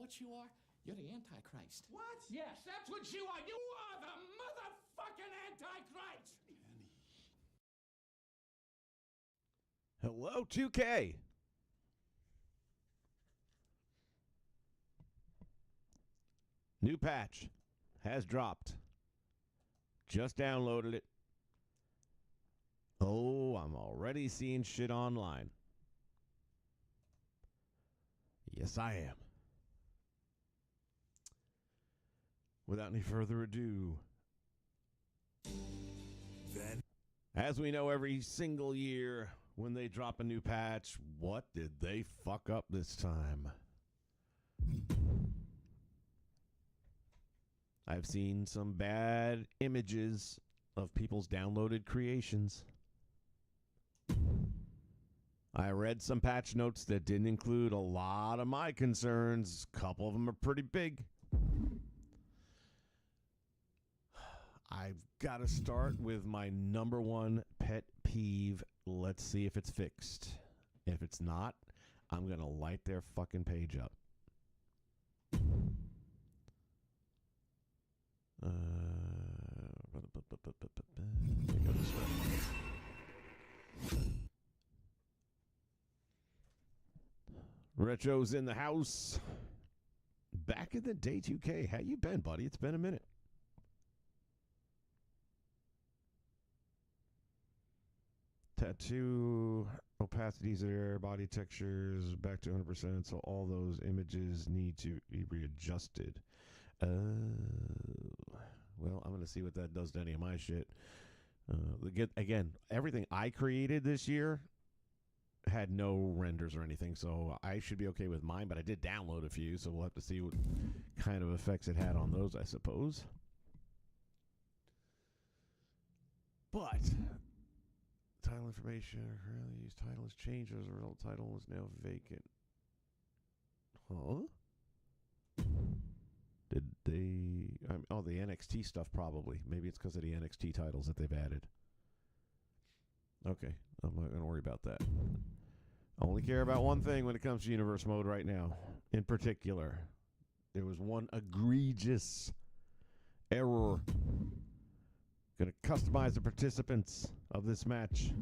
what you are? You're the Antichrist. What? Yes, that's what you are. You are the motherfucking Antichrist. Hello, 2K. New patch has dropped. Just downloaded it. Oh, I'm already seeing shit online. Yes, I am. Without any further ado, Then, as we know every single year when they drop a new patch, what did they fuck up this time? I've seen some bad images of people's downloaded creations. I read some patch notes that didn't include a lot of my concerns. A couple of them are pretty big. I've got to start with my number one pet peeve. Let's see if it's fixed. If it's not, I'm going to light their fucking page up. Retro's in the house. Back in the day, 2K. How you been, buddy? It's been a minute. Tattoo opacities there, body textures back to 100%. So all those images need to be readjusted. Well, I'm going to see what that does to any of my shit. Again, everything I created this year had no renders or anything, so I should be okay with mine, but I did download a few, so we'll have to see what kind of effects it had on those, I suppose. But title information, really used title has changed as a result. Title is now vacant. Huh? Did they... oh, the NXT stuff probably. Maybe it's because of the NXT titles that they've added. Okay, I'm not going to worry about that. I only care about one thing when it comes to universe mode right now. In particular, there was one egregious error. Going to customize the participants of this match.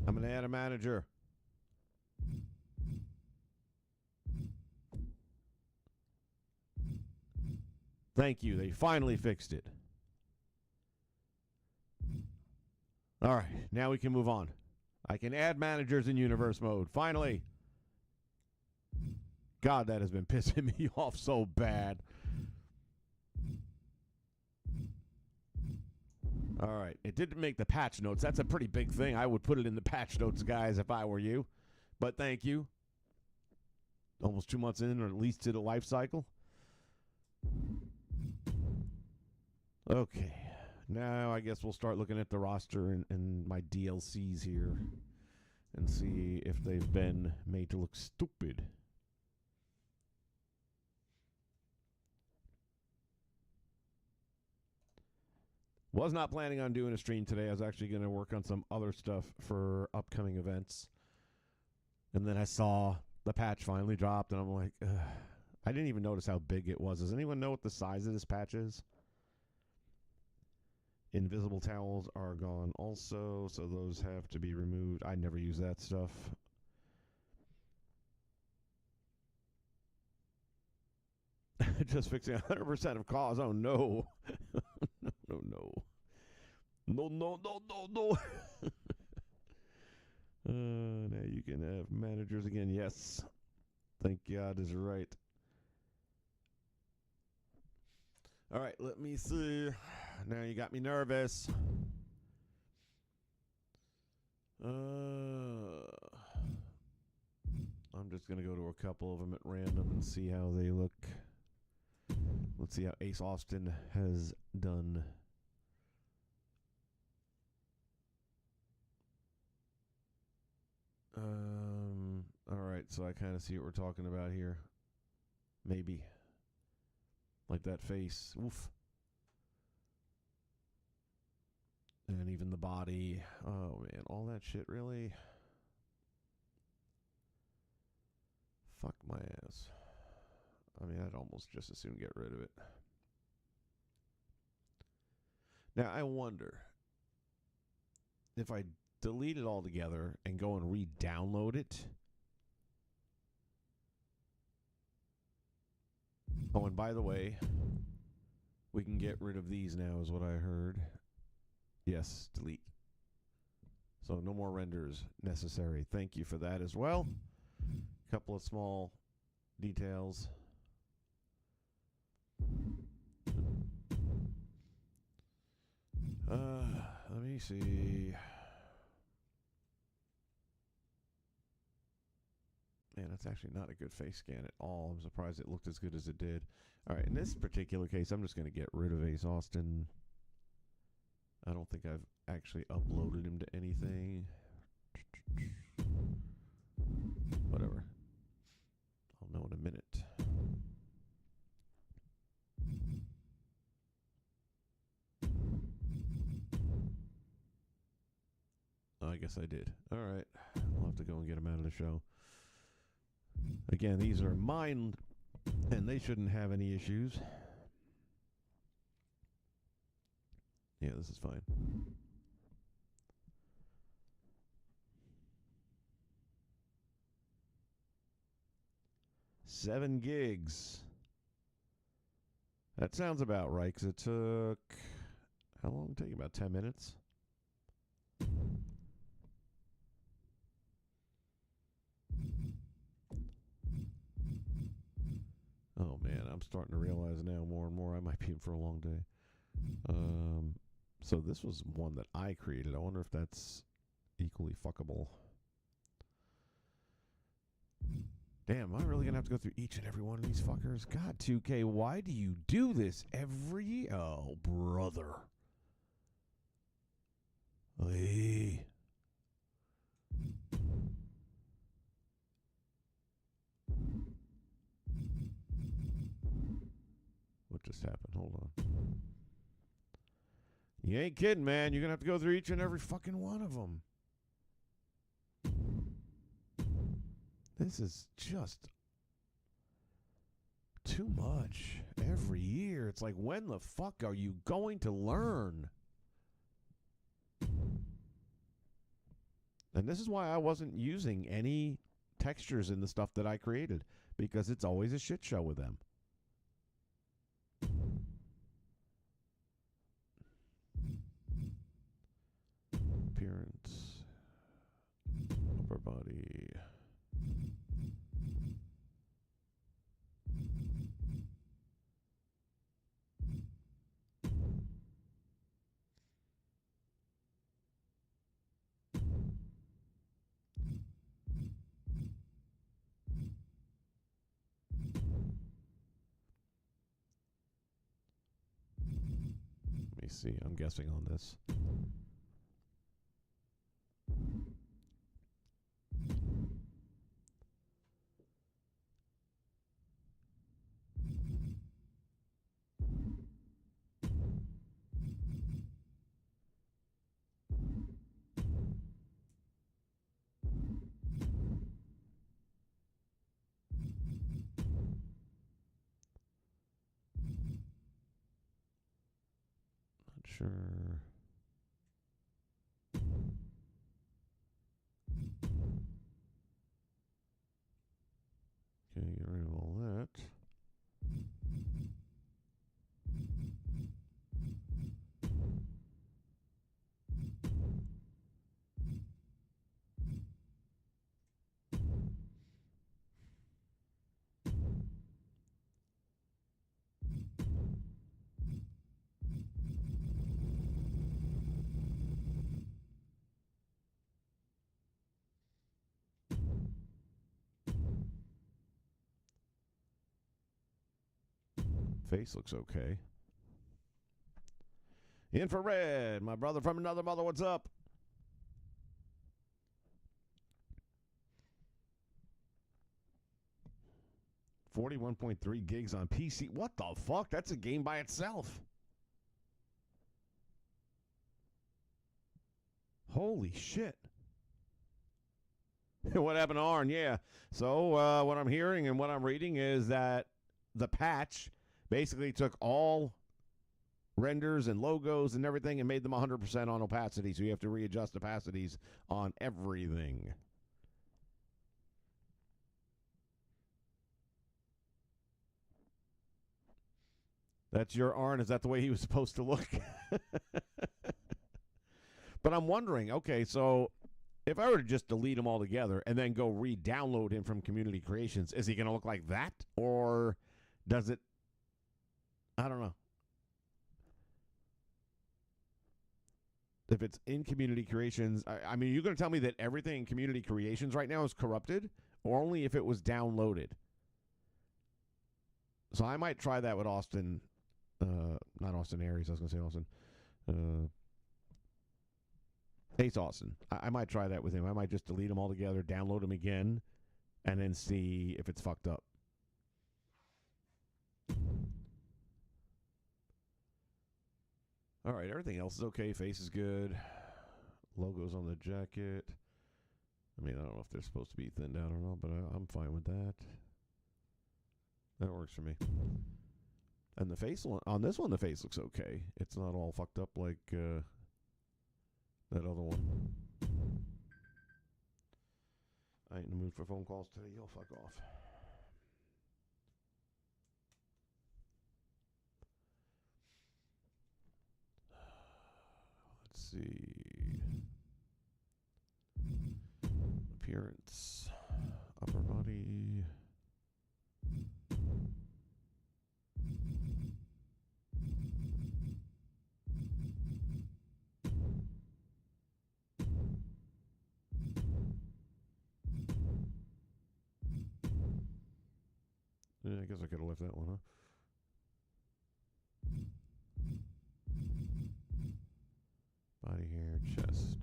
I'm going to add a manager. Thank you. They finally fixed it. All right. Now we can move on. I can add managers in universe mode. Finally. God, that has been pissing me off so bad. All right. It didn't make the patch notes. That's a pretty big thing. I would put it in the patch notes, guys, if I were you. But thank you. Almost 2 months in, or at least to the life cycle. Okay. Now I guess we'll start looking at the roster and my DLCs here and see if they've been made to look stupid. Was not planning on doing a stream today. I was actually going to work on some other stuff for upcoming events. And then I saw the patch finally dropped, and I'm like, ugh. I didn't even notice how big it was. Does anyone know what the size of this patch is? Invisible towels are gone also, so those have to be removed. I never use that stuff. Just fixing 100% of cause. Oh, no. No. Now you can have managers again. Yes. Thank God is right. All right, let me see. Now you got me nervous. I'm just going to go to a couple of them at random and see how they look. Let's see how Ace Austin has done. All right, so I kind of see what we're talking about here. Maybe. Like that face. Oof. And even the body. Oh, man. All that shit, really? Fuck my ass. I mean, I'd almost just as soon get rid of it. Now, I wonder if I delete it all together and go and re-download it. Oh, and by the way, we can get rid of these now is what I heard. Yes, delete. So no more renders necessary. Thank you for that as well. A couple of small details. Let me see. Man, that's actually not a good face scan at all. I'm surprised it looked as good as it did. All right, in this particular case, I'm just going to get rid of Ace Austin. I don't think I've actually uploaded him to anything. Whatever. I'll know in a minute. Oh, I guess I did. All right. I'll have to go and get him out of the show. Again, these are mine, and they shouldn't have any issues. Yeah, this is fine. $7 gigs. That sounds about right, because it took... How long did it take? About 10 minutes? Oh, man, I'm starting to realize now more and more I might be in for a long day. So this was one that I created. I wonder if that's equally fuckable. Damn, am I really going to have to go through each and every one of these fuckers? God, 2K, why do you do this every year? Oh, brother. Hey. What just happened? Hold on. You ain't kidding, man. You're going to have to go through each and every fucking one of them. This is just too much every year. It's like, when the fuck are you going to learn? And this is why I wasn't using any textures in the stuff that I created, because it's always a shit show with them. Appearance, upper body. Let me see. I'm guessing on this. Not sure. Okay, get rid of all that. Face looks okay. Infrared, my brother from another mother, what's up? $41.3 gigs on PC. What the fuck? That's a game by itself. Holy shit. What happened to Arn? Yeah. So what I'm hearing and what I'm reading is that the patch basically took all renders and logos and everything and made them 100% on opacity. So you have to readjust opacities on everything. That's your Arn. Is that the way he was supposed to look? But I'm wondering, okay, so if I were to just delete him altogether and then go re-download him from Community Creations, is he going to look like that? Or does it... I don't know. If it's in Community Creations, I mean, you're going to tell me that everything in Community Creations right now is corrupted? Or only if it was downloaded? So I might try that with Austin... not Austin Aries, I was going to say Austin. Ace Austin. I might try that with him. I might just delete him altogether, download him again, and then see if it's fucked up. All right, everything else is okay. Face is good. Logos on the jacket. I mean, I don't know if they're supposed to be thinned out or not, but I'm fine with that. That works for me. And the face on this one, the face looks okay. It's not all fucked up like that other one. I ain't in the mood for phone calls today. You'll fuck off. Let's see. Appearance. Upper body. Yeah, I guess I could have left that one, huh? Body hair, chest.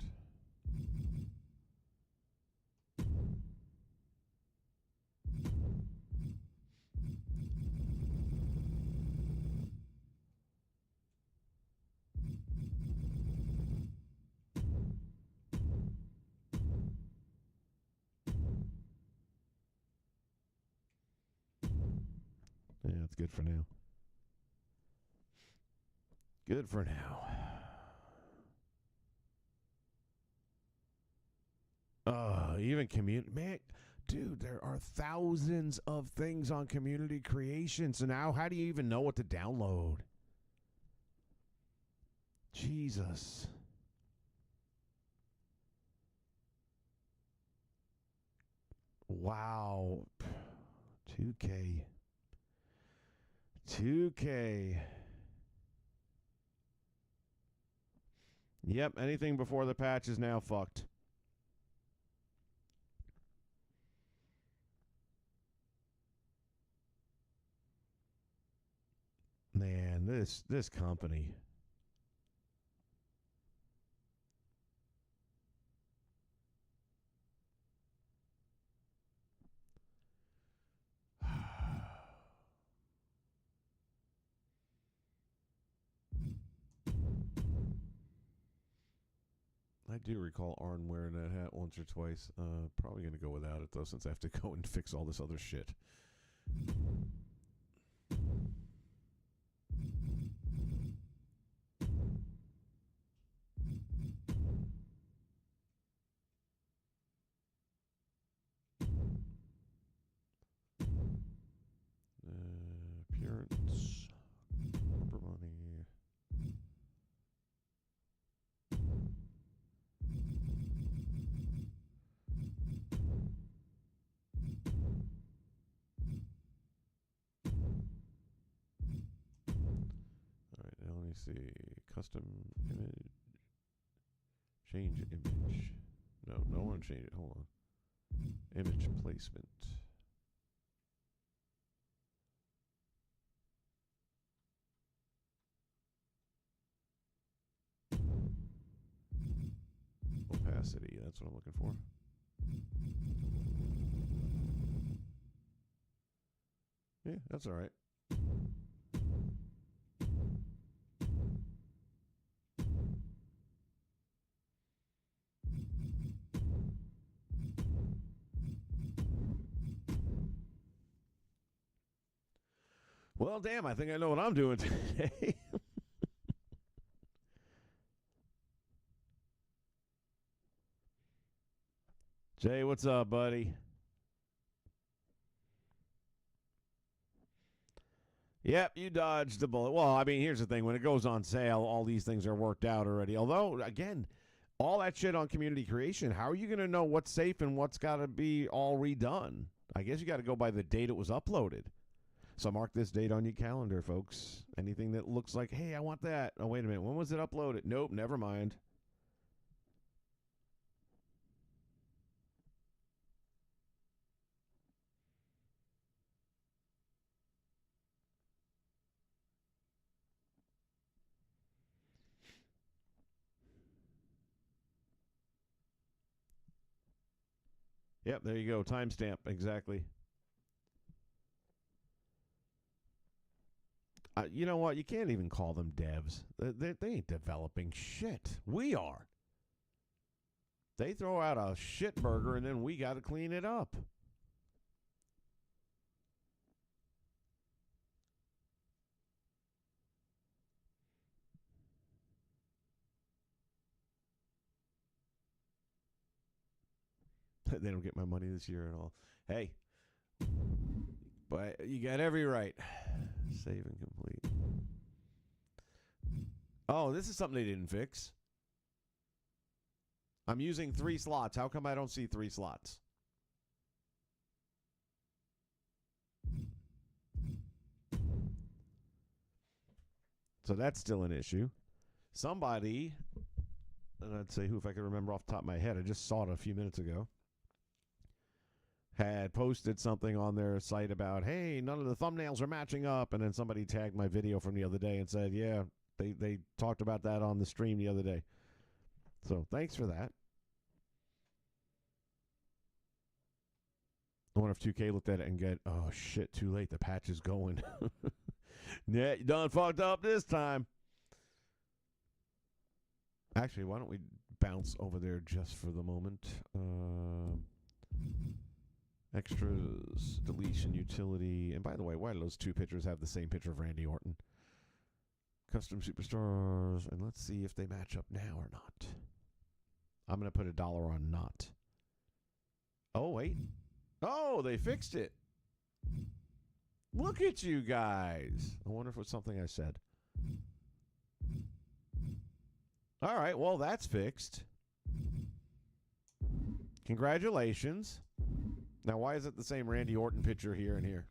Yeah, it's good for now. Good for now. Even community, man, dude, there are thousands of things on Community Creation. So now, how do you even know what to download? Jesus. Wow. 2K. 2K. Yep, anything before the patch is now fucked. Man, this company. I do recall Arn wearing that hat once or twice. Probably going to go without it, though, since I have to go and fix all this other shit. Appearance. Upper body. Alright, now let me see. Custom image. Change image. No, I want to change it. Hold on. Image placement. Opacity, that's what I'm looking for. Yeah, that's all right. Well, damn, I think I know what I'm doing today. Jay, what's up, buddy? Yep, you dodged the bullet. Well, I mean, here's the thing. When it goes on sale, all these things are worked out already. Although, again, all that shit on community creation, how are you going to know what's safe and what's got to be all redone? I guess you got to go by the date it was uploaded. So mark this date on your calendar, folks. Anything that looks like, hey, I want that. Oh, wait a minute. When was it uploaded? Nope, never mind. Yep, there you go. Timestamp. Exactly. You know what? You can't even call them devs. They ain't developing shit. We are. They throw out a shit burger and then we got to clean it up. They don't get my money this year at all. Hey, but you got every right. Save and complete. Oh, this is something they didn't fix. I'm using 3 slots. How come I don't see 3 slots? So that's still an issue. Somebody, and I'd say who if I could remember off the top of my head, I just saw it a few minutes ago, had posted something on their site about, hey, none of the thumbnails are matching up. And then somebody tagged my video from the other day and said, yeah, they talked about that on the stream the other day. So thanks for that. I wonder if 2K looked at it and get, oh, shit, too late. The patch is going. Yeah, you done fucked up this time. Actually, why don't we bounce over there just for the moment? Extras, deletion, utility. And by the way, why do those 2 pictures have the same picture of Randy Orton? Custom superstars. And let's see if they match up now or not. I'm going to put $1 on not. Oh, wait. Oh, they fixed it. Look at you guys. I wonder if it was something I said. All right, well, that's fixed. Congratulations. Now, why is it the same Randy Orton picture here and here?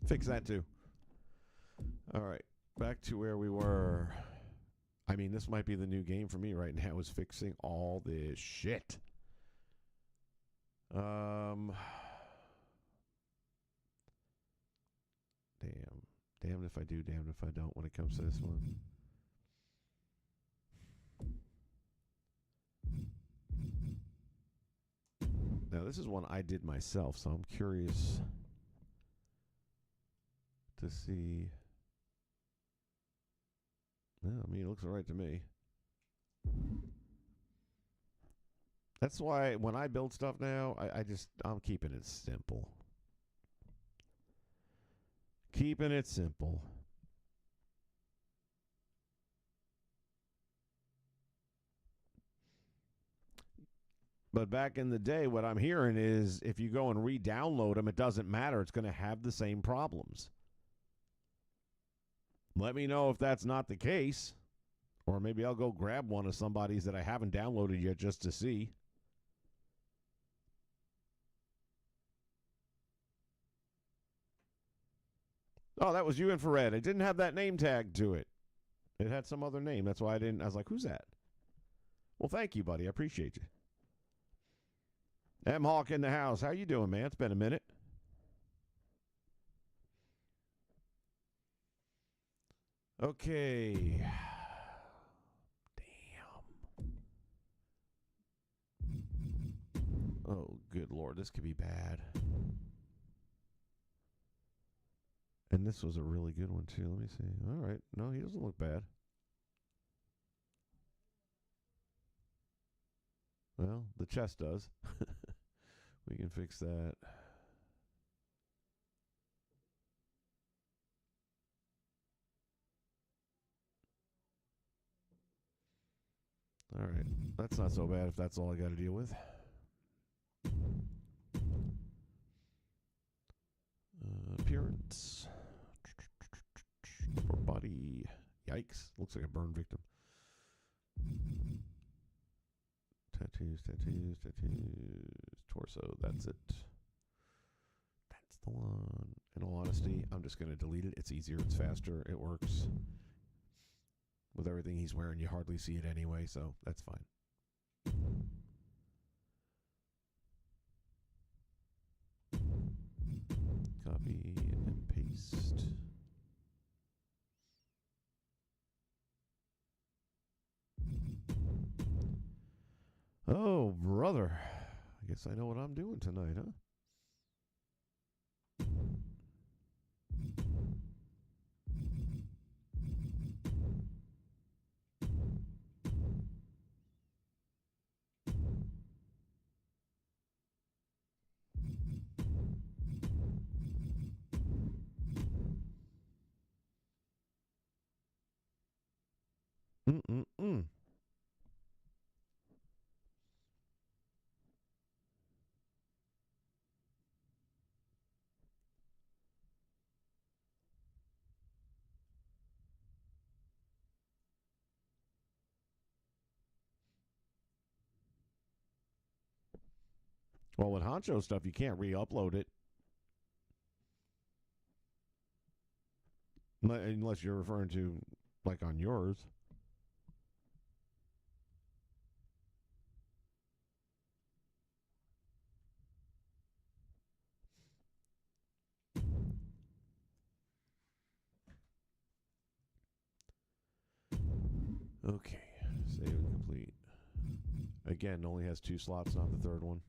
Fix that, too. All right, back to where we were. I mean, this might be the new game for me right now, is fixing all this shit. Damned if I do, damned if I don't when it comes to this one. Now, this is one I did myself, so I'm curious to see. Well, I mean, it looks all right to me. That's why when I build stuff now, I'm keeping it simple. Keeping it simple. But back in the day, what I'm hearing is if you go and re-download them, it doesn't matter. It's going to have the same problems. Let me know if that's not the case. Or maybe I'll go grab one of somebody's that I haven't downloaded yet just to see. Oh, that was you, Infrared. It didn't have that name tag to it. It had some other name. That's why I didn't. I was like, who's that? Well, thank you, buddy. I appreciate you. M. Hawk in the house. How you doing, man? It's been a minute. Okay. Damn. Oh, good Lord. This could be bad. And this was a really good one, too. Let me see. All right. No, he doesn't look bad. Well, the chest does. We can fix that. All right. That's not so bad if that's all I got to deal with. Appearance. Upper body. Yikes. Looks like a burn victim. Tattoos. Torso. That's it. That's the one. In all honesty, I'm just going to delete it. It's easier. It's faster. It works. With everything he's wearing, you hardly see it anyway, so that's fine. Copy and paste. Oh, brother. I guess I know what I'm doing tonight, huh? Mm-mm-mm. Well, with Honcho stuff, you can't re-upload it. Unless you're referring to, like, on yours. Okay. Save and complete. Again, only has 2 slots, not the third one.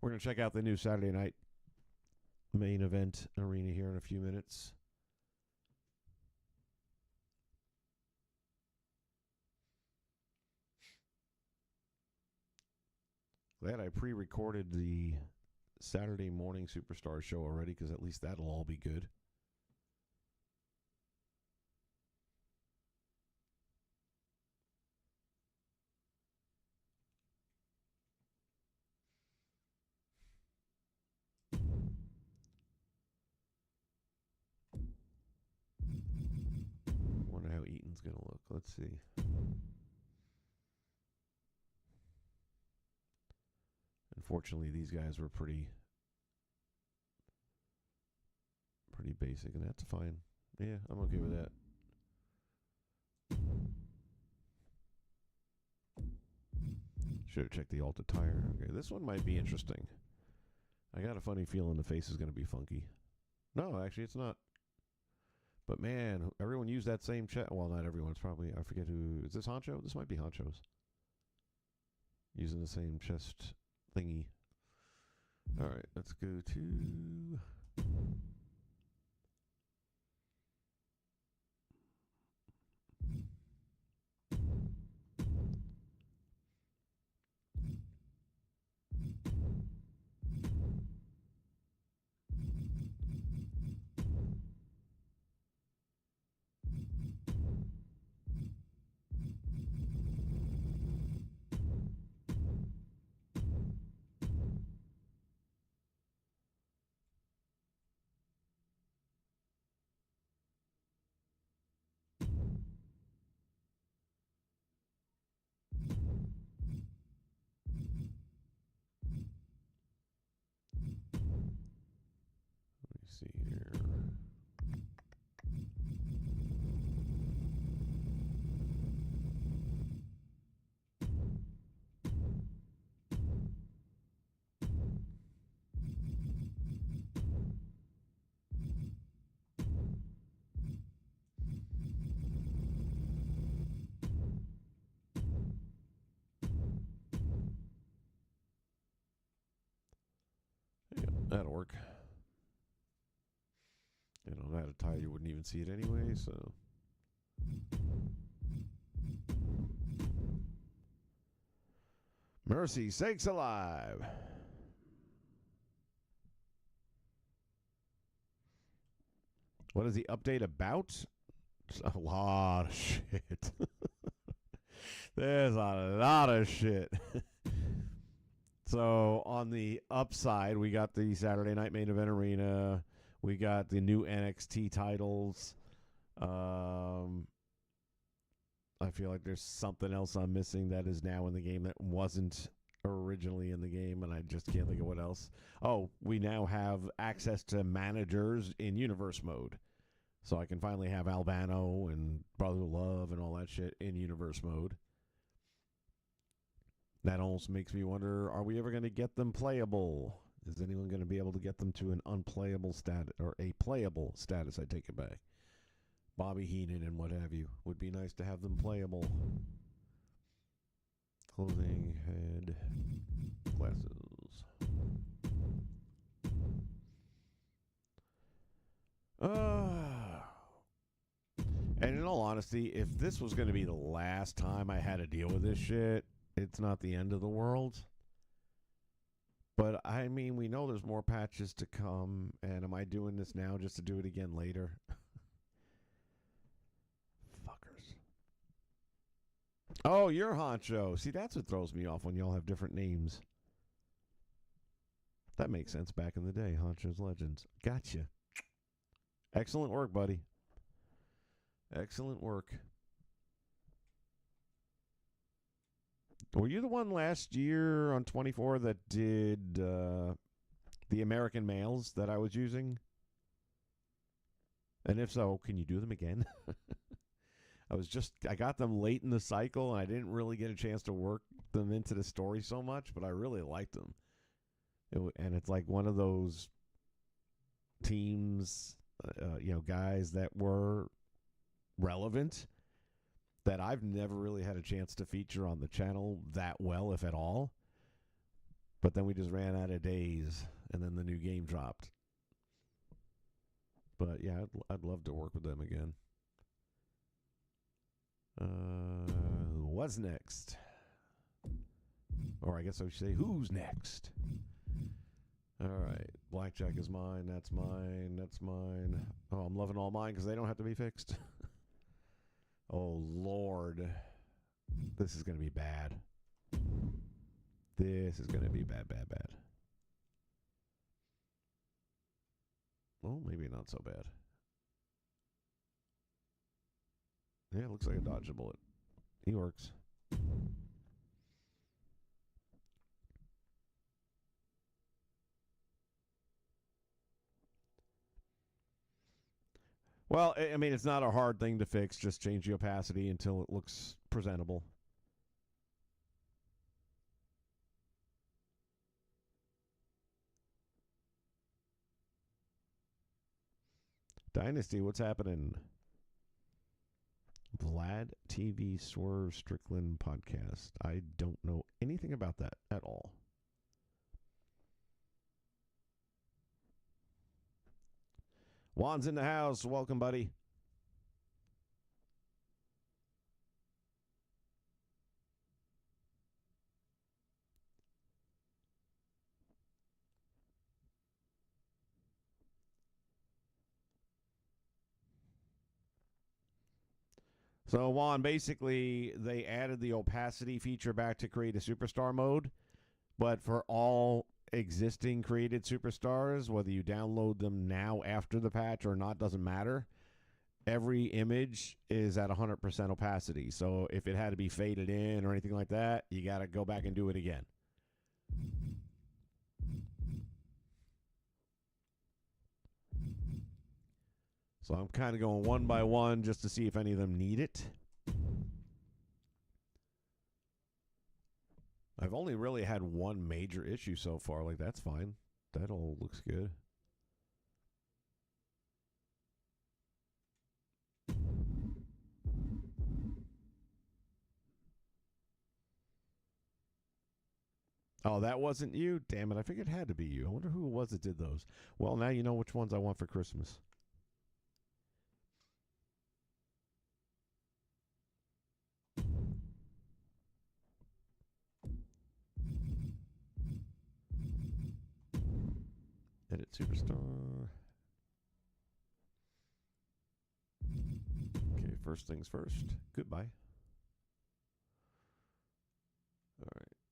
We're going to check out the new Saturday night main event arena here in a few minutes. Glad I pre-recorded the Saturday morning Superstar show already, because at least that'll all be good. Wonder how Eaton's going to look. Let's see. Unfortunately, these guys were pretty basic, and that's fine. Yeah, I'm okay with that. Should have checked the Alta tire. Okay, this one might be interesting. I got a funny feeling the face is going to be funky. No, actually, it's not. But man, everyone used that same chest. Well, not everyone. It's probably, I forget who. Is this Honcho? This might be Honcho's. Using the same chest thingy. All right, let's go to... see here. Yeah, that'll work. And on that attire, you wouldn't even see it anyway, so... Mercy sakes alive! What is the update about? It's a lot of shit. There's a lot of shit. So on the upside, we got the Saturday Night Main Event Arena. We got the new NXT titles. I feel like there's something else I'm missing that is now in the game that wasn't originally in the game, and I just can't think of what else. Oh, we now have access to managers in universe mode. So I can finally have Albano and Brother Love and all that shit in universe mode. That almost makes me wonder, are we ever going to get them playable? Is anyone going to be able to get them to an unplayable status, or a playable status? I take it back. Bobby Heenan and what have you. Would be nice to have them playable. Clothing, head, glasses. And in all honesty, if this was going to be the last time I had to deal with this shit, it's not the end of the world. But, I mean, we know there's more patches to come, and am I doing this now just to do it again later? Fuckers. Oh, you're Honcho. See, that's what throws me off when y'all have different names. That makes sense back in the day, Honcho's Legends. Gotcha. Excellent work, buddy. Excellent work. Were you the one last year on 24 that did the American males that I was using? And if so, can you do them again? I got them late in the cycle, and I didn't really get a chance to work them into the story so much, but I really liked them. And it's like one of those teams, guys that were relevant that I've never really had a chance to feature on the channel that well, if at all. But then we just ran out of days, and then the new game dropped. But yeah, I'd love to work with them again. What's next? Or I guess I should say, who's next? All right, blackjack is mine. That's mine. That's mine. Oh, I'm loving all mine because they don't have to be fixed. Oh, Lord. This is going to be bad. This is going to be bad, bad, bad. Well, maybe not so bad. Yeah, it looks like a dodge a bullet. He works. Well, I mean, it's not a hard thing to fix. Just change the opacity until it looks presentable. Dynasty, what's happening? Vlad TV Swerve Strickland podcast. I don't know anything about that at all. Juan's in the house. Welcome, buddy. So, Juan, basically, they added the opacity feature back to create a superstar mode, but for all existing created superstars, whether you download them now after the patch or not, doesn't matter. Every image is at 100% opacity. So if it had to be faded in or anything like that, you got to go back and do it again. So I'm kind of going one by one just to see if any of them need it. I've only really had one major issue so far. Like, that's fine. That all looks good. Oh, that wasn't you? Damn it, I figured it had to be you. I wonder who it was that did those. Well, now you know which ones I want for Christmas. Edit Superstar. Okay, first things first. Goodbye.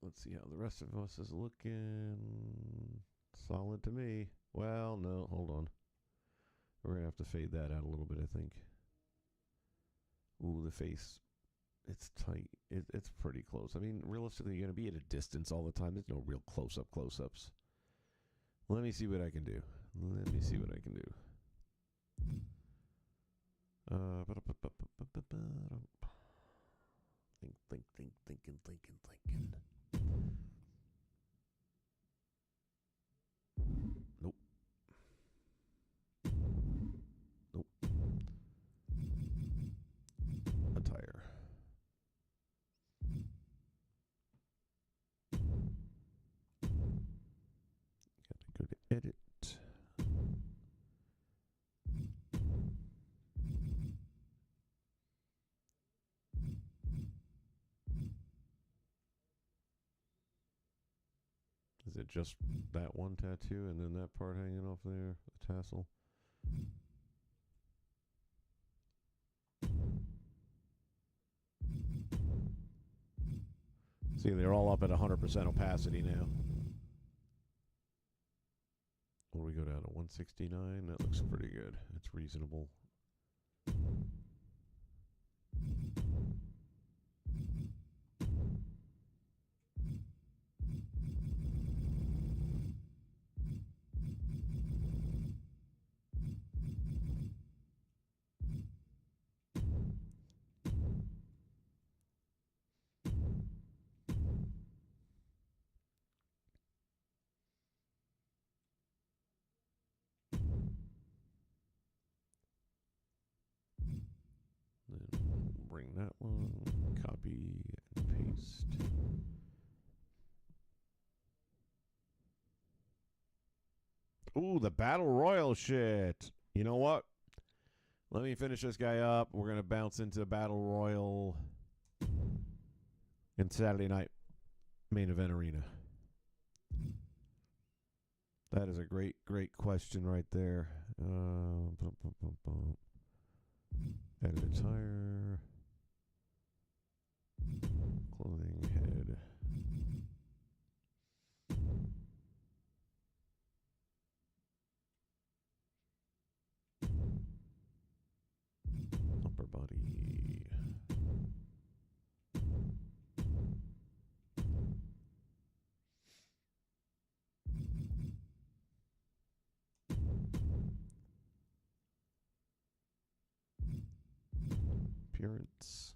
Let's see how the rest of us is looking. Solid to me. Well, no, hold on. We're going to have to fade that out a little bit, I think. Ooh, the face. It's tight. It's pretty close. I mean, realistically, you're going to be at a distance all the time. There's no real close-ups. Let me see what I can do. Thinking. Nope. Attire. Gotta go to edit. Is it just that one tattoo and then that part hanging off there, the tassel? See, they're all up at 100% opacity now. What do we go down to 169? That looks pretty good. It's reasonable. Bring that one, copy and paste. Ooh, the Battle Royal shit. You know what? Let me finish this guy up. We're going to bounce into Battle Royal in Saturday night main event arena. That is a great question right there. Edit attire. Clothing, head. Upper body. Appearance.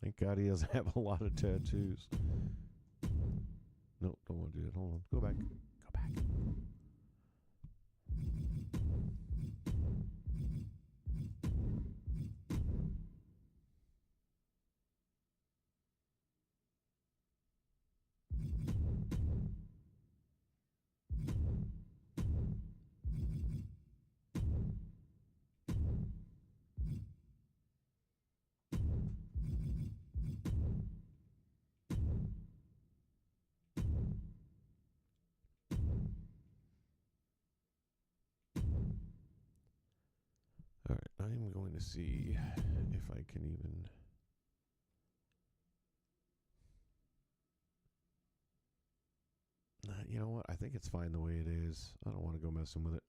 Thank God he doesn't have a lot of tattoos. Nope, don't want to do that. Hold on. Go back. All right, I'm going to see if I can even... You know what? I think it's fine the way it is. I don't want to go messing with it.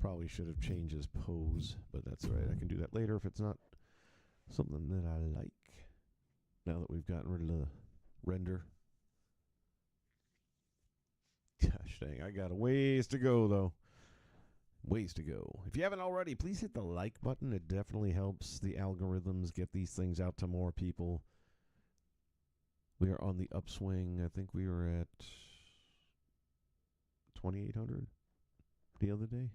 Probably should have changed his pose, but that's all right. I can do that later if it's not something that I like. Now that we've gotten rid of the render. Gosh dang, I got a ways to go, though. Ways to go. If you haven't already, please hit the like button. It definitely helps the algorithms get these things out to more people. We are on the upswing. I think we were at 2,800 the other day.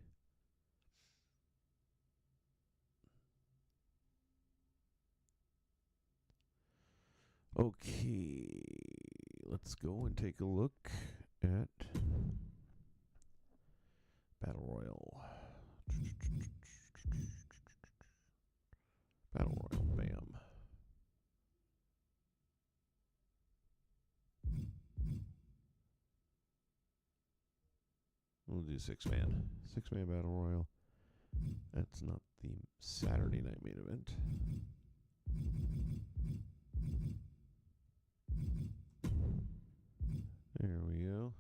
Okay, let's go and take a look at Battle Royal. Battle Royal, bam. We'll do 6-man. 6-man Battle Royal. That's not the Saturday night main event. There we go.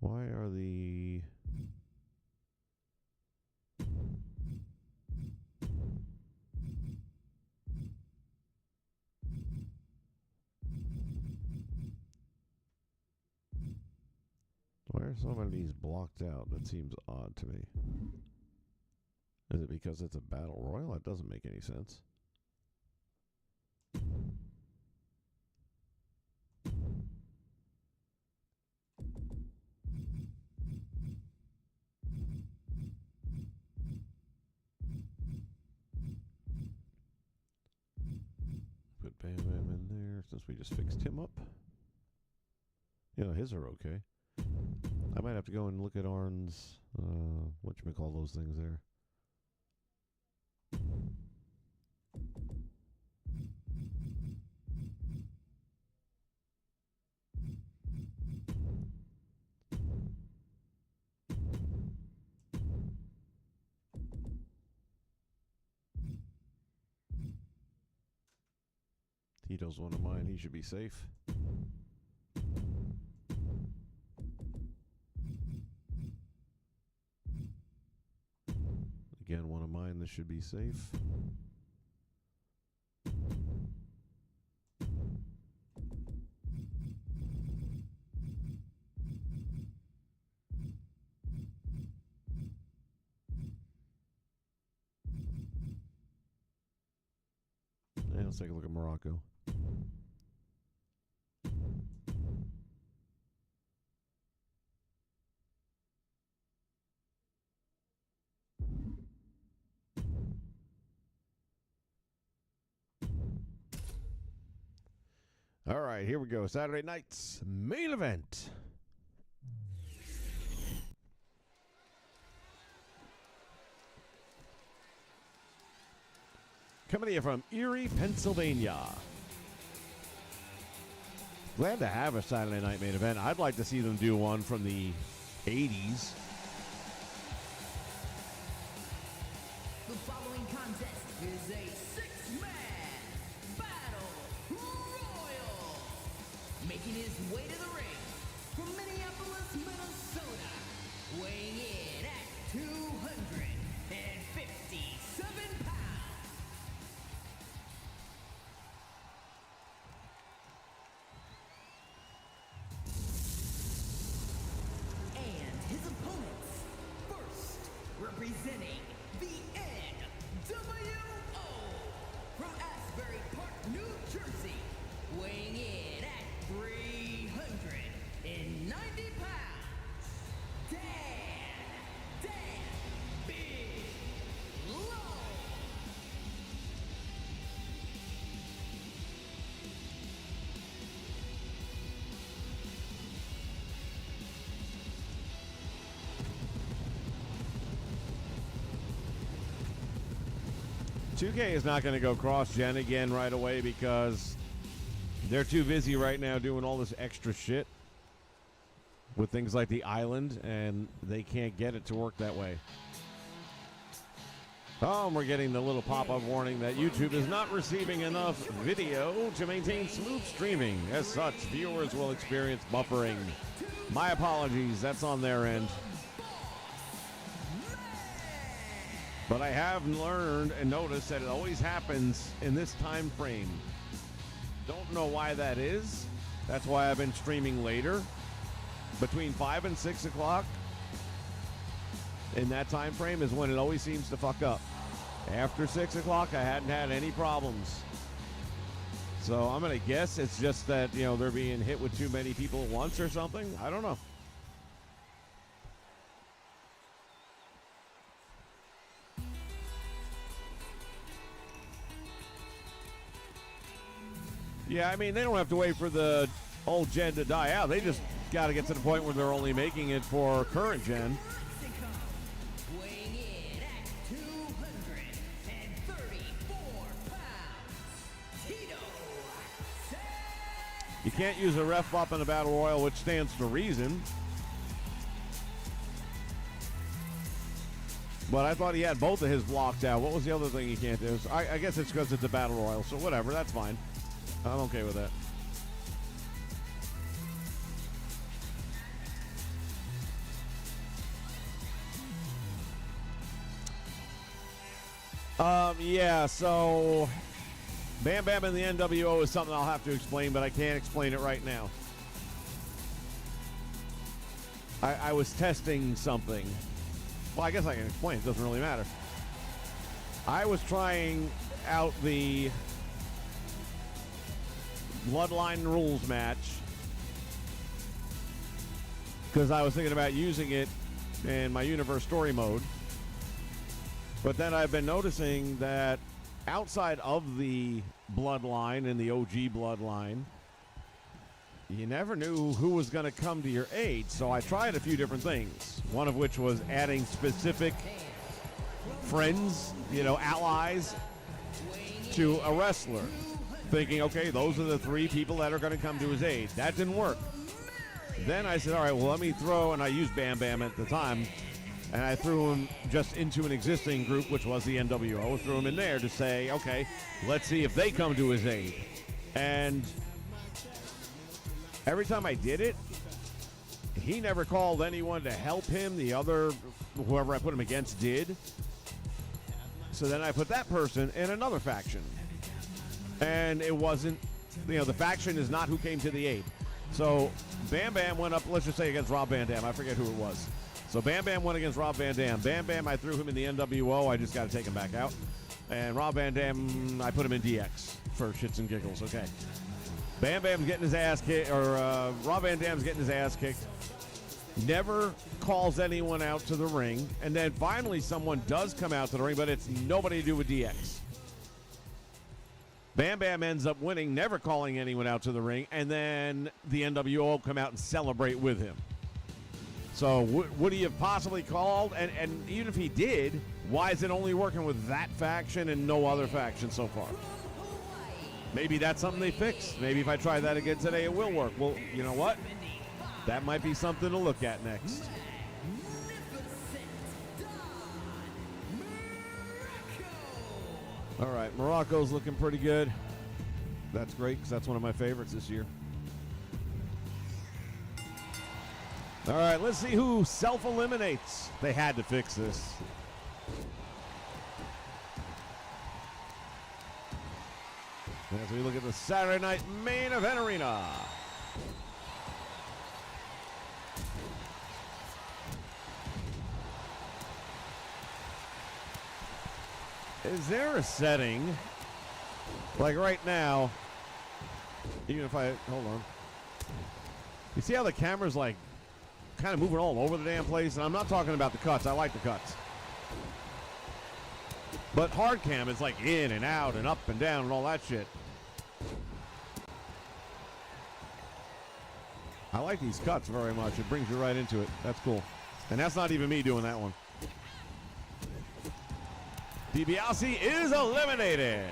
Why are the... Why are some of these blocked out? That seems odd to me. Is it because it's a battle royal? That doesn't make any sense. Put Bam Bam in there since we just fixed him up. Yeah, his are okay. I might have to go and look at Arn's, whatchamacall those things there. Tito's one of mine. He should be safe. Again, one of mine. This should be safe. And let's take a look at Morocco. All right, here we go. Saturday night's main event. Coming to you from Erie, Pennsylvania. Glad to have a Saturday night main event. I'd like to see them do one from the 80s. The following contest is a six-man battle royal. Making his way to the ring from Minneapolis, Minnesota, weighing in at 257 pounds. And his opponents, first representing the NWO from Asbury Park, New Jersey, weighing in at 390 pounds, Dan Big Low. $2K is not going to go cross-gen again right away because they're too busy right now doing all this extra shit with things like the island, and they can't get it to work that way. Oh, and we're getting the little pop-up warning that YouTube is not receiving enough video to maintain smooth streaming. As such, viewers will experience buffering. My apologies. That's on their end. But I have learned and noticed that it always happens in this time frame. Don't know why that is. That's why I've been streaming later, between 5 and 6 o'clock. In that time frame is when it always seems to fuck up. After 6 o'clock, I hadn't had any problems. So I'm going to guess it's just that, you know, they're being hit with too many people at once or something. I don't know. Yeah, I mean, they don't have to wait for the old gen to die out. They just got to get to the point where they're only making it for current gen. Weighing in at 234 pounds, Tito. You can't use a ref up in a battle royal, which stands to reason. But I thought he had both of his blocked out. What was the other thing he can't do? I guess it's because it's a battle royal, so whatever, that's fine. I'm okay with that. Yeah, so Bam Bam in the NWO is something I'll have to explain, but I can't explain it right now. I was testing something. Well, I guess I can explain. It doesn't really matter. I was trying out the Bloodline rules match because I was thinking about using it in my universe story mode. But then I've been noticing that outside of the bloodline and the OG bloodline, you never knew who was going to come to your aid. So I tried a few different things, one of which was adding specific friends, you know, allies to a wrestler, thinking, okay, those are the 3 people that are going to come to his aid. That didn't work. Then I said, all right, well, let me throw, and I used Bam Bam at the time, and I threw him just into an existing group, which was the NWO. Threw him in there to say, okay, let's see if they come to his aid. And every time I did it, he never called anyone to help him. The other, whoever I put him against, did. So then I put that person in another faction. And it wasn't, you know, the faction is not who came to the aid. So Bam Bam went up, let's just say against Rob Van Dam. I forget who it was. So Bam Bam went against Rob Van Dam. Bam Bam, I threw him in the NWO. I just got to take him back out. And Rob Van Dam, I put him in DX for shits and giggles. Okay. Bam Bam's getting his ass kicked, or Rob Van Dam's getting his ass kicked. Never calls anyone out to the ring. And then finally someone does come out to the ring, but it's nobody to do with DX. Bam Bam ends up winning, never calling anyone out to the ring, and then the NWO come out and celebrate with him. So would he have possibly called? And even if he did, why is it only working with that faction and no other faction so far? Maybe that's something they fix. Maybe if I try that again today, it will work. Well, you know what? That might be something to look at next. All right, Morocco's looking pretty good. That's great because that's one of my favorites this year. All right, let's see who self-eliminates. They had to fix this. As we look at the Saturday Night Main Event Arena. Is there a setting, like right now, even if I, hold on. You see how the camera's like kind of moving all over the damn place? And I'm not talking about the cuts. I like the cuts. But hard cam is like in and out and up and down and all that shit. I like these cuts very much. It brings you right into it. That's cool. And that's not even me doing that one. DiBiase is eliminated.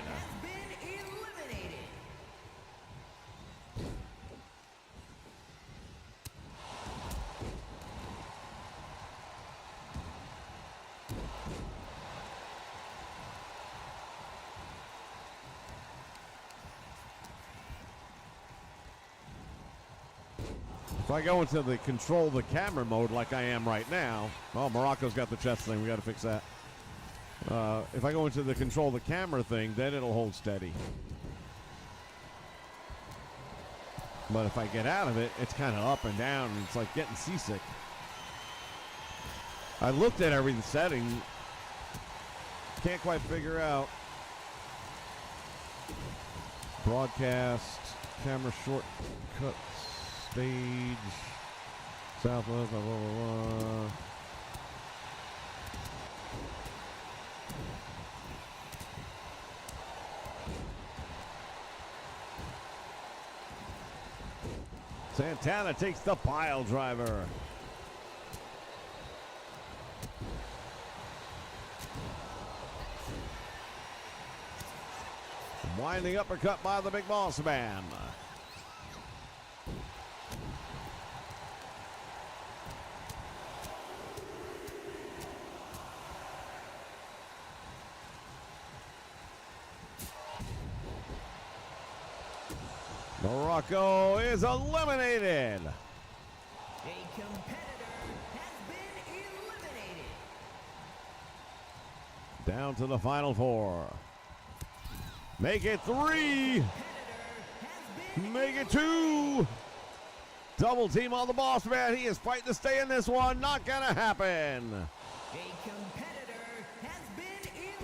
If I go into the control the camera mode like I am right now, oh, Morocco's got the chest thing. We got to fix that. If I go into the control the camera thing, then it'll hold steady. But if I get out of it, it's kind of up and down. And it's like getting seasick. I looked at every setting. Can't quite figure out. Broadcast, camera shortcut, stage, southwest, blah, blah, blah, blah. Santana takes the pile driver. Winding uppercut by the Big Boss Man. Morocco is eliminated. A competitor has been eliminated. Down to the final four. Make it 3. Make it 2. Double team on the Boss Man. He is fighting to stay in this one. Not going to happen. A competitor has been eliminated.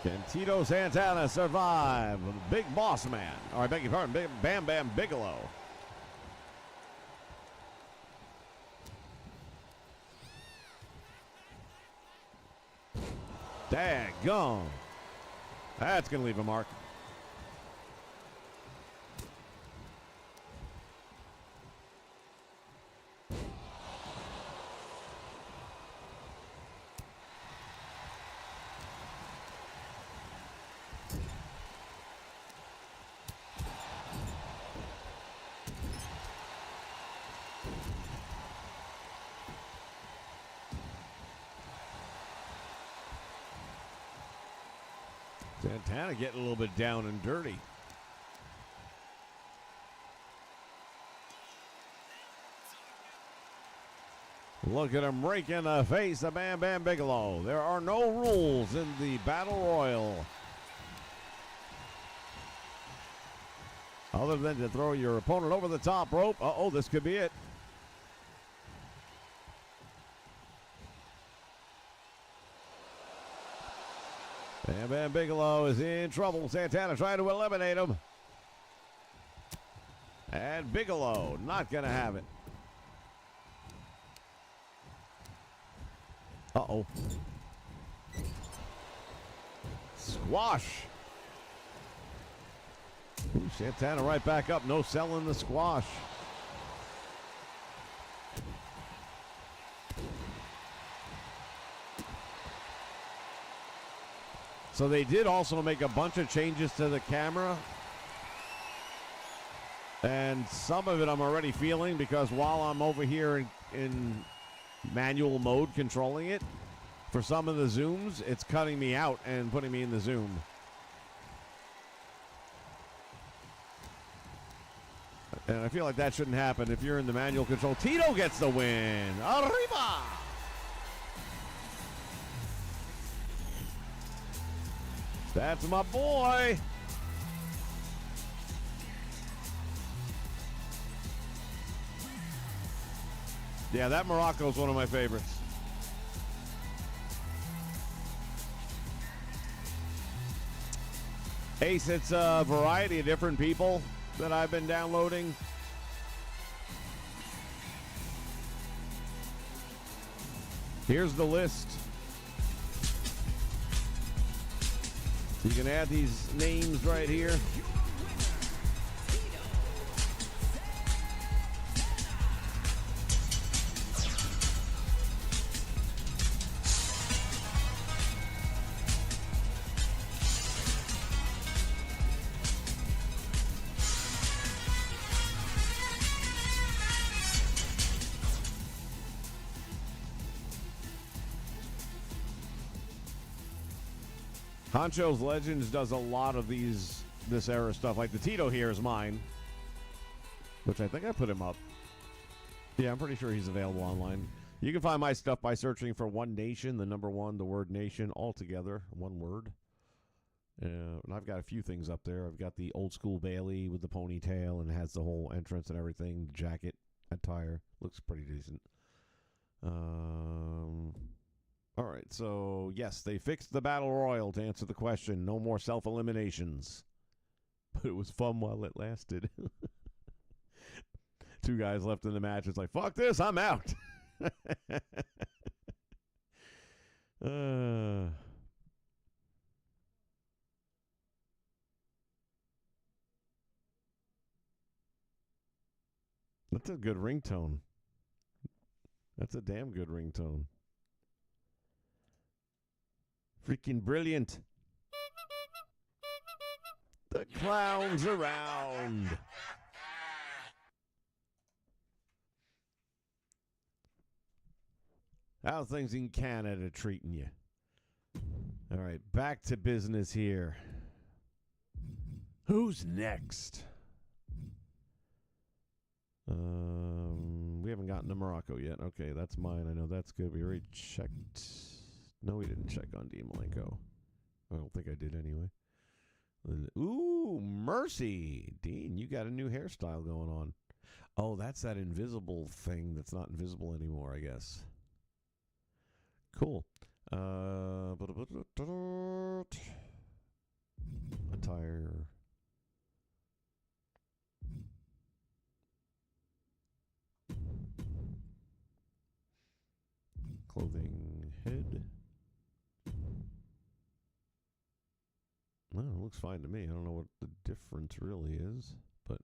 Can Tito Santana survive? Big Boss Man. Or I beg your pardon, Big Bam Bam Bigelow. Daggone. That's going to leave a mark. Santana getting a little bit down and dirty. Look at him raking the face of Bam Bam Bigelow. There are no rules in the Battle Royal other than to throw your opponent over the top rope. Uh-oh, this could be it. Bam Bam Bigelow is in trouble. Santana trying to eliminate him. And Bigelow not going to have it. Uh-oh. Squash. Ooh, Santana right back up. No selling the squash. So they did also make a bunch of changes to the camera. And some of it I'm already feeling because while I'm over here in manual mode controlling it, for some of the zooms, it's cutting me out and putting me in the zoom. And I feel like that shouldn't happen if you're in the manual control. Tito gets the win. Arriba! That's my boy. Yeah, that Morocco is one of my favorites. Ace, it's a variety of different people that I've been downloading. Here's the list. You can add these names right here. Honcho's Legends does a lot of this era stuff. Like the Tito here is mine, which I think I put him up. Yeah, I'm pretty sure he's available online. You can find my stuff by searching for One Nation, the number one, the word nation, all together, one word. And I've got a few things up there. I've got the old school Bailey with the ponytail and has the whole entrance and everything. Jacket, attire. Looks pretty decent. All right, so yes, they fixed the Battle Royal to answer the question. No more self-eliminations. But it was fun while it lasted. 2 guys left in the match. It's like, fuck this, I'm out. That's a good ringtone. That's a damn good ringtone. Freaking brilliant. The clown's around. How's things in Canada treating you? All right, back to business here. Who's next? We haven't gotten to Morocco yet. Okay, that's mine. I know that's good. We already checked. No, we didn't check on Dean Malenko. I don't think I did anyway. Ooh, mercy. Dean, you got a new hairstyle going on. Oh, that's that invisible thing that's not invisible anymore, I guess. Cool. Attire. Clothing, head. Well, it looks fine to me. I don't know what the difference really is, but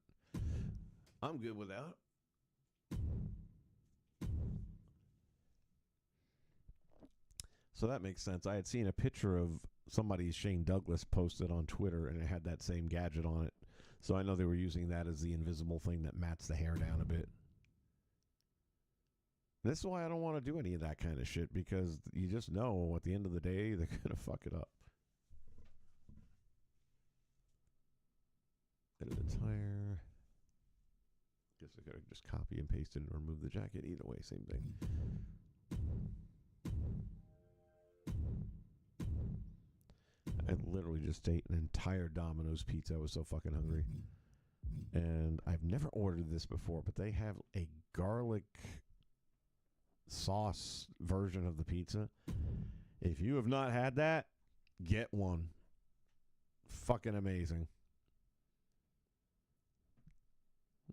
I'm good with that. So that makes sense. I had seen a picture of somebody's Shane Douglas posted on Twitter, and it had that same gadget on it. So I know they were using that as the invisible thing that mats the hair down a bit. This is why I don't want to do any of that kind of shit, because you just know at the end of the day, they're going to fuck it up. Edit attire. Guess I got to just copy and paste it and remove the jacket. Either way, same thing. I literally just ate an entire Domino's pizza. I was so fucking hungry. And I've never ordered this before, but they have a garlic sauce version of the pizza. If you have not had that, get one. Fucking amazing.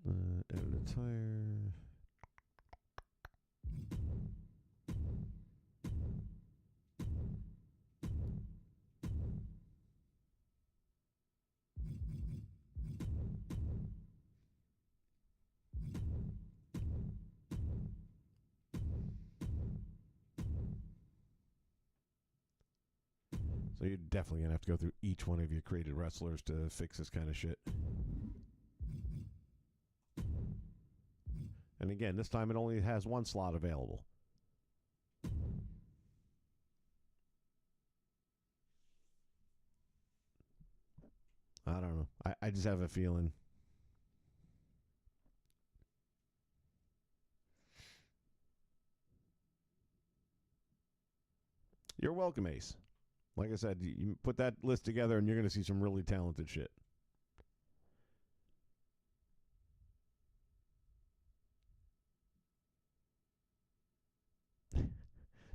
Edit attire. So you're definitely going to have to go through each one of your created wrestlers to fix this kind of shit. And again, this time it only has one slot available. I don't know. I just have a feeling. You're welcome, Ace. Like I said, you put that list together and you're going to see some really talented shit.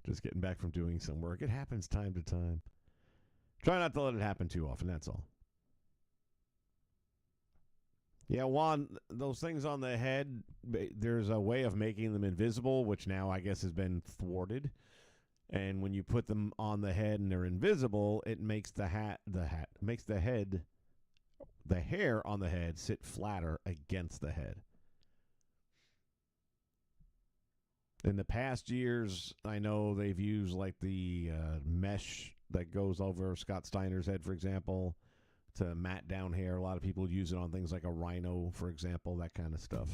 Just getting back from doing some work. It happens time to time. Try not to let it happen too often, that's all. Yeah, Juan, those things on the head, there's a way of making them invisible, which now I guess has been thwarted. And when you put them on the head and they're invisible, it makes the hair on the head sit flatter against the head. In the past years, I know they've used like the mesh that goes over Scott Steiner's head, for example, to mat down hair. A lot of people use it on things like a rhino, for example, that kind of stuff.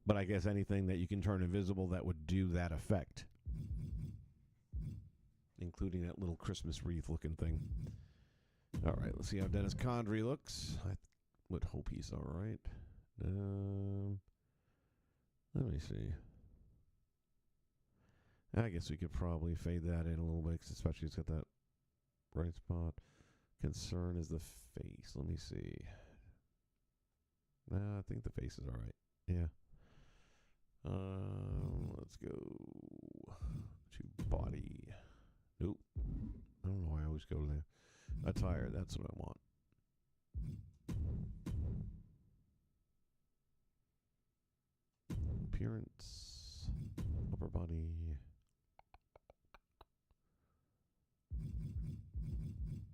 But I guess anything that you can turn invisible that would do that effect, including that little Christmas wreath looking thing. All right, let's see how Dennis Condrey looks. I would hope he's all right. Let me see. I guess we could probably fade that in a little bit, 'cause especially it's got that bright spot. Concern is the face. Let me see. Nah, I think the face is all right. Yeah. Let's go to body. Nope. I don't know why I always go to the attire. That's what I want. Appearance. Upper body.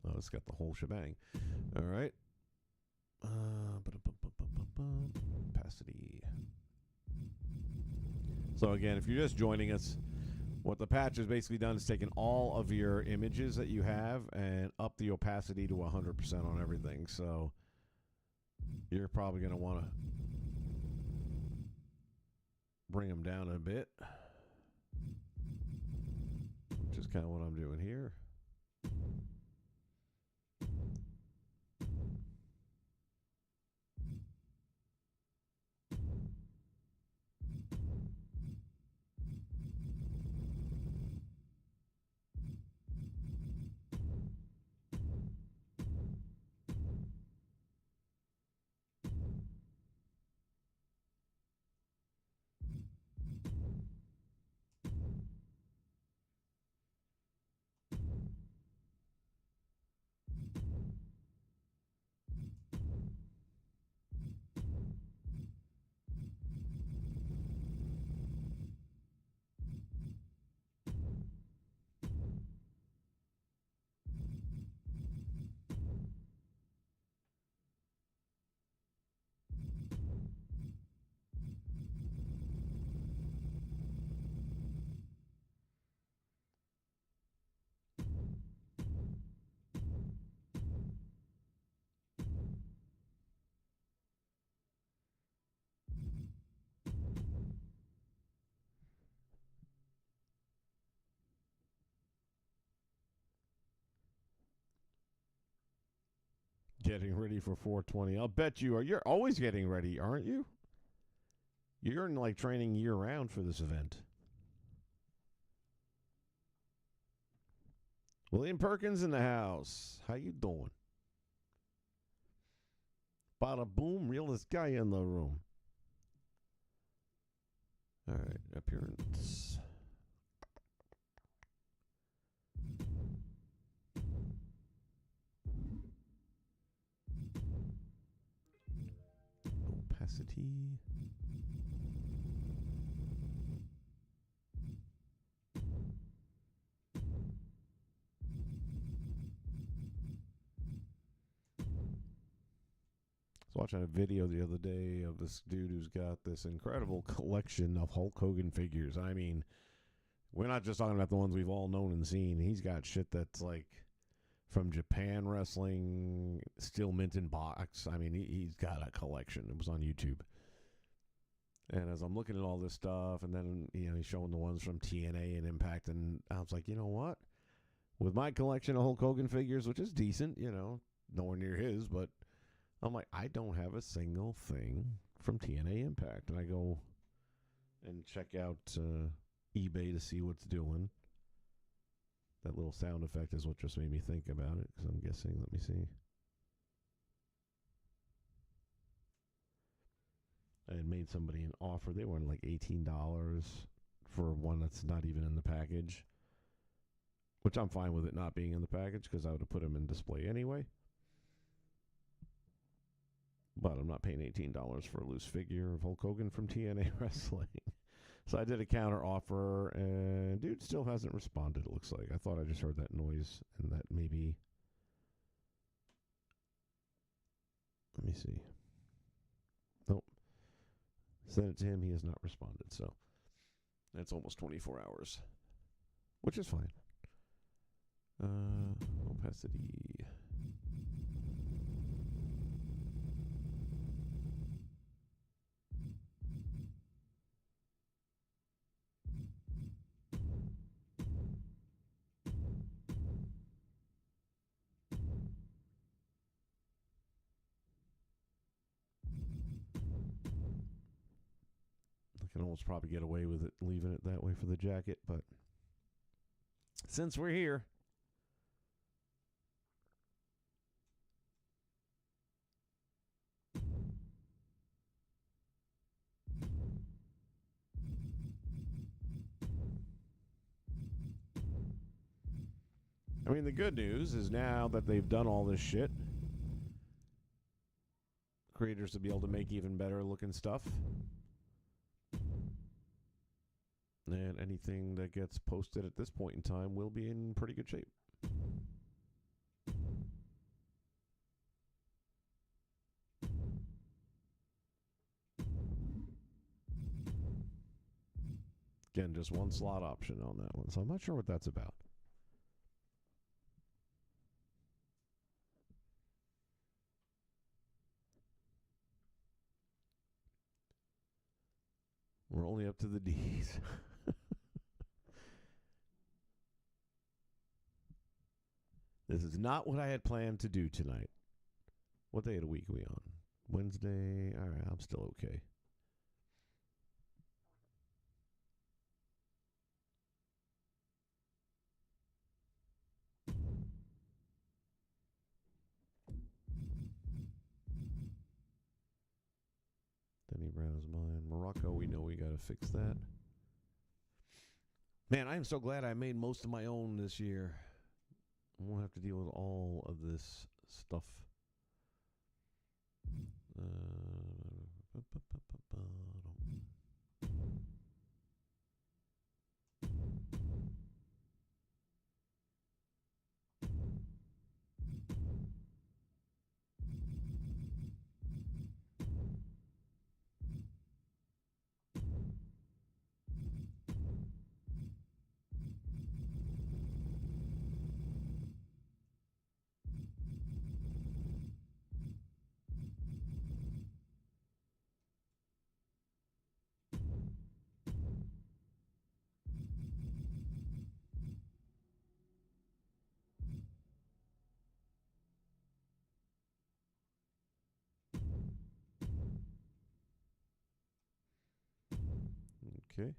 Oh, it's got the whole shebang. All right. Opacity. So again, if you're just joining us, what the patch has basically done is taken all of your images that you have and up the opacity to 100% on everything. So you're probably going to want to bring them down a bit, which is kind of what I'm doing here. Getting ready for 420. I'll bet you are. You're always getting ready, aren't you? You're in like training year round for this event. William Perkins in the house. How you doing? Bada boom, realest guy in the room. All right, appearance. Opacity. I was watching a video the other day of this dude who's got this incredible collection of Hulk Hogan figures. I mean, we're not just talking about the ones we've all known and seen. He's got shit that's like from Japan wrestling, still mint in box. I mean, he's got a collection. It was on YouTube. And as I'm looking at all this stuff, and then, you know, he's showing the ones from TNA and Impact, and I was like, you know what? With my collection of Hulk Hogan figures, which is decent, you know, nowhere near his, but I'm like, I don't have a single thing from TNA Impact. And I go and check out eBay to see what's doing. That little sound effect is what just made me think about it, because I'm guessing, let me see. I had made somebody an offer. They wanted like $18 for one that's not even in the package, which I'm fine with it not being in the package because I would have put them in display anyway. But I'm not paying $18 for a loose figure of Hulk Hogan from TNA Wrestling. So I did a counter offer, and dude still hasn't responded, it looks like. I thought I just heard that noise, and that maybe... Let me see. Nope. Sent it to him. He has not responded, so that's almost 24 hours, which is fine. Opacity. Looking can almost probably get away with it, leaving it that way for the jacket, but since we're here, I mean, the good news is now that they've done all this shit, creators will be able to make even better looking stuff. And anything that gets posted at this point in time will be in pretty good shape. Again, just one slot option on that one, so I'm not sure what that's about. We're only up to the D's. This is not what I had planned to do tonight. What day of the week are we on? Wednesday? All right, I'm still okay. Denny Brown's mine. Morocco, we know we got to fix that. Man, I am so glad I made most of my own this year. I won't have to deal with all of this stuff. Okay.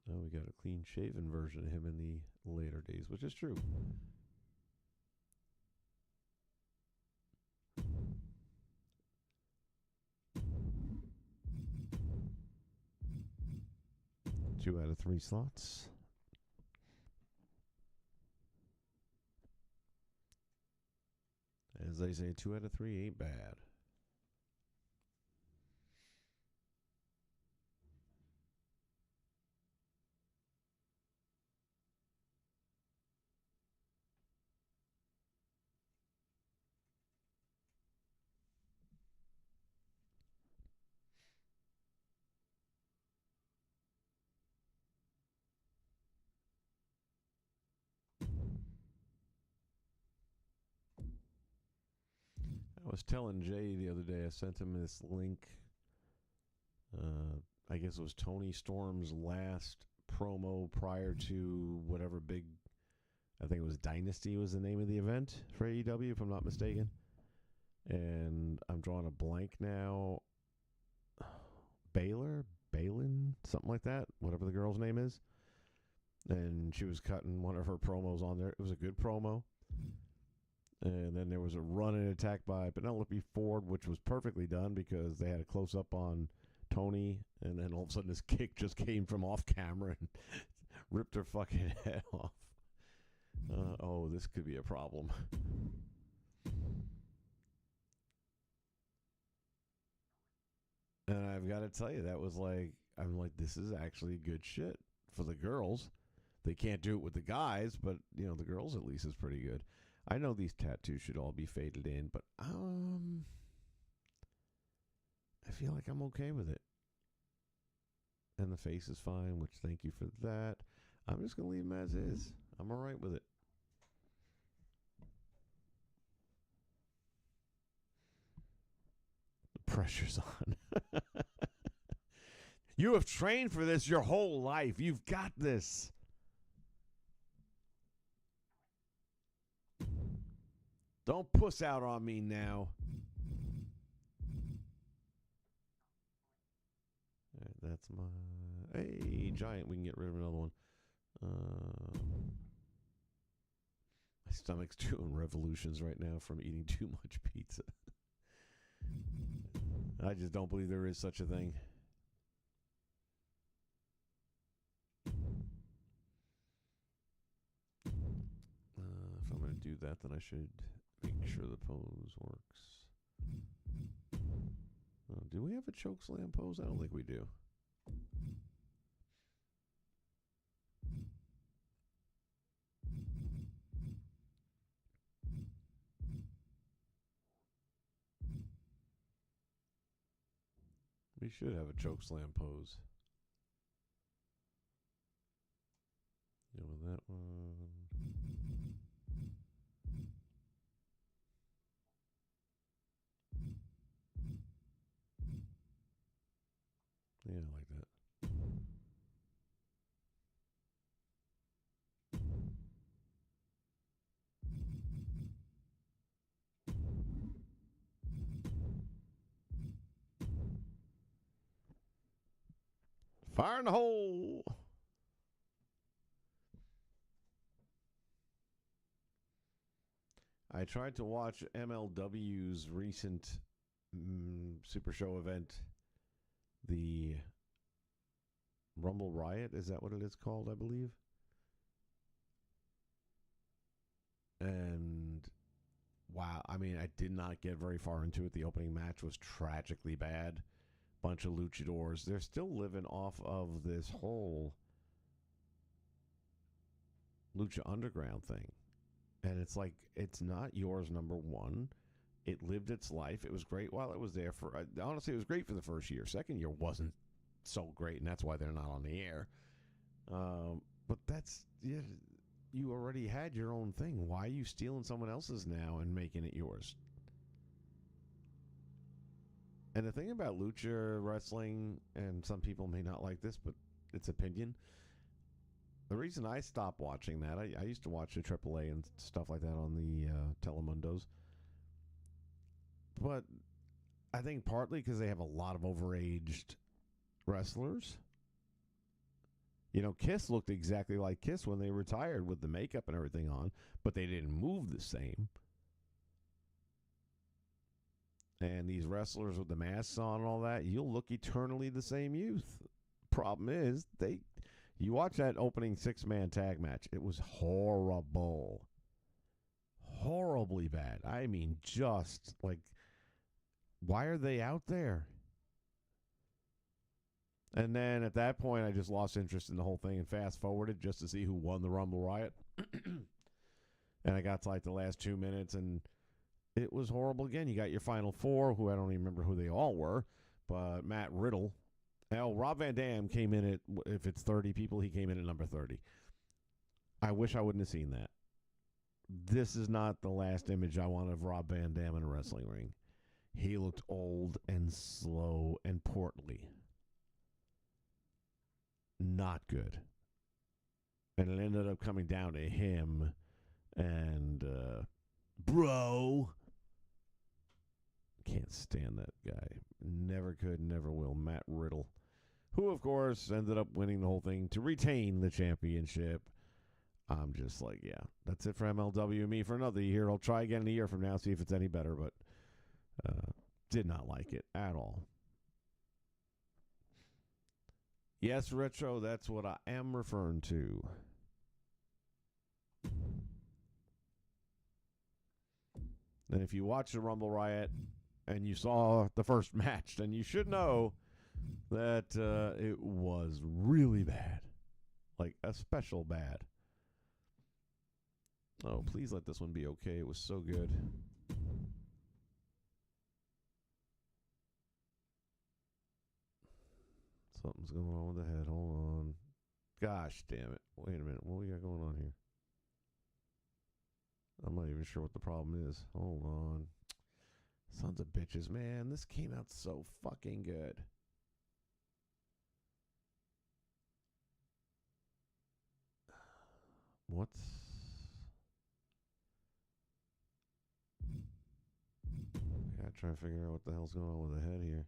Now we got a clean shaven version of him in the later days, which is true. Two out of three slots. As they say, 2 out of 3 ain't bad. I was telling Jay the other day, I sent him this link. I guess it was Tony Storm's last promo prior to whatever big, I think it was Dynasty was the name of the event for AEW, if I'm not mistaken. And I'm drawing a blank now. Balin, something like that, whatever the girl's name is. And she was cutting one of her promos on there. It was a good promo. And then there was a run-in attack by Penelope Ford, which was perfectly done because they had a close-up on Tony, and then all of a sudden this kick just came from off camera and ripped her fucking head off. Oh, this could be a problem. And I've got to tell you, that was like, I'm like, this is actually good shit for the girls. They can't do it with the guys, but, you know, the girls at least is pretty good. I know these tattoos should all be faded in, but I feel like I'm okay with it. And the face is fine, which thank you for that. I'm just going to leave them as is. I'm all right with it. The pressure's on. You have trained for this your whole life. You've got this. Don't puss out on me now. All right, that's my... Hey, giant. We can get rid of another one. My stomach's doing revolutions right now from eating too much pizza. I just don't believe there is such a thing. If I'm going to do that, then I should make sure the pose works. Do we have a choke slam pose? I don't think we do. We should have a choke slam pose. Go with that one. Yeah, I like that. Fire in the hole. I tried to watch MLW's recent Super Show event, the Rumble Riot. Is that what it is called, I believe? And wow, I mean, I did not get very far into it. The opening match was tragically bad. Bunch of luchadors. They're still living off of this whole Lucha Underground thing. And it's like, it's not yours, number one. It lived its life. It was great while it was there. Honestly, it was great for the first year. Second year wasn't so great, and that's why they're not on the air. But that's, yeah, you already had your own thing. Why are you stealing someone else's now and making it yours? And the thing about lucha wrestling, and some people may not like this, but it's opinion. The reason I stopped watching that, I used to watch the AAA and stuff like that on the Telemundos. But I think partly because they have a lot of overaged wrestlers. You know, Kiss looked exactly like Kiss when they retired with the makeup and everything on, but they didn't move the same. And these wrestlers with the masks on and all that, you'll look eternally the same youth. Problem is, you watch that opening 6-man tag match, it was horrible. Horribly bad. I mean, just like, why are they out there? And then at that point, I just lost interest in the whole thing and fast forwarded just to see who won the Rumble Riot. And I got to like the last 2 minutes, and it was horrible again. You got your final four, who I don't even remember who they all were, but Matt Riddle. Hell, Rob Van Dam came in at, if it's 30 people, he came in at number 30. I wish I wouldn't have seen that. This is not the last image I want of Rob Van Dam in a wrestling ring. He looked old and slow and portly. Not good. And it ended up coming down to him and bro. Can't stand that guy. Never could, never will. Matt Riddle, who, of course, ended up winning the whole thing to retain the championship. I'm just like, yeah, that's it for MLW and me for another year. I'll try again in a year from now, see if it's any better, but did not like it at all. Yes, Retro, that's what I am referring to. And if you watch the Rumble Riot and you saw the first match, then you should know that it was really bad. Like, a special bad. Oh, please let this one be okay. It was so good. Something's going on with the head. Hold on. Gosh damn it. Wait a minute. What we got going on here? I'm not even sure what the problem is. Hold on. Sons of bitches, man. This came out so fucking good. What's... trying to figure out what the hell's going on with the head here.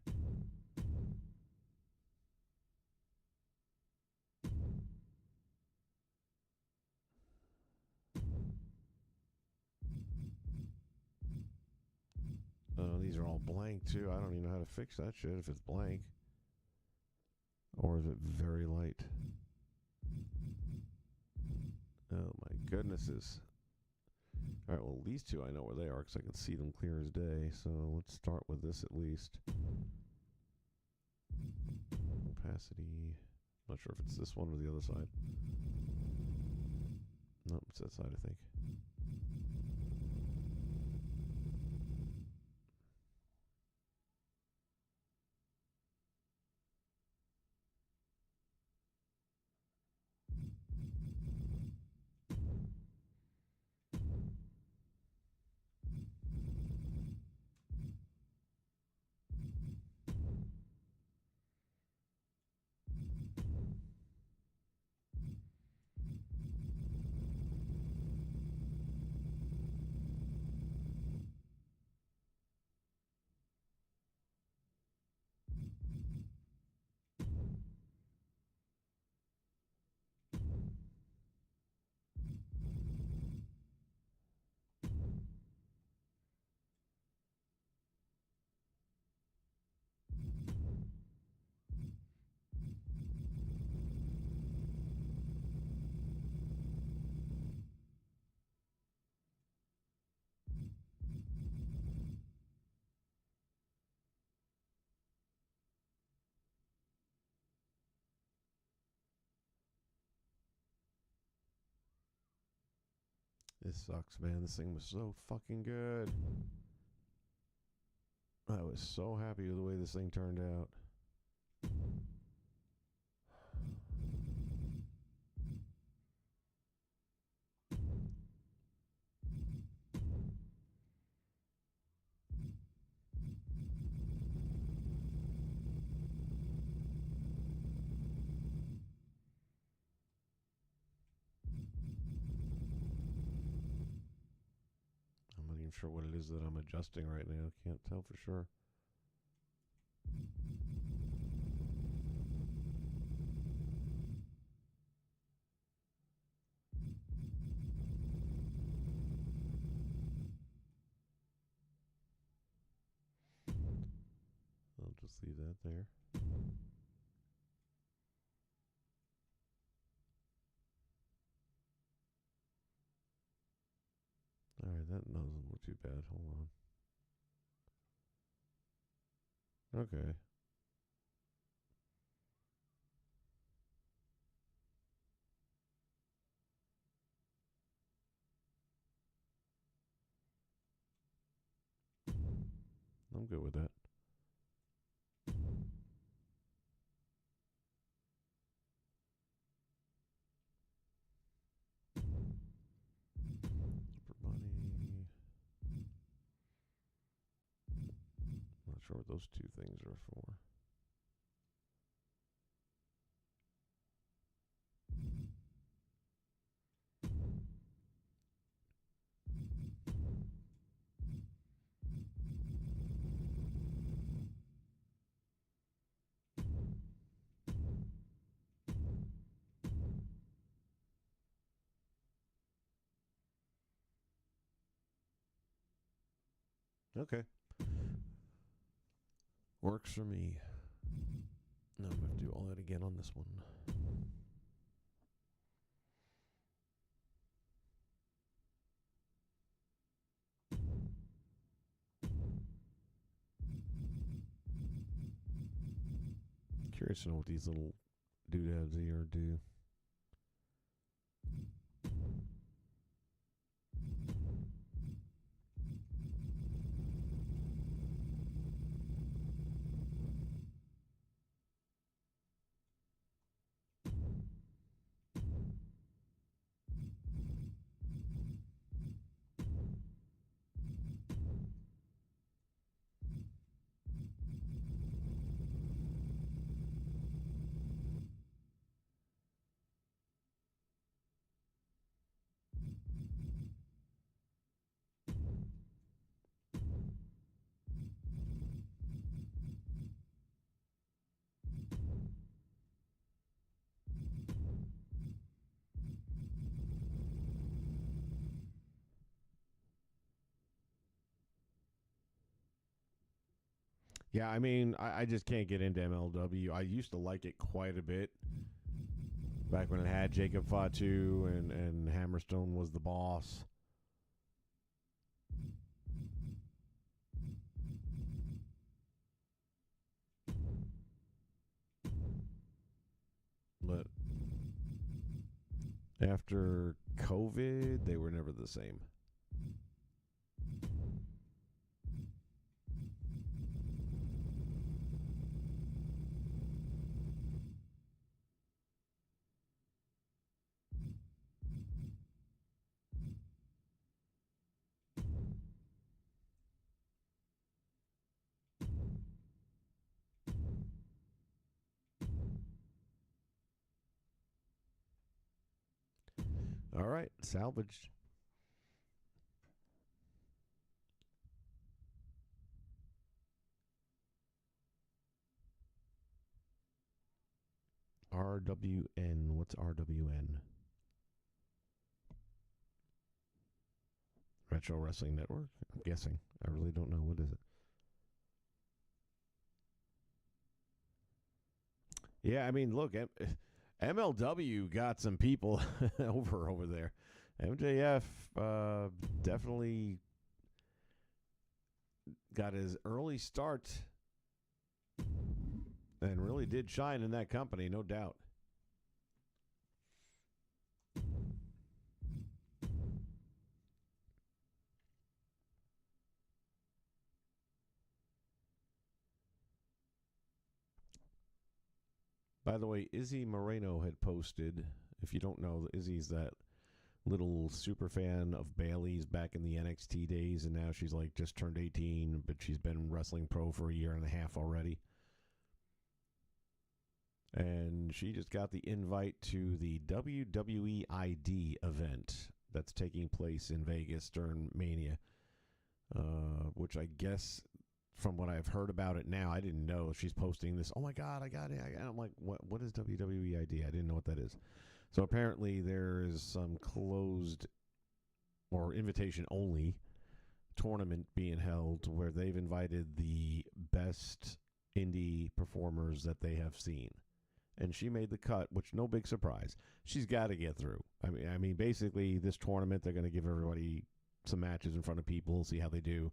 These are all blank too. I don't even know how to fix that shit if it's blank. Or is it very light? Oh my goodnesses. Alright, well these two I know where they are because I can see them clear as day. So let's start with this at least. Opacity. Not sure if it's this one or the other side. Nope, it's that side I think. This sucks, man. This thing was so fucking good. I was so happy with the way this thing turned out. I'm not even sure what it is that I'm adjusting right now. Can't tell for sure. I'll just leave that there. Alright, that doesn't look too bad. Hold on. Okay. I'm good with that. Upper body. Not sure what those two things are for. Okay. Works for me. Now I'm going to do all that again on this one. Curious to know what these little doodads here do. Yeah, I mean, I just can't get into MLW. I used to like it quite a bit back when it had Jacob Fatu and Hammerstone was the boss. But after COVID, they were never the same. All right, salvaged. RWN. What's RWN? Retro Wrestling Network? I'm guessing. I really don't know. What is it? Yeah, I mean, look, MLW got some people over there. MJF definitely got his early start and really did shine in that company, no doubt. By the way, Izzy Moreno had posted, if you don't know, Izzy's that little super fan of Bayley's back in the NXT days, and now she's like just turned 18, but she's been wrestling pro for a year and a half already. And she just got the invite to the WWE ID event that's taking place in Vegas during Mania, which I guess, from what I've heard about it now, I didn't know. She's posting this, oh my God, I got it. And I'm like, what is WWE ID? I didn't know what that is. So apparently there is some closed or invitation only tournament being held where they've invited the best indie performers that they have seen. And she made the cut, which no big surprise. She's got to get through. I mean, basically this tournament, they're going to give everybody some matches in front of people, see how they do.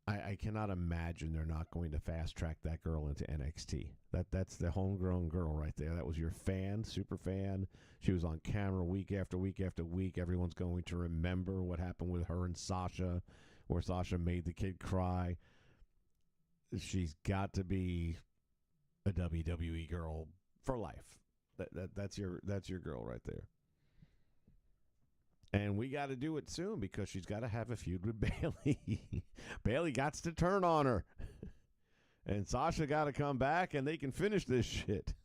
I cannot imagine they're not going to fast track that girl into NXT. That's the homegrown girl right there. That was your fan, super fan. She was on camera week after week after week. Everyone's going to remember what happened with her and Sasha, where Sasha made the kid cry. She's got to be a WWE girl for life. That's your girl right there. And we got to do it soon because she's got to have a feud with Bayley. Bayley got to turn on her. And Sasha got to come back and they can finish this shit.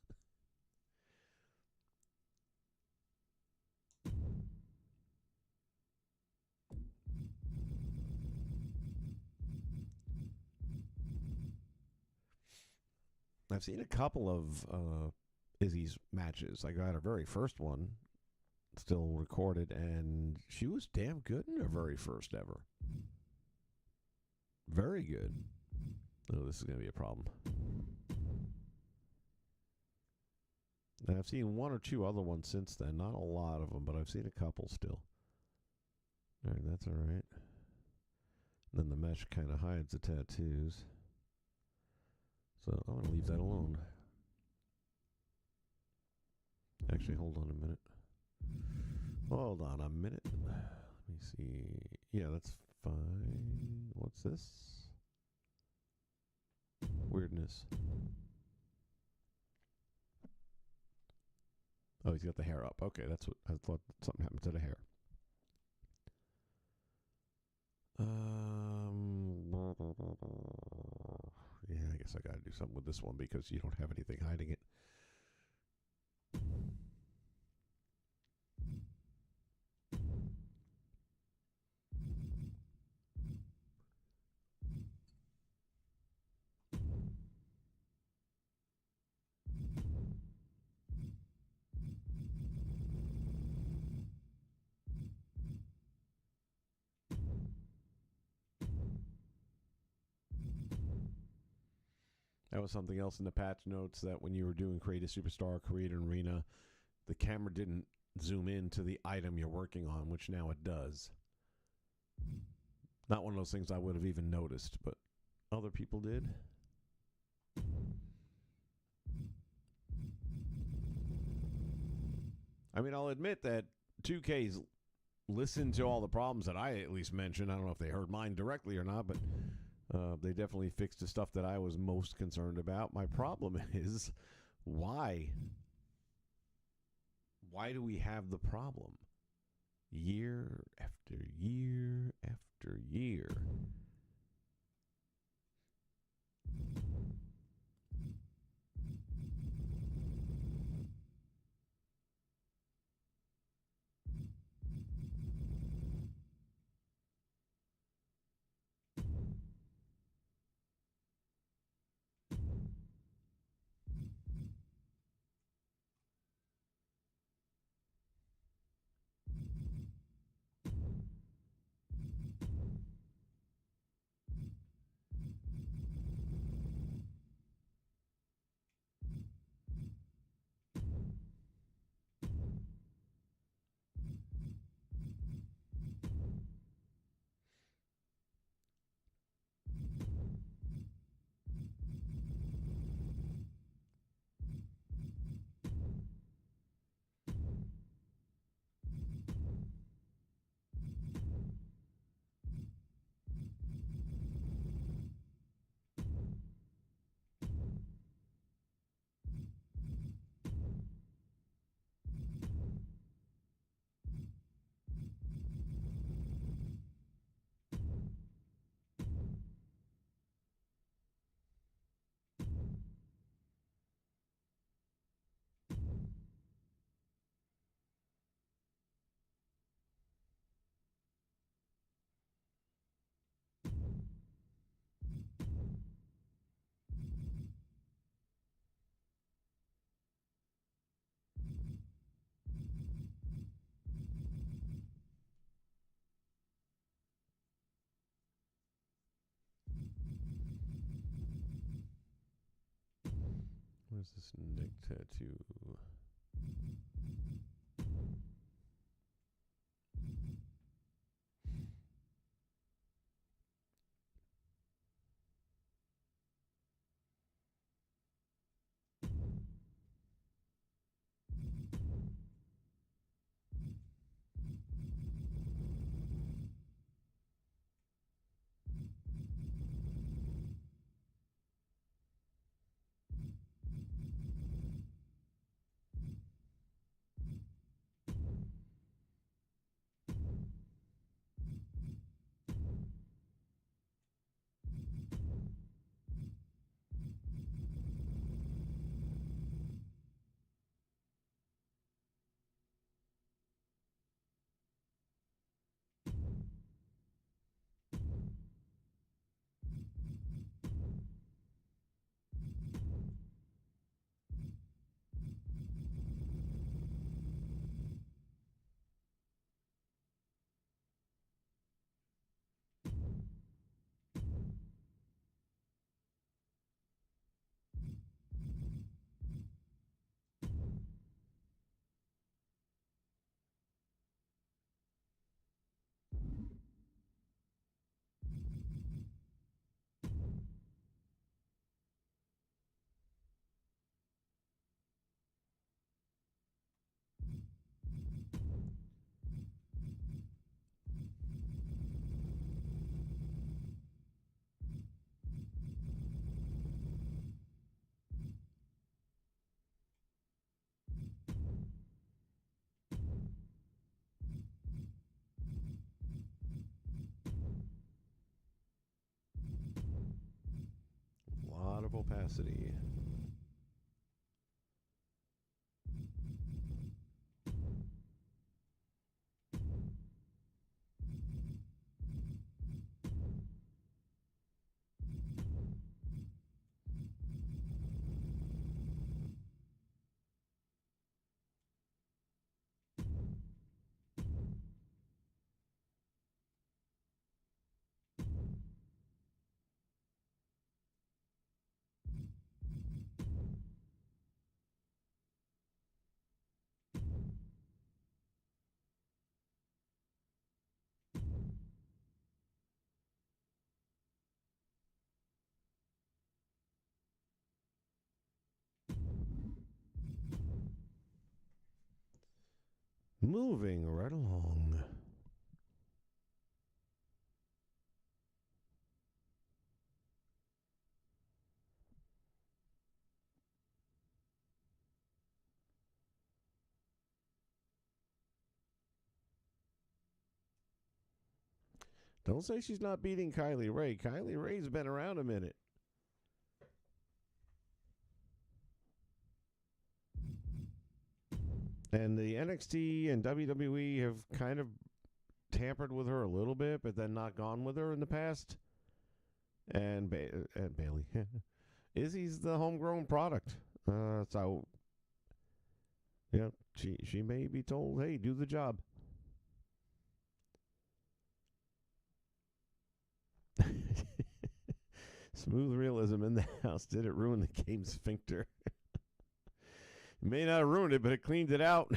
I've seen a couple of Izzy's matches. I got her very first one still recorded, and she was damn good in her very first ever. Very good. Oh, this is going to be a problem. And I've seen one or two other ones since then. Not a lot of them, but I've seen a couple still. All right, that's all right. Then the mesh kind of hides the tattoos. So I'm going to leave that alone. Actually, hold on a minute. Hold on a minute. Let me see. Yeah, that's fine. What's this? Weirdness. Oh, he's got the hair up. Okay, that's what I thought. Something happened to the hair. Yeah, I guess I got to do something with this one because you don't have anything hiding it. That was something else in the patch notes, that when you were doing Create a Superstar, Create an Arena, the camera didn't zoom in to the item you're working on, which now it does. Not one of those things I would have even noticed, but other people did. I mean, I'll admit that 2K's listened to all the problems that I at least mentioned. I don't know if they heard mine directly or not, but they definitely fixed the stuff that I was most concerned about. My problem is, why? Why do we have the problem? Year after year after year. Where's this neck tattoo? A lot of opacity. Moving right along. Don't say she's not beating Kylie Ray. Kylie Ray's been around a minute. And the NXT and WWE have kind of tampered with her a little bit, but then not gone with her in the past. And Bailey. Izzy's the homegrown product. So, yeah, she may be told, hey, do the job. Smooth realism in the house. Did it ruin the game sphincter? It may not have ruined it, but it cleaned it out.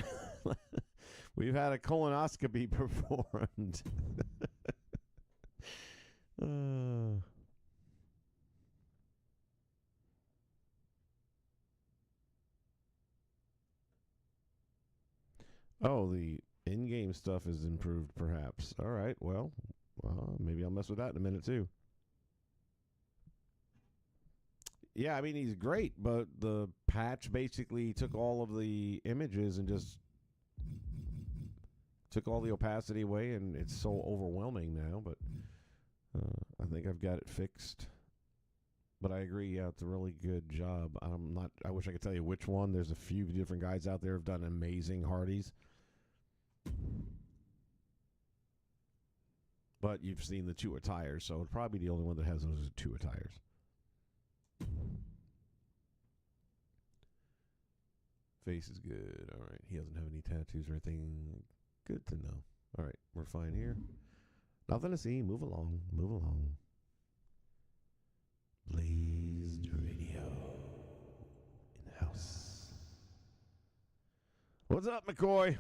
We've had a colonoscopy performed. Oh, the in-game stuff is improved, perhaps. All right, well, maybe I'll mess with that in a minute, too. Yeah, I mean, he's great, but the patch basically took all of the images and just took all the opacity away, and it's so overwhelming now, but I think I've got it fixed. But I agree, yeah, it's a really good job. I wish I could tell you which one. There's a few different guys out there who have done amazing Hardys. But you've seen the two attires, so it's probably the only one that has those two attires. Face is good. All right. He doesn't have any tattoos or anything. Good to know. All right. We're fine here. Nothing to see. Move along. Move along. Blazed Radio in the house. What's up, McCoy?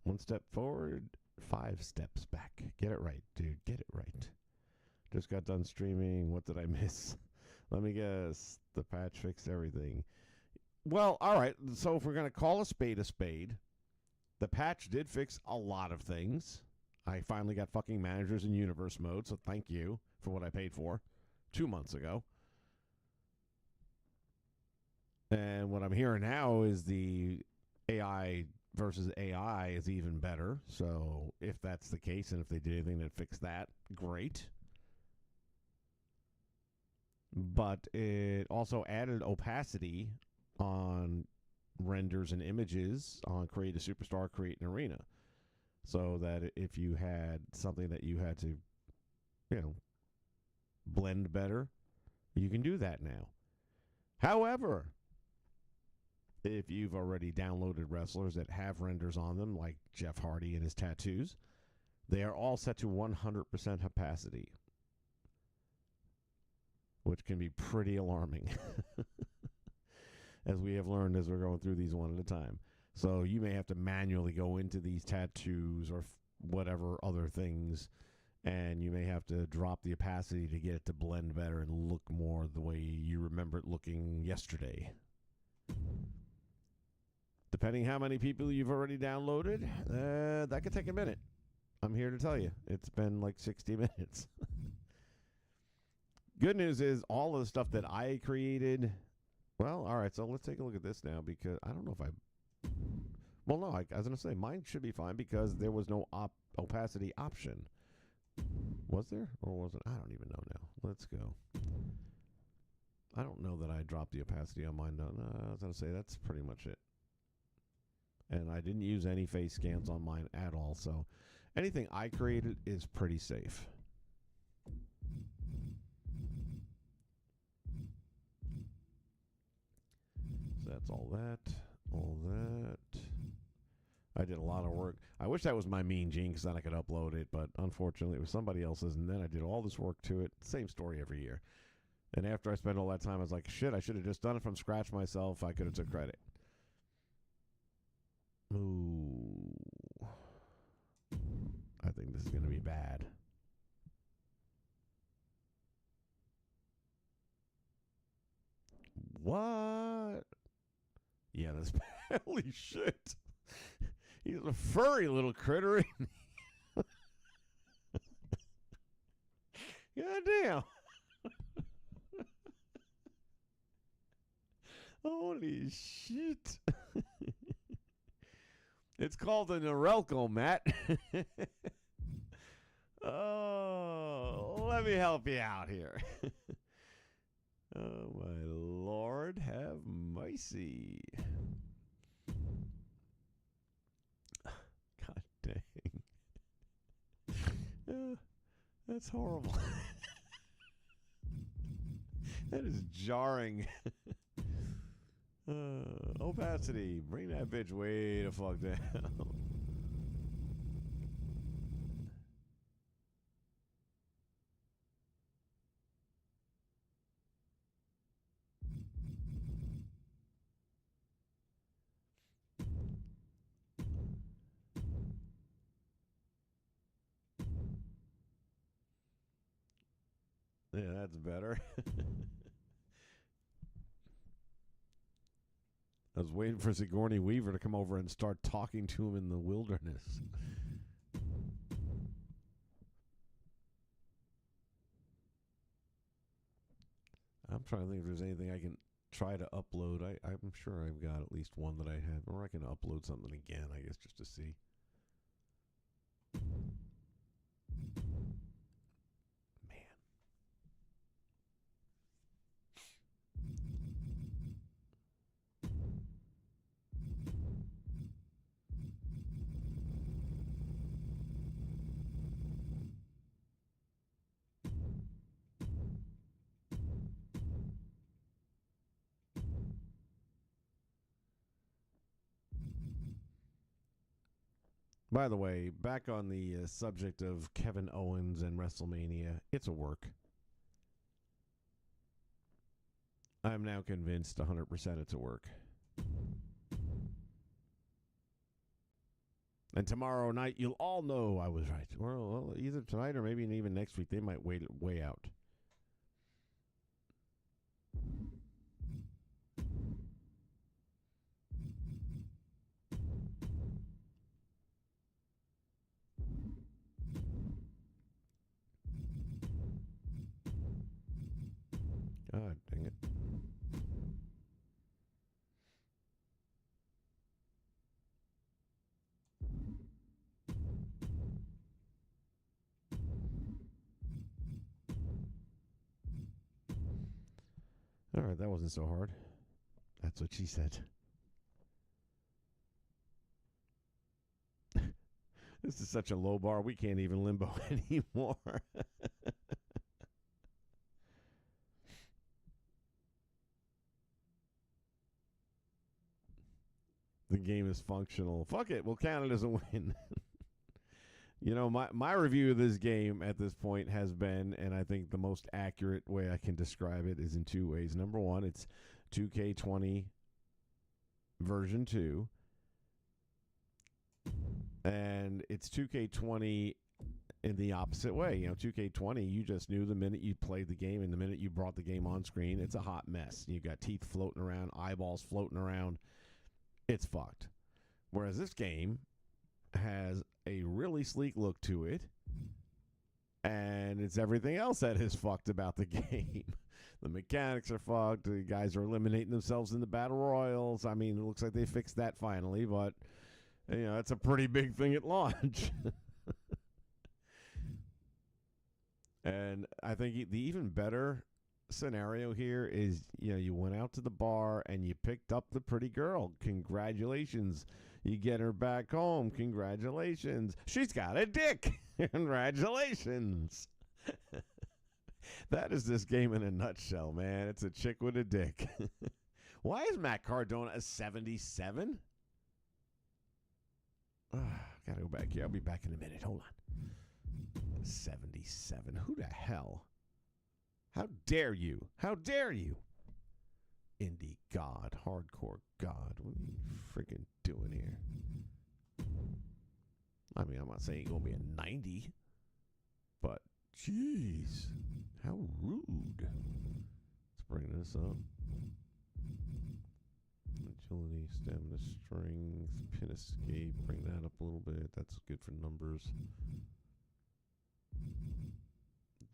1 step forward, 5 steps back. Get it right, dude. Get it right. Just got done streaming. What did I miss? Let me guess. The patch fixed everything. Well, all right. So if we're going to call a spade, the patch did fix a lot of things. I finally got fucking managers in universe mode, so thank you for what I paid for 2 months ago. And what I'm hearing now is the AI versus AI is even better. So if that's the case, and if they did anything that fixed that, great. But it also added opacity on renders and images on Create a Superstar, Create an Arena. So that if you had something that you had to, blend better, you can do that now. However, if you've already downloaded wrestlers that have renders on them, like Jeff Hardy and his tattoos, they are all set to 100% opacity, which can be pretty alarming, as we have learned as we're going through these one at a time. So you may have to manually go into these tattoos or whatever other things, and you may have to drop the opacity to get it to blend better and look more the way you remember it looking yesterday. Depending how many people you've already downloaded, that could take a minute. I'm here to tell you. It's been like 60 minutes. Good news is all of the stuff that I created. Well, all right, so let's take a look at this now, because I don't know if I... Well, no, I was going to say, mine should be fine because there was no opacity option. Was there? Or was it? I don't even know now. Let's go. I don't know that I dropped the opacity on mine. No, I was going to say that's pretty much it. And I didn't use any face scans on mine at all, so anything I created is pretty safe. So that's all that. All that. I did a lot of work. I wish that was my Mean Gene because then I could upload it, but unfortunately it was somebody else's, and then I did all this work to it. Same story every year. And after I spent all that time, I was like, shit, I should have just done it from scratch myself. I could have took credit. Ooh. I think this is going to be bad. What? Yeah, that's bad. Holy shit. He's a furry little critter. God damn. Holy shit. It's called a Norelco, Matt. Oh, let me help you out here. Oh, my Lord, have mercy. God dang. That's horrible. That is jarring. Opacity, bring that bitch way the fuck down. Yeah, that's better. I was waiting for Sigourney Weaver to come over and start talking to him in the wilderness. I'm trying to think if there's anything I can try to upload. I'm sure I've got at least one that I have. Or I can upload something again, I guess, just to see. By the way, back on the subject of Kevin Owens and WrestleMania, it's a work. I'm now convinced 100% it's a work. And tomorrow night, you'll all know I was right. Well, either tonight or maybe even next week. They might wait it way out. God dang it. All right, that wasn't so hard. That's what she said. This is such a low bar, we can't even limbo anymore. The game is functional. Fuck it, we'll count it as a win. You know, my review of this game at this point has been, and I think the most accurate way I can describe it is in two ways. Number one, it's 2K20 version 2. And it's 2K20 in the opposite way. You know, 2K20, you just knew the minute you played the game and the minute you brought the game on screen, it's a hot mess. You got teeth floating around, eyeballs floating around. It's fucked. Whereas this game has a really sleek look to it, and it's everything else that is fucked about the game. The mechanics are fucked. The guys are eliminating themselves in the battle royals. I mean, it looks like they fixed that finally, but you know, that's a pretty big thing at launch. And I think the even better scenario here is, you know, you went out to the bar and you picked up the pretty girl. Congratulations. You get her back home. Congratulations. She's got a dick. Congratulations. That is this game in a nutshell, man. It's a chick with a dick. Why is Matt Cardona a 77? Gotta go back here. I'll be back in a minute. Hold on. 77. Who the hell? How dare you? How dare you? Indie God. Hardcore God. What are you freaking doing here? I mean, I'm not saying you're going to be a 90. But, jeez. How rude. Let's bring this up. agility, stamina, strength, pin escape. Bring that up a little bit. That's good for numbers.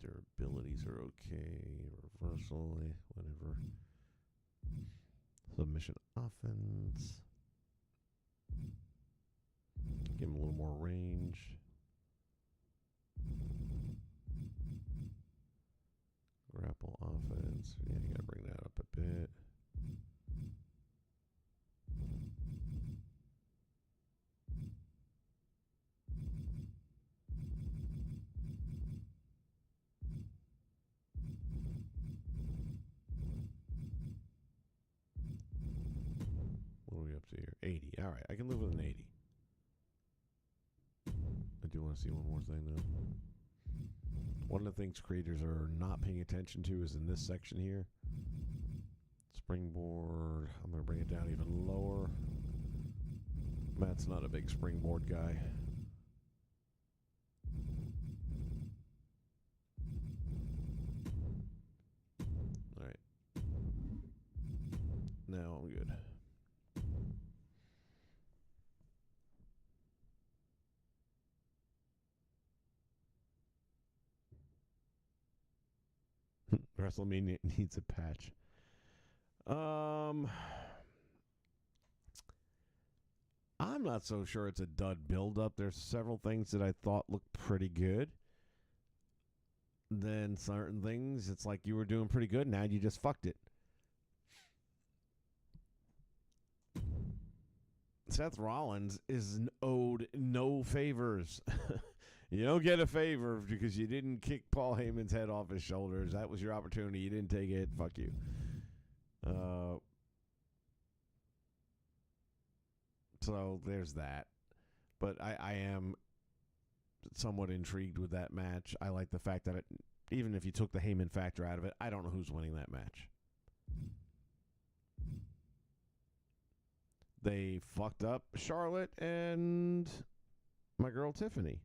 Durabilities are okay. Reversal, whatever. Submission offense. Give him a little more range. Grapple offense. Yeah, you gotta bring that up a bit. What are we up to here? 80. All right, I can live with an 80. I do want to see one more thing, though. One of the things creators are not paying attention to is in this section here. Springboard. I'm going to bring it down even lower. Matt's not a big springboard guy. All right. Now I'm good. WrestleMania needs a patch. I'm not so sure it's a dud build-up. There's several things that I thought looked pretty good. Then certain things, it's like you were doing pretty good. Now you just fucked it. Seth Rollins is owed no favors. You don't get a favor because you didn't kick Paul Heyman's head off his shoulders. That was your opportunity. You didn't take it. Fuck you. So there's that. But I am somewhat intrigued with that match. I like the fact that even if you took the Heyman factor out of it, I don't know who's winning that match. They fucked up Charlotte and my girl Tiffany.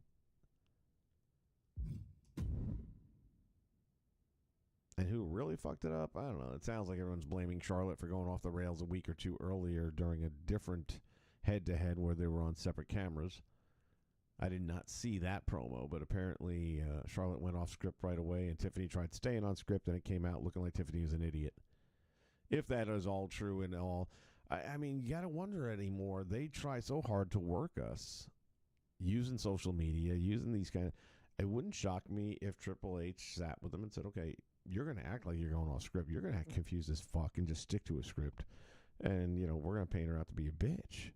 And who really fucked it up? I don't know. It sounds like everyone's blaming Charlotte for going off the rails a week or two earlier during a different head-to-head where they were on separate cameras. I did not see that promo, but apparently Charlotte went off script right away, and Tiffany tried staying on script, and it came out looking like Tiffany was an idiot. If that is all true and all, I mean, you got to wonder anymore. They try so hard to work us using social media, using these kind of... It wouldn't shock me if Triple H sat with them and said, okay, you're going to act like you're going off script. You're going to confuse this fuck and just stick to a script. And, we're going to paint her out to be a bitch.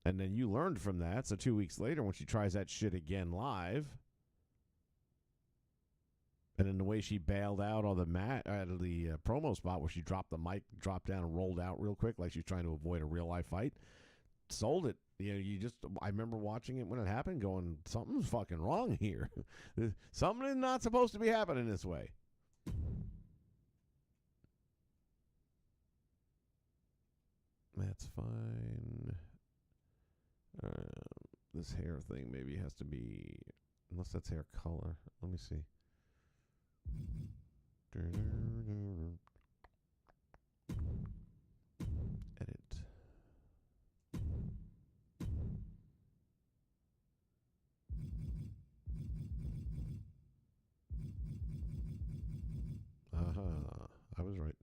And then you learned from that. So 2 weeks later, when she tries that shit again live, and in the way she bailed out on the promo spot where she dropped the mic, dropped down and rolled out real quick like she's trying to avoid a real life fight, sold it. I remember watching it when it happened going, something's fucking wrong here. Something is not supposed to be happening this way. That's fine. This hair thing maybe has to be, unless that's hair color. Let me see. Edit. I was right.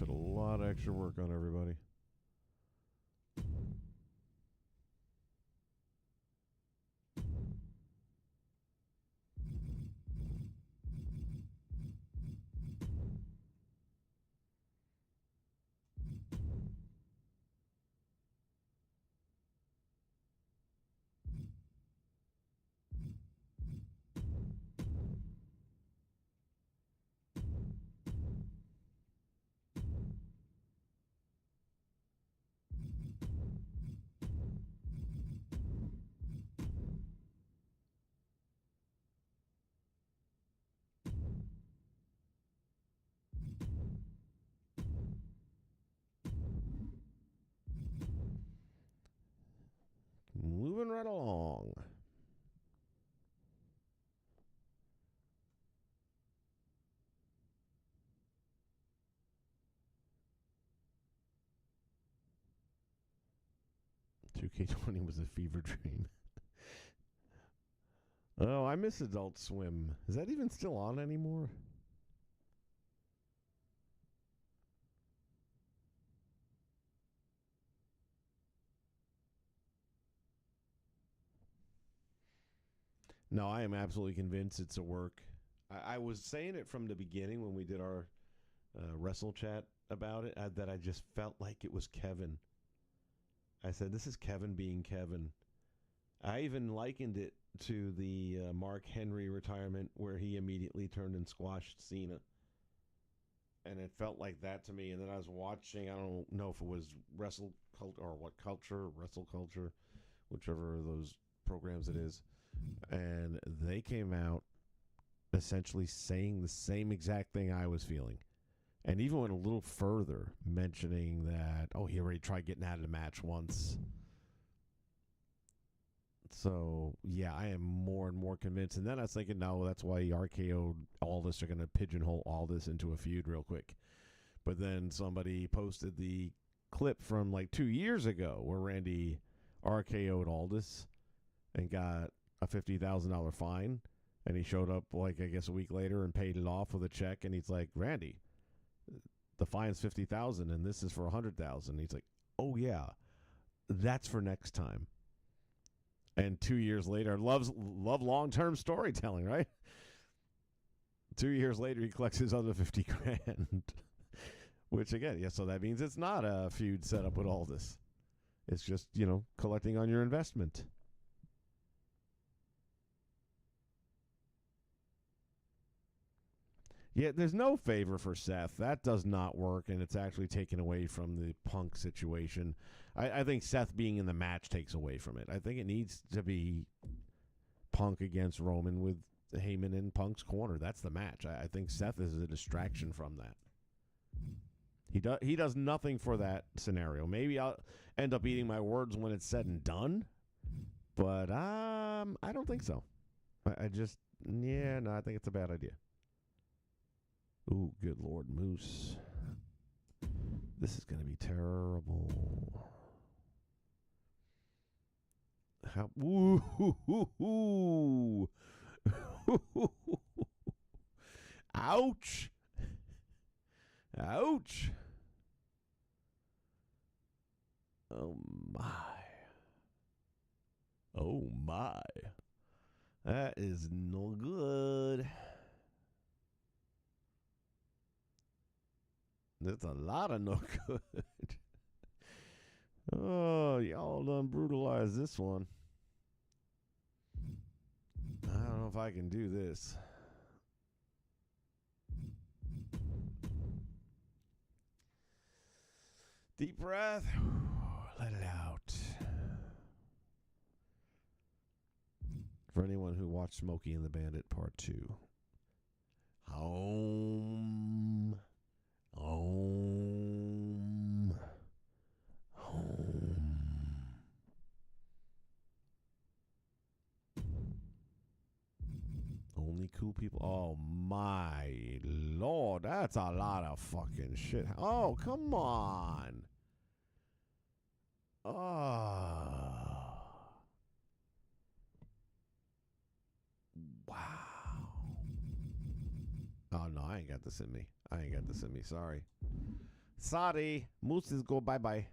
put a lot of extra work on everybody. Moving right along. $2K20 was a fever dream. Oh, I miss Adult Swim. Is that even still on anymore? No, I am absolutely convinced it's a work. I was saying it from the beginning when we did our wrestle chat about it, that I just felt like it was Kevin. I said, this is Kevin being Kevin. I even likened it to the Mark Henry retirement where he immediately turned and squashed Cena. And it felt like that to me. And then I was watching, I don't know if it was Wrestle Culture or what culture, Wrestle Culture, whichever of those programs it is. And they came out essentially saying the same exact thing I was feeling. And even went a little further, mentioning that, oh, he already tried getting out of the match once. So, yeah, I am more and more convinced. And then I was thinking, no, that's why he RKO'd Aldis. Are going to pigeonhole Aldis into a feud real quick. But then somebody posted the clip from like 2 years ago where Randy RKO'd Aldis and got a $50,000 fine. And he showed up, like, I guess a week later and paid it off with a check. And he's like, Randy, the fine's $50,000 and this is for $100,000. He's like, oh, yeah, that's for next time. And 2 years later, love long-term storytelling, right? 2 years later, he collects his other $50,000. Which, again, yeah, so that means it's not a feud set up with all this. It's just, collecting on your investment. Yeah, there's no favor for Seth. That does not work, and it's actually taken away from the Punk situation. I think Seth being in the match takes away from it. I think it needs to be Punk against Roman with Heyman in Punk's corner. That's the match. I think Seth is a distraction from that. He does nothing for that scenario. Maybe I'll end up eating my words when it's said and done, but I don't think so. I think it's a bad idea. Ooh, good Lord, Moose. This is going to be terrible. Ooh. Ouch. Ouch. Oh, my. Oh, my. That is no good. That's a lot of no good. Oh, y'all done brutalized this one. I don't know if I can do this. Deep breath. Let it out. For anyone who watched Smokey and the Bandit Part 2. Home. Home. Home. Only cool people. Oh, my Lord. That's a lot of fucking shit. Oh, come on. Oh. Wow. Oh, no, I ain't got this in me. Sorry. Sorry. Moose is go bye-bye.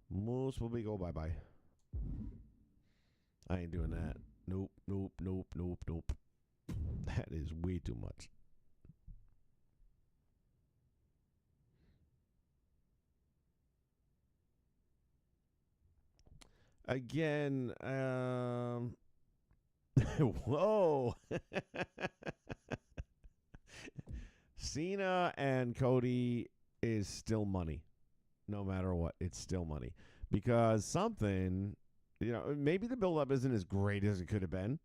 Moose will be go bye-bye. I ain't doing that. Nope, nope, nope, nope, nope. That is way too much. Again, whoa. Cena and Cody is still money. No matter what, it's still money. Because something, maybe the build-up isn't as great as it could have been.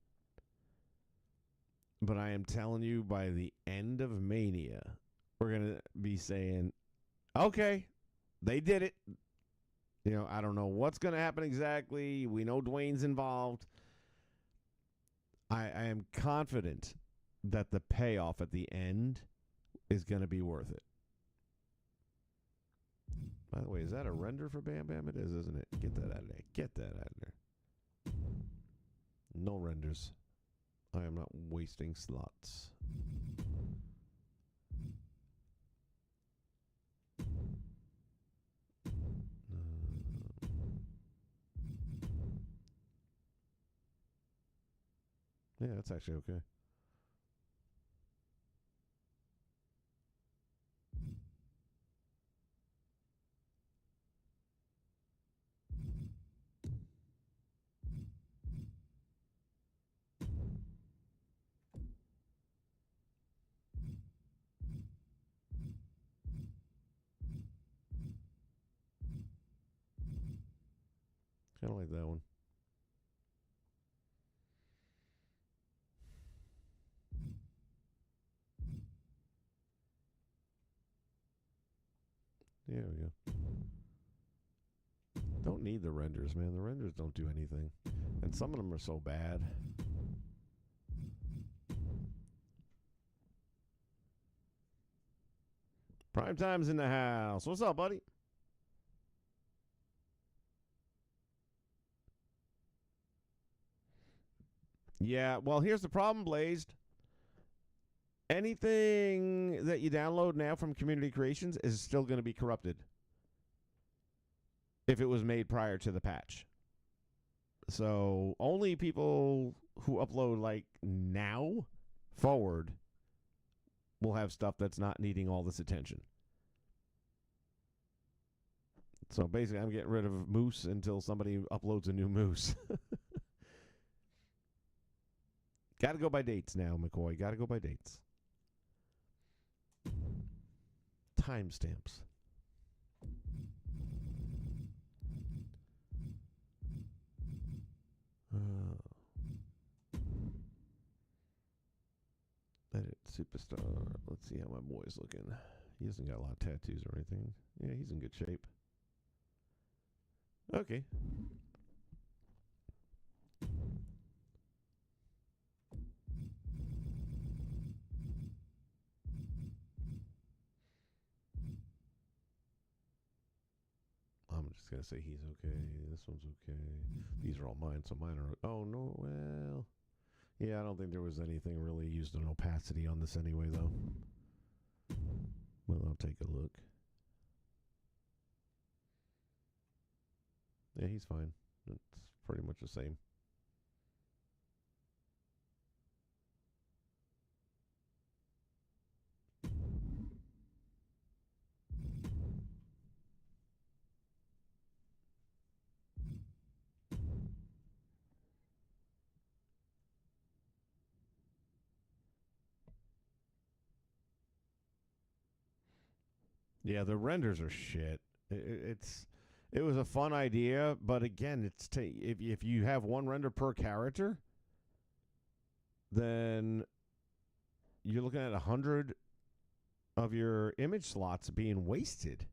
But I am telling you, by the end of Mania, we're going to be saying, okay, they did it. I don't know what's going to happen exactly. We know Dwayne's involved. I am confident that the payoff at the end is going to be worth it. By the way, is that a render for Bam Bam? It is, isn't it? Get that out of there. Get that out of there. No renders. I am not wasting slots. Yeah, that's actually okay. Kind of like that one. There we go. Don't need the renders, man. The renders don't do anything. And some of them are so bad. Prime Time's in the house. What's up, buddy? Yeah, well, here's the problem, Blazed. Anything that you download now from Community Creations is still going to be corrupted if it was made prior to the patch. So only people who upload like now forward will have stuff that's not needing all this attention. So basically, I'm getting rid of Moose until somebody uploads a new Moose. Got to go by dates now, McCoy. Got to go by dates. Timestamps. Edit Superstar. Let's see how my boy's looking. He hasn't got a lot of tattoos or anything. Yeah, he's in good shape. Okay. I'm just going to say he's okay. This one's okay. These are all mine, so mine are... Oh, no, well... Yeah, I don't think there was anything really used on opacity on this anyway, though. Well, I'll take a look. Yeah, he's fine. It's pretty much the same. Yeah, the renders are shit. It was a fun idea, but again, if you have one render per character, then you're looking at 100 of your image slots being wasted.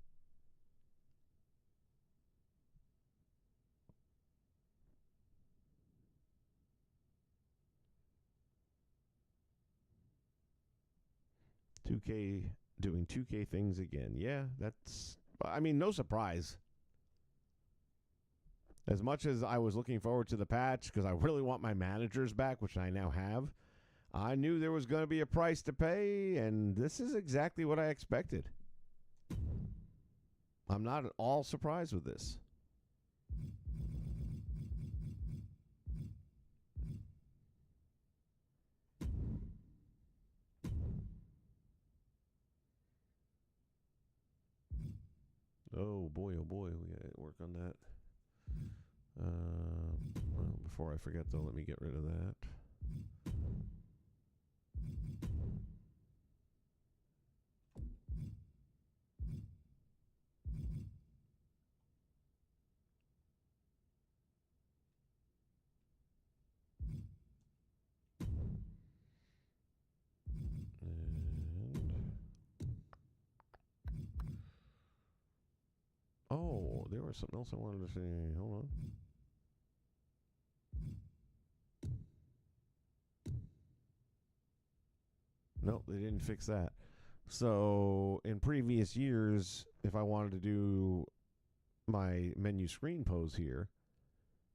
Doing 2K things again. Yeah, no surprise. As much as I was looking forward to the patch, because I really want my managers back, which I now have, I knew there was going to be a price to pay, and this is exactly what I expected. I'm not at all surprised with this. Oh boy, we gotta work on that. Well, before I forget though, let me get rid of that. Oh, there was something else I wanted to say. Hold on. Nope, they didn't fix that. So in previous years, if I wanted to do my menu screen pose here,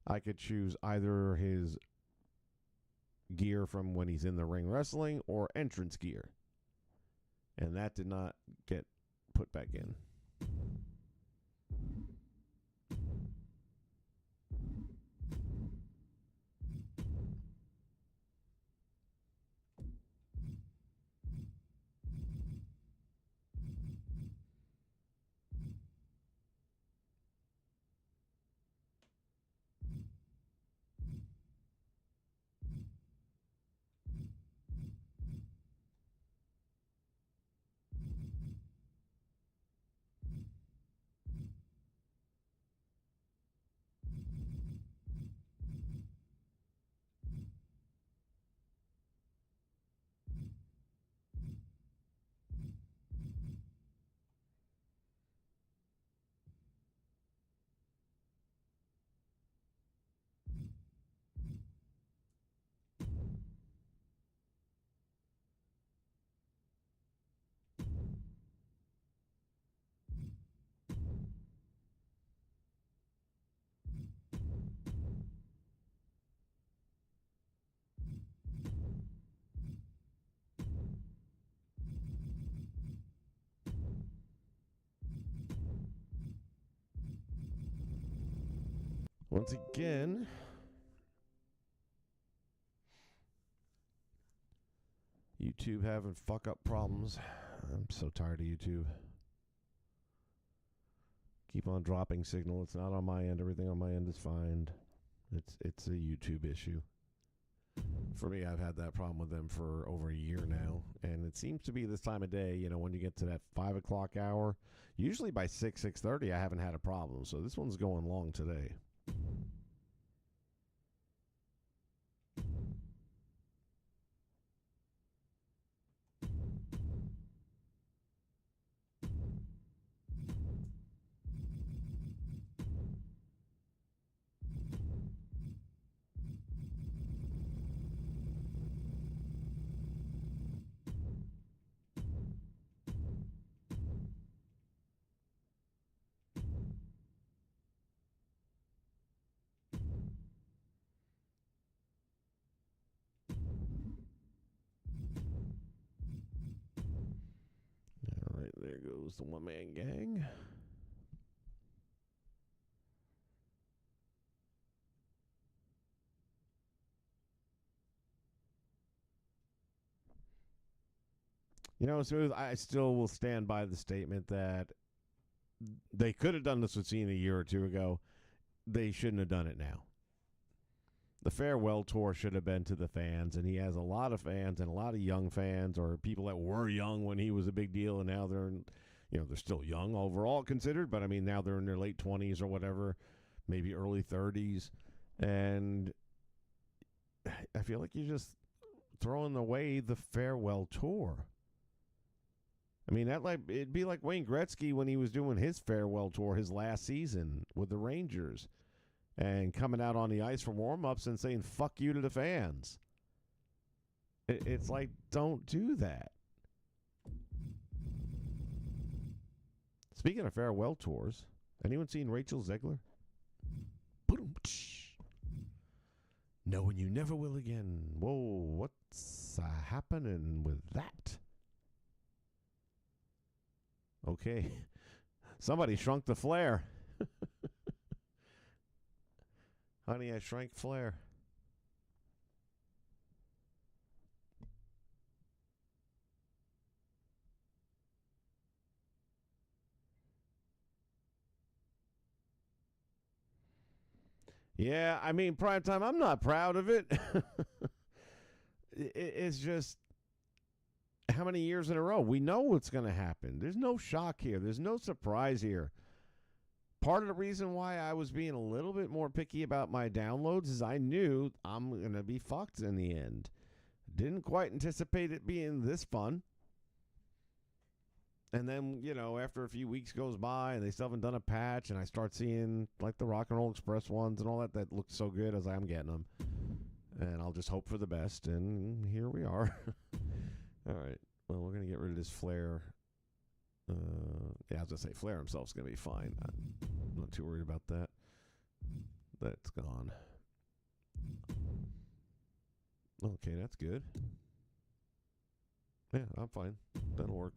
I could choose either his gear from when he's in the ring wrestling or entrance gear. And that did not get put back in. Once again, YouTube having fuck up problems. I'm so tired of YouTube. Keep on dropping signal. It's not on my end. Everything on my end is fine. It's a YouTube issue. For me, I've had that problem with them for over a year now, and it seems to be this time of day, you know, when you get to that 5 o'clock hour, usually by 6:30, I haven't had a problem. So this one's going long today. All right, there goes the one-man gang. You know, Smooth, I still will stand by the statement that they could have done this with Cena a year or two ago. They shouldn't have done it now. The farewell tour should have been to the fans, and he has a lot of fans and a lot of young fans or people that were young when he was a big deal, and now they're, you know, they're still young overall considered, but I mean, now they're in their late 20s or whatever, maybe early 30s, and I feel like you're just throwing away the farewell tour. I mean, it'd be like Wayne Gretzky when he was doing his farewell tour his last season with the Rangers and coming out on the ice for warm-ups and saying, fuck you to the fans. It's like, don't do that. Speaking of farewell tours, anyone seen Rachel Zegler? Knowing you never will again. Whoa, what's happening with that? Okay, Somebody shrunk the flare. Honey, I shrank flare. Yeah, I mean, primetime, I'm not proud of it. It's just how many years in a row? We know what's going to happen. There's no shock here. There's no surprise here. Part of the reason why I was being a little bit more picky about my downloads is I knew I'm going to be fucked in the end. Didn't quite anticipate it being this fun. And then, you know, after a few weeks goes by and they still haven't done a patch and I start seeing like the Rock and Roll Express ones and all that looks so good as I'm getting them. And I'll just hope for the best. And here we are. All right. Well, we're going to get rid of this flare. Yeah, I was going to say flare himself's going to be fine. I'm not too worried about that. That's gone. Okay, that's good. Yeah, I'm fine. That'll work.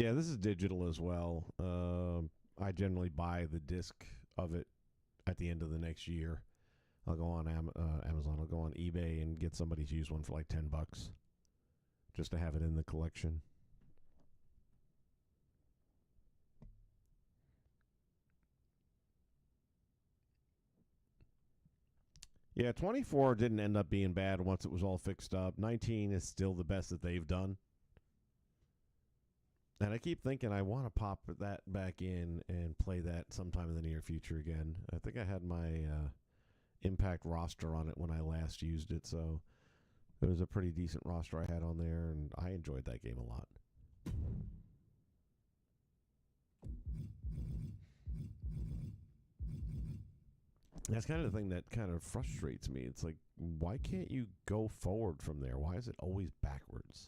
Yeah, this is digital as well. I generally buy the disc of it at the end of the next year. I'll go on Amazon. I'll go on eBay and get somebody's used one for like $10 just to have it in the collection. Yeah, 24 didn't end up being bad once it was all fixed up. 19 is still the best that they've done. And I keep thinking I want to pop that back in and play that sometime in the near future again. I think I had my Impact roster on it when I last used it, so it was a pretty decent roster I had on there, and I enjoyed that game a lot. That's kind of the thing that kind of frustrates me. It's like, why can't you go forward from there? Why is it always backwards?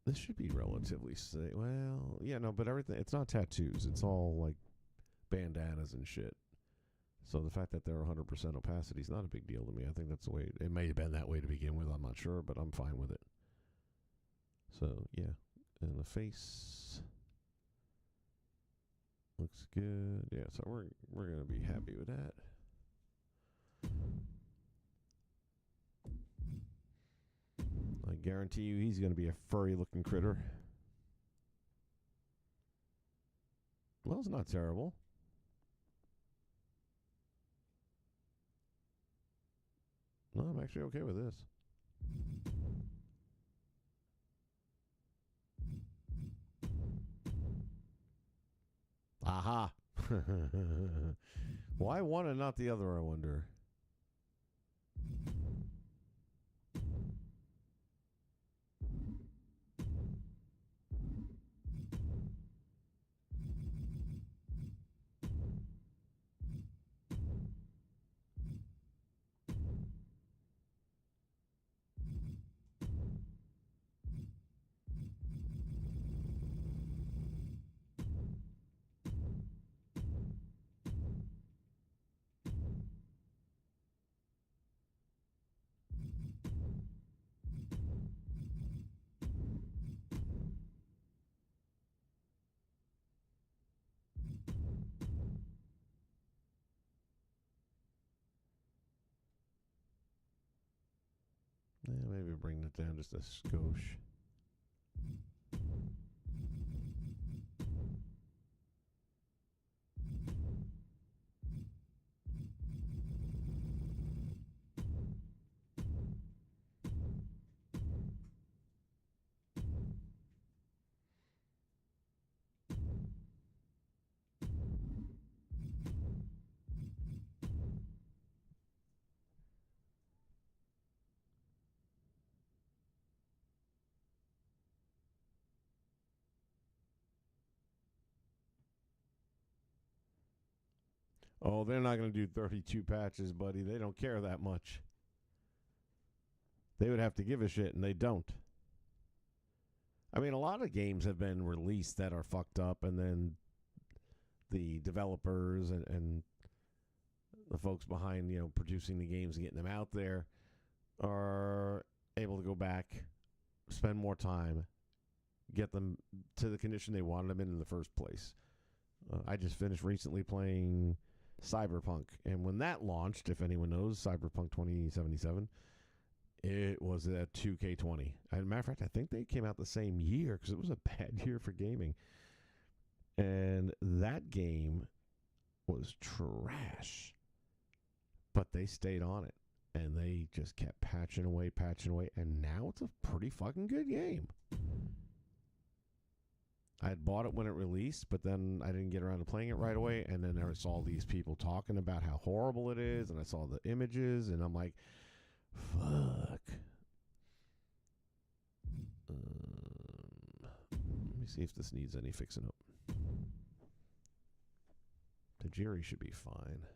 This should be relatively safe. Well, yeah, no, but everything, it's not tattoos. It's all like bandanas and shit. So the fact that they're 100% opacity is not a big deal to me. I think that's the way, it may have been that way to begin with. I'm not sure, but I'm fine with it. So, yeah. And the face looks good. Yeah, so we're going to be happy with that. I guarantee you he's going to be a furry-looking critter. Well, it's not terrible. No, I'm actually okay with this. Aha. Why one and not the other, I wonder? Yeah, maybe bring it down just a skosh. Oh, they're not going to do 32 patches, buddy. They don't care that much. They would have to give a shit, and they don't. I mean, a lot of games have been released that are fucked up, and then the developers and the folks behind, producing the games and getting them out there are able to go back, spend more time, get them to the condition they wanted them in the first place. I just finished recently playing Cyberpunk, and when that launched, if anyone knows, Cyberpunk 2077, it was a 2K20. As a matter of fact, I think they came out the same year because it was a bad year for gaming. And that game was trash, but they stayed on it, and they just kept patching away, and now it's a pretty fucking good game. I had bought it when it released, but then I didn't get around to playing it right away, and then I saw these people talking about how horrible it is, and I saw the images, and I'm like, fuck. Let me see if this needs any fixing up. The Jerry should be fine.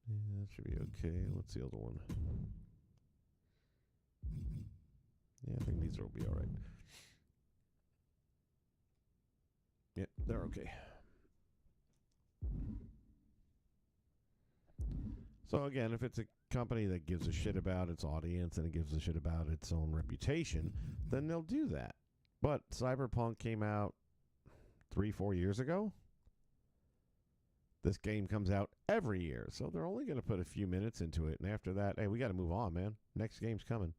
Yeah, that should be okay. What's the other one? Yeah, I think these will be all right. Yeah, they're okay. So again, if it's a company that gives a shit about its audience and it gives a shit about its own reputation, then they'll do that. But Cyberpunk came out 3-4 years ago. This game comes out every year, so they're only going to put a few minutes into it. And after that, hey, we got to move on, man. Next game's coming.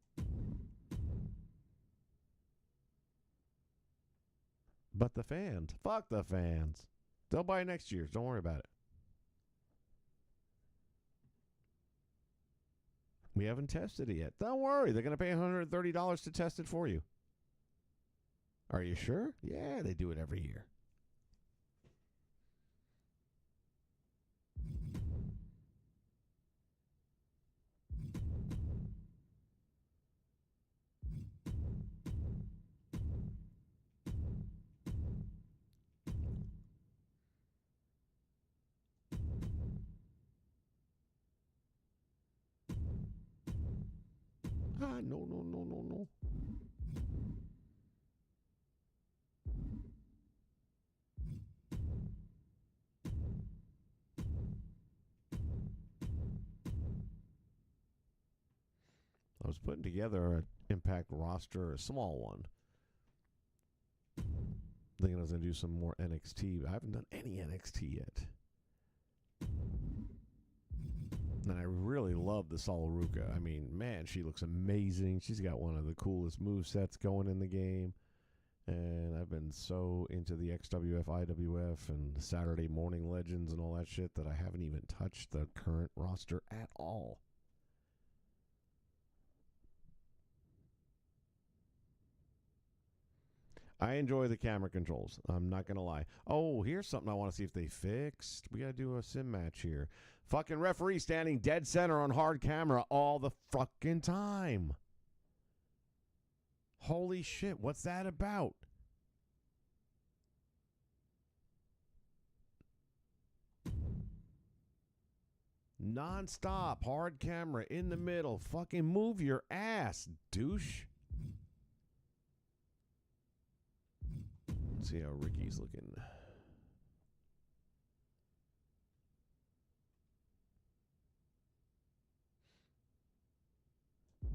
But the fans, fuck the fans. They'll buy next year's. Don't worry about it. We haven't tested it yet. Don't worry. They're going to pay $130 to test it for you. Are you sure? Yeah, they do it every year. No. I was putting together an Impact roster, a small one. Thinking I was going to do some more NXT, but I haven't done any NXT yet. And I really love the Solaruka. I mean, man, she looks amazing. She's got one of the coolest movesets going in the game. And I've been so into the XWF, IWF, and Saturday Morning Legends and all that shit that I haven't even touched the current roster at all. I enjoy the camera controls. I'm not going to lie. Oh, here's something I want to see if they fixed. We got to do a sim match here. Fucking referee standing dead center on hard camera all the fucking time. Holy shit, what's that about? Non-stop, hard camera, in the middle. Fucking move your ass, douche. Let's see how Ricky's looking.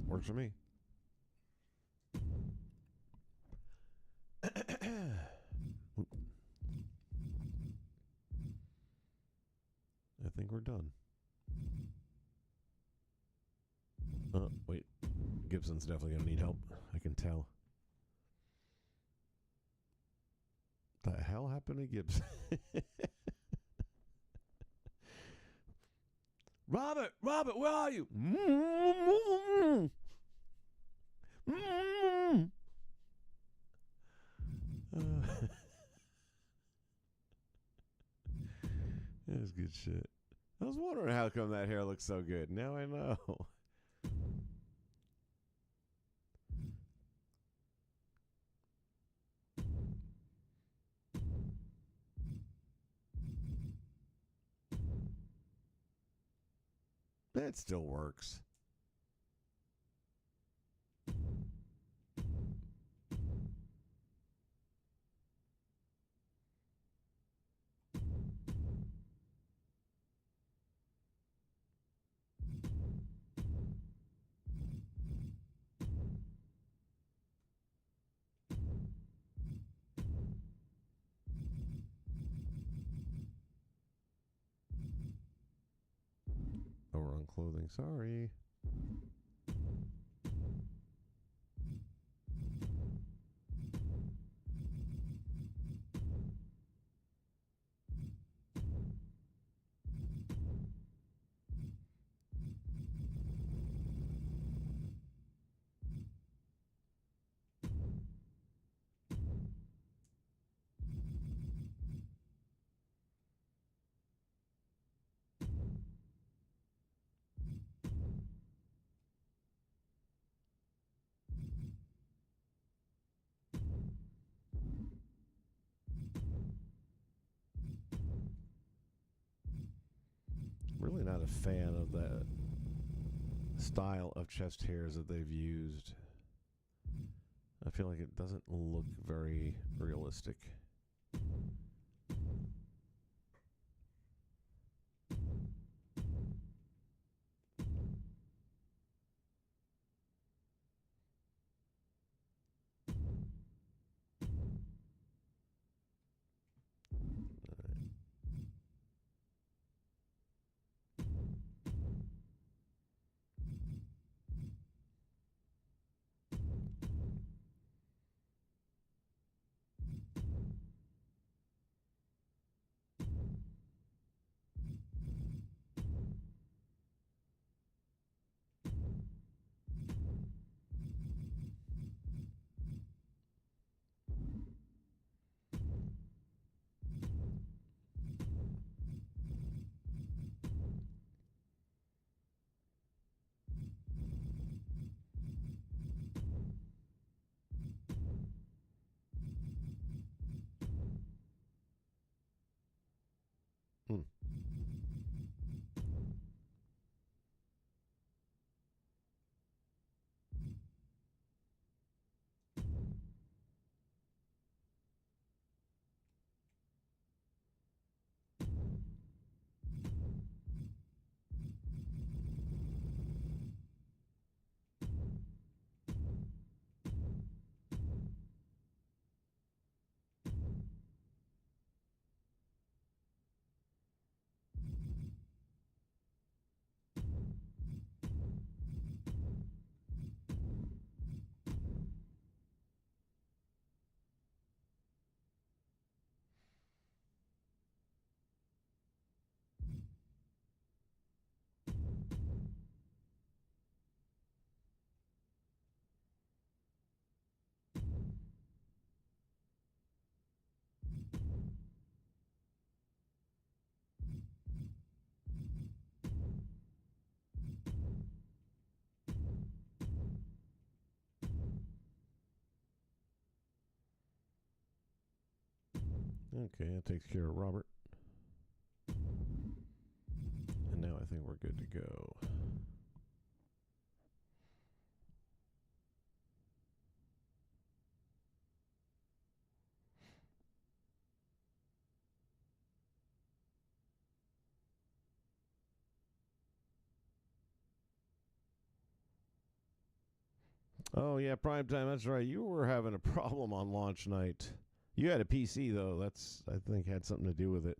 Works for me. I think we're done. Wait. Gibson's definitely going to need help. I can tell. The hell happened to Gibson? Robert, where are you? That was good shit. I was wondering how come that hair looks so good. Now I know. It still works. Oh, wrong clothing. Sorry. Really not a fan of that style of chest hairs that they've used. I feel like it doesn't look very realistic. Hmm. Okay, that takes care of Robert. And now I think we're good to go. Oh, yeah, primetime. That's right. You were having a problem on launch night. You had a PC, though. That's, I think, had something to do with it.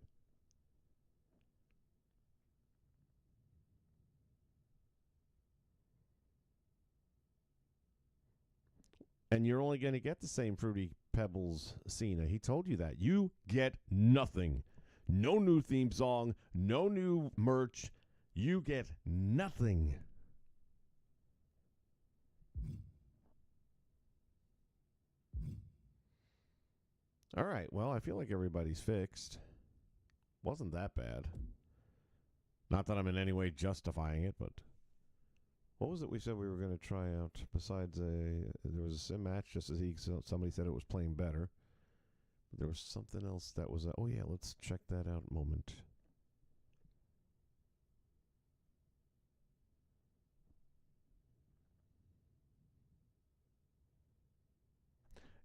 And you're only going to get the same Fruity Pebbles Cena. He told you that. You get nothing. No new theme song, no new merch. You get nothing. All right, well, I feel like everybody's fixed. Wasn't that bad. Not that I'm in any way justifying it, but what was it we said we were going to try out besides there was a sim match just as somebody said it was playing better. But there was something else that was, oh yeah, let's check that out a moment.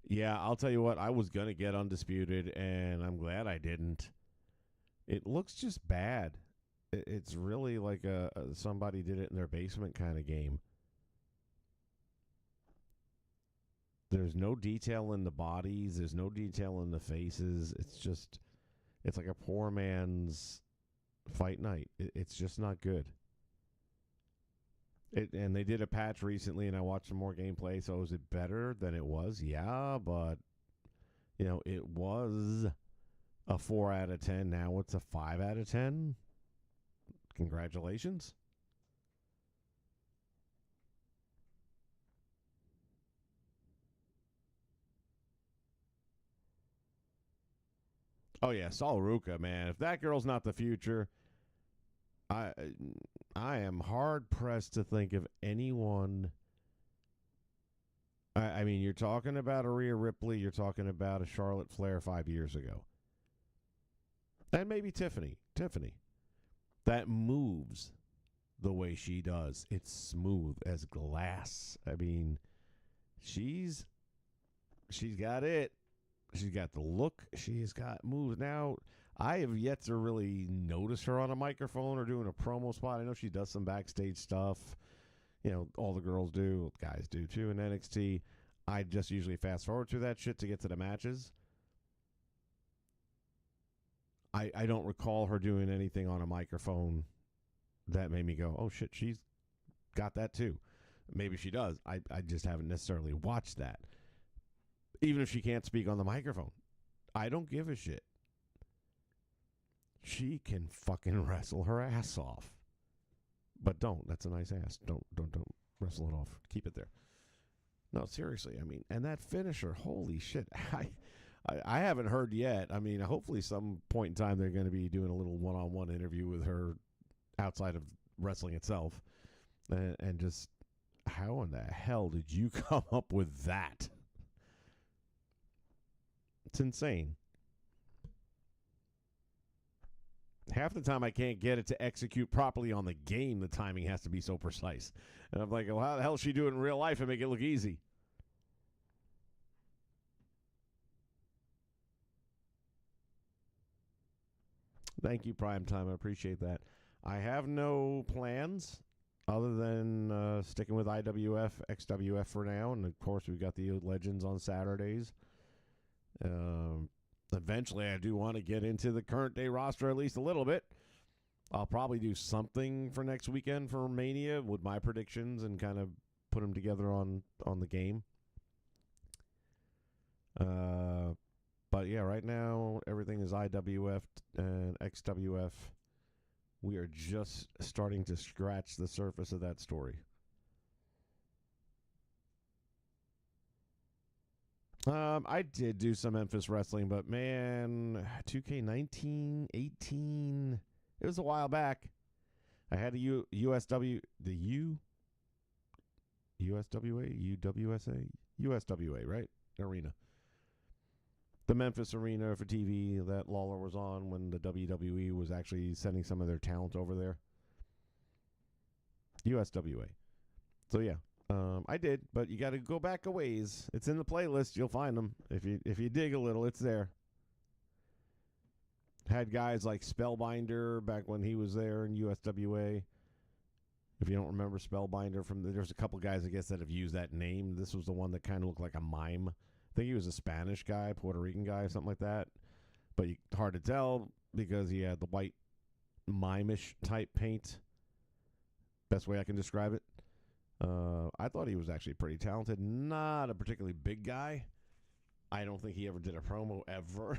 Yeah, I'll tell you what, I was going to get Undisputed, and I'm glad I didn't. It looks just bad. It's really like somebody did it in their basement kind of game. There's no detail in the bodies. There's no detail in the faces. It's like a poor man's fight night. It's just not good. And they did a patch recently, and I watched some more gameplay. So is it better than it was? Yeah, but it was a 4 out of 10. Now it's a 5 out of 10. Congratulations. Oh yeah, Sol Ruka, man. If that girl's not the future, I am hard pressed to think of anyone. I mean, you're talking about a Rhea Ripley, you're talking about a Charlotte Flair 5 years ago, and maybe Tiffany. That moves the way she does. It's smooth as glass. I mean, she's got it. She's got the look. She's got moves. Now, I have yet to really notice her on a microphone or doing a promo spot. I know she does some backstage stuff. All the girls do. Guys do, too, in NXT. I just usually fast forward through that shit to get to the matches. I don't recall her doing anything on a microphone that made me go, oh, shit, she's got that, too. Maybe she does. I just haven't necessarily watched that. Even if she can't speak on the microphone. I don't give a shit. She can fucking wrestle her ass off. But don't. That's a nice ass. Don't wrestle it off. Keep it there. No, seriously. I mean, and that finisher, holy shit. I haven't heard yet. I mean, hopefully some point in time they're going to be doing a little one-on-one interview with her outside of wrestling itself. And just, how in the hell did you come up with that? It's insane. Half the time I can't get it to execute properly on the game. The timing has to be so precise. And I'm like, well, how the hell is she doing in real life and make it look easy? Thank you, Primetime. I appreciate that. I have no plans other than sticking with IWF, XWF for now. And, of course, we've got the Legends on Saturdays. Eventually, I do want to get into the current day roster at least a little bit. I'll probably do something for next weekend for Mania with my predictions and kind of put them together on the game. But yeah, right now everything is IWF and XWF. We are just starting to scratch the surface of that story. I did do some Memphis wrestling, but man, 2K19, 18, it was a while back. I had a USWA, USWA, right? Arena. The Memphis Arena for TV that Lawler was on when the WWE was actually sending some of their talent over there. USWA. So yeah. I did, but you got to go back a ways. It's in the playlist. You'll find them. If you dig a little, it's there. Had guys like Spellbinder back when he was there in USWA. If you don't remember Spellbinder, there's a couple guys, I guess, that have used that name. This was the one that kind of looked like a mime. I think he was a Spanish guy, Puerto Rican guy, something like that. But hard to tell because he had the white mime-ish type paint. Best way I can describe it. I thought he was actually pretty talented. Not a particularly big guy. I don't think he ever did a promo ever.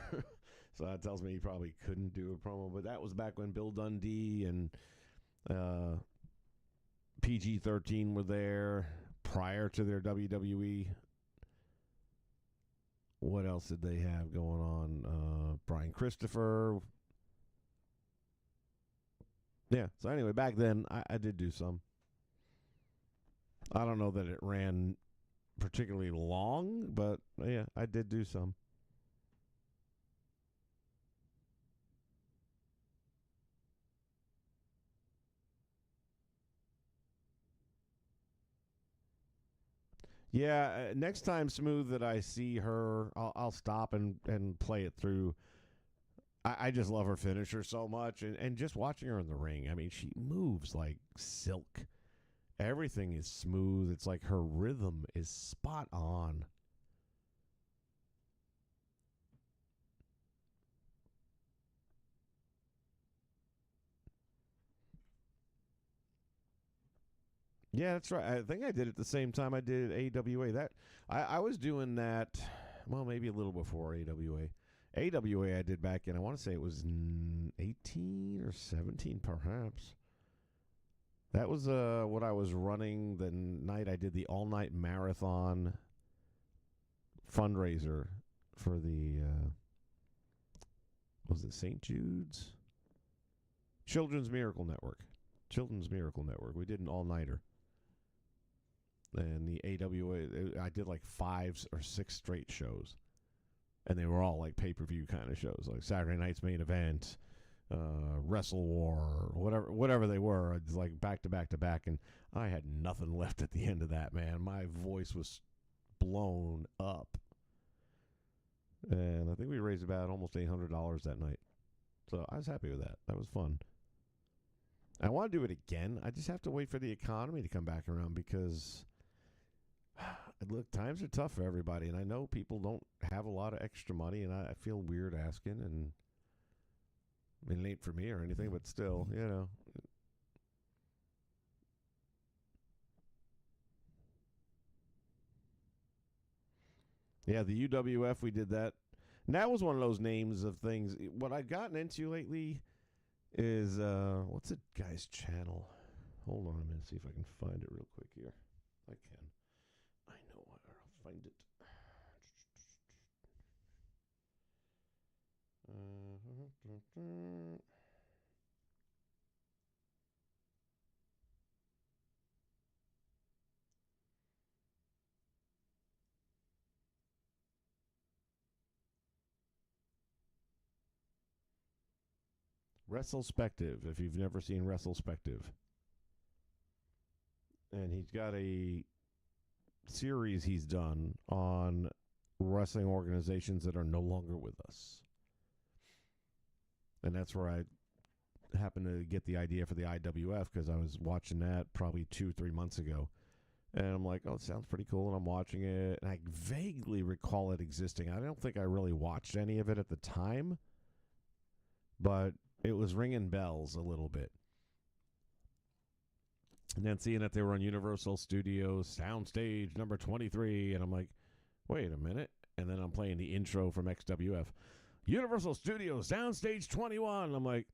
So that tells me he probably couldn't do a promo. But that was back when Bill Dundee and PG-13 were there prior to their WWE. What else did they have going on? Brian Christopher. Yeah, so anyway, back then I did do some. I don't know that it ran particularly long, but yeah, I did do some. Yeah, next time, Smooth, that I see her, I'll stop and play it through. I just love her finisher so much, and just watching her in the ring. I mean, she moves like silk. Everything is smooth. It's like her rhythm is spot on. Yeah, that's right. I think I did it the same time I did AWA. That I was doing that, well, maybe a little before AWA. AWA I did back in, I want to say it was 18 or 17 perhaps. That was what I was running the night I did the all-night marathon fundraiser for the, was it St. Jude's? Children's Miracle Network. Children's Miracle Network. We did an all-nighter. And the AWA, I did like 5 or 6 straight shows. And they were all like pay-per-view kind of shows, like Saturday Night's Main Event, Wrestle War, whatever they were. It's like back to back to back, and I had nothing left at the end of that, man. My voice was blown up. And I think we raised about almost $800 that night. So I was happy with that. That was fun. I want to do it again. I just have to wait for the economy to come back around because... Look, times are tough for everybody, and I know people don't have a lot of extra money, and I feel weird asking, and it ain't for me or anything, but still, you know. Yeah, the UWF, we did that. And that was one of those names of things. What I've gotten into lately is, what's a guy's channel? Hold on a minute, see if I can find it real quick here. I can. I know I'll find it. WrestleSpective, if you've never seen WrestleSpective. And he's got a series he's done on wrestling organizations that are no longer with us. And that's where I happened to get the idea for the IWF because I was watching that probably 2-3 months ago. And I'm like, oh, it sounds pretty cool. And I'm watching it. And I vaguely recall it existing. I don't think I really watched any of it at the time. But it was ringing bells a little bit. And then seeing that they were on Universal Studios Soundstage number 23. And I'm like, wait a minute. And then I'm playing the intro from XWF. Universal Studios Soundstage 21. I'm like,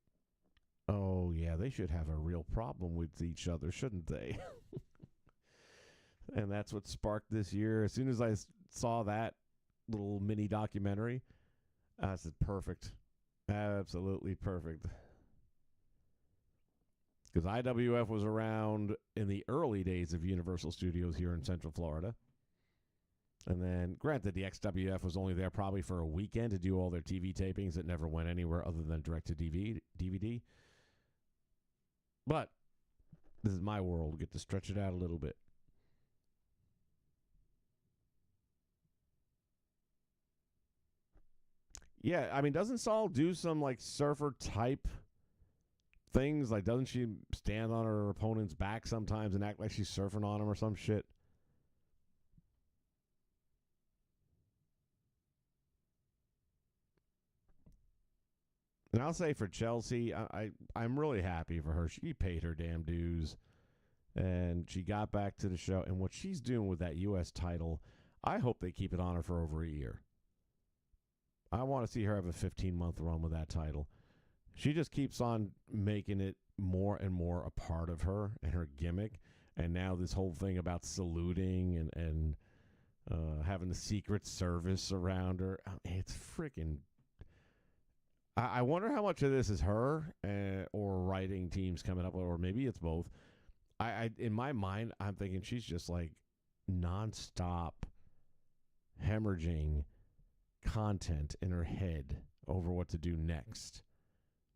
oh, yeah, they should have a real problem with each other, shouldn't they? And that's what sparked this year. As soon as I saw that little mini documentary, I said, perfect. Absolutely perfect. Because IWF was around in the early days of Universal Studios here in Central Florida. And then, granted, the XWF was only there probably for a weekend to do all their TV tapings that never went anywhere other than direct to DVD. But this is my world. Get to stretch it out a little bit. Yeah, I mean, doesn't Saul do some, like, surfer type things? Like, doesn't she stand on her opponent's back sometimes and act like she's surfing on him or some shit? And I'll say for Chelsea, I'm really happy for her. She paid her damn dues, and she got back to the show. And what she's doing with that U.S. title, I hope they keep it on her for over a year. I want to see her have a 15-month run with that title. She just keeps on making it more and more a part of her and her gimmick. And now this whole thing about saluting and having the Secret Service around her, it's freaking... I wonder how much of this is her or writing teams coming up, or maybe it's both. I in my mind, I'm thinking she's just like nonstop hemorrhaging content in her head over what to do next.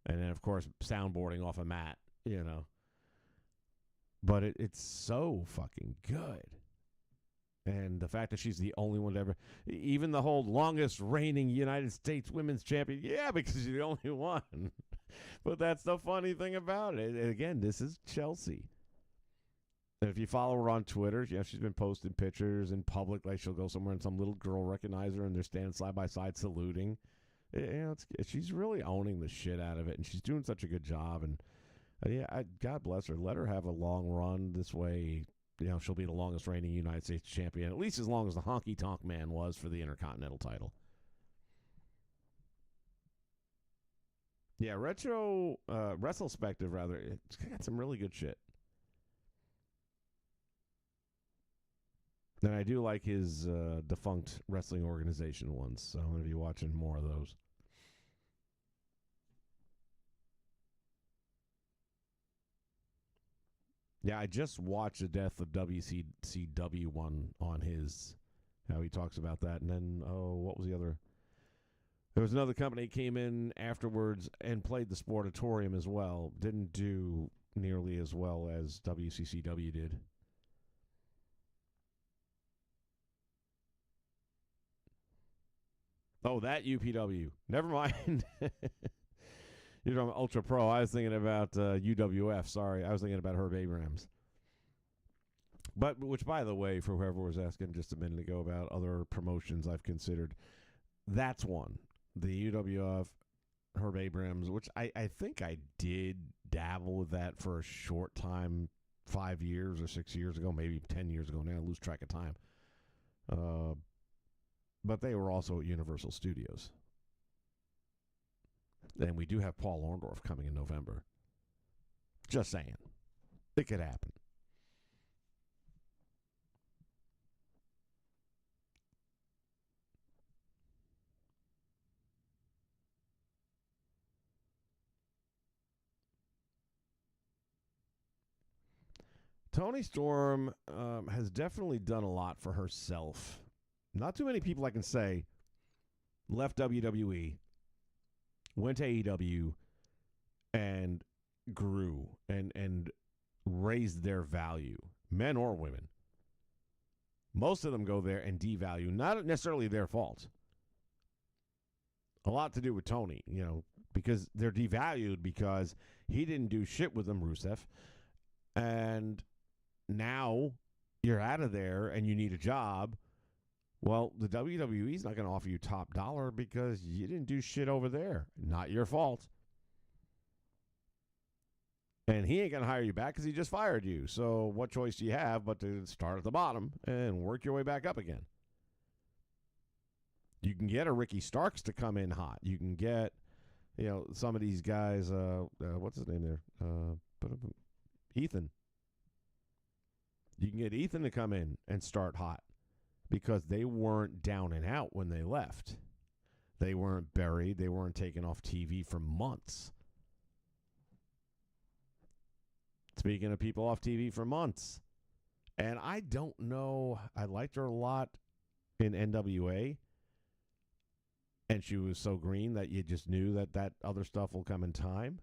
And then, of course, soundboarding off a mat, you know. But it's so fucking good. And the fact that she's the only one to ever, even the whole longest reigning United States women's champion, yeah, because she's the only one. But that's the funny thing about it. And again, this is Chelsea. And if you follow her on Twitter, she's been posting pictures in public, like she'll go somewhere and some little girl recognize her and they're standing side by side saluting. She's really owning the shit out of it, and she's doing such a good job. And God bless her. Let her have a long run this way. She'll be the longest reigning United States champion, at least as long as the Honky Tonk Man was for the Intercontinental title. Yeah, Retrospective, rather, it's got some really good shit. And I do like his defunct wrestling organization ones, so I'm going to be watching more of those. Yeah, I just watched the death of WCW one on his, how he talks about that. And then, what was the other? There was another company that came in afterwards and played the Sportatorium as well. Didn't do nearly as well as WCCW did. Oh, that UPW. Never mind. You're talking about Ultra Pro. I was thinking about UWF. Sorry, I was thinking about Herb Abrams. But which, by the way, for whoever was asking just a minute ago about other promotions I've considered, that's one. The UWF, Herb Abrams, which I think I did dabble with that for a short time, 5 years or 6 years ago, maybe 10 years ago now. I lose track of time. But they were also at Universal Studios. And we do have Paul Orndorff coming in November. Just saying. It could happen. Toni Storm has definitely done a lot for herself. Not too many people I can say left WWE, went to AEW, and grew and raised their value, men or women. Most of them go there and devalue, not necessarily their fault. A lot to do with Tony, because they're devalued because he didn't do shit with them, Rusev. And now you're out of there and you need a job. Well, the WWE's not going to offer you top dollar because you didn't do shit over there. Not your fault. And he ain't going to hire you back because he just fired you. So what choice do you have but to start at the bottom and work your way back up again? You can get a Ricky Starks to come in hot. You can get, some of these guys, what's his name there? Ethan. You can get Ethan to come in and start hot because they weren't down and out when they left. They weren't buried. They weren't taken off TV for months. Speaking of people off TV for months. And I don't know. I liked her a lot in NWA. And she was so green that you just knew that other stuff will come in time.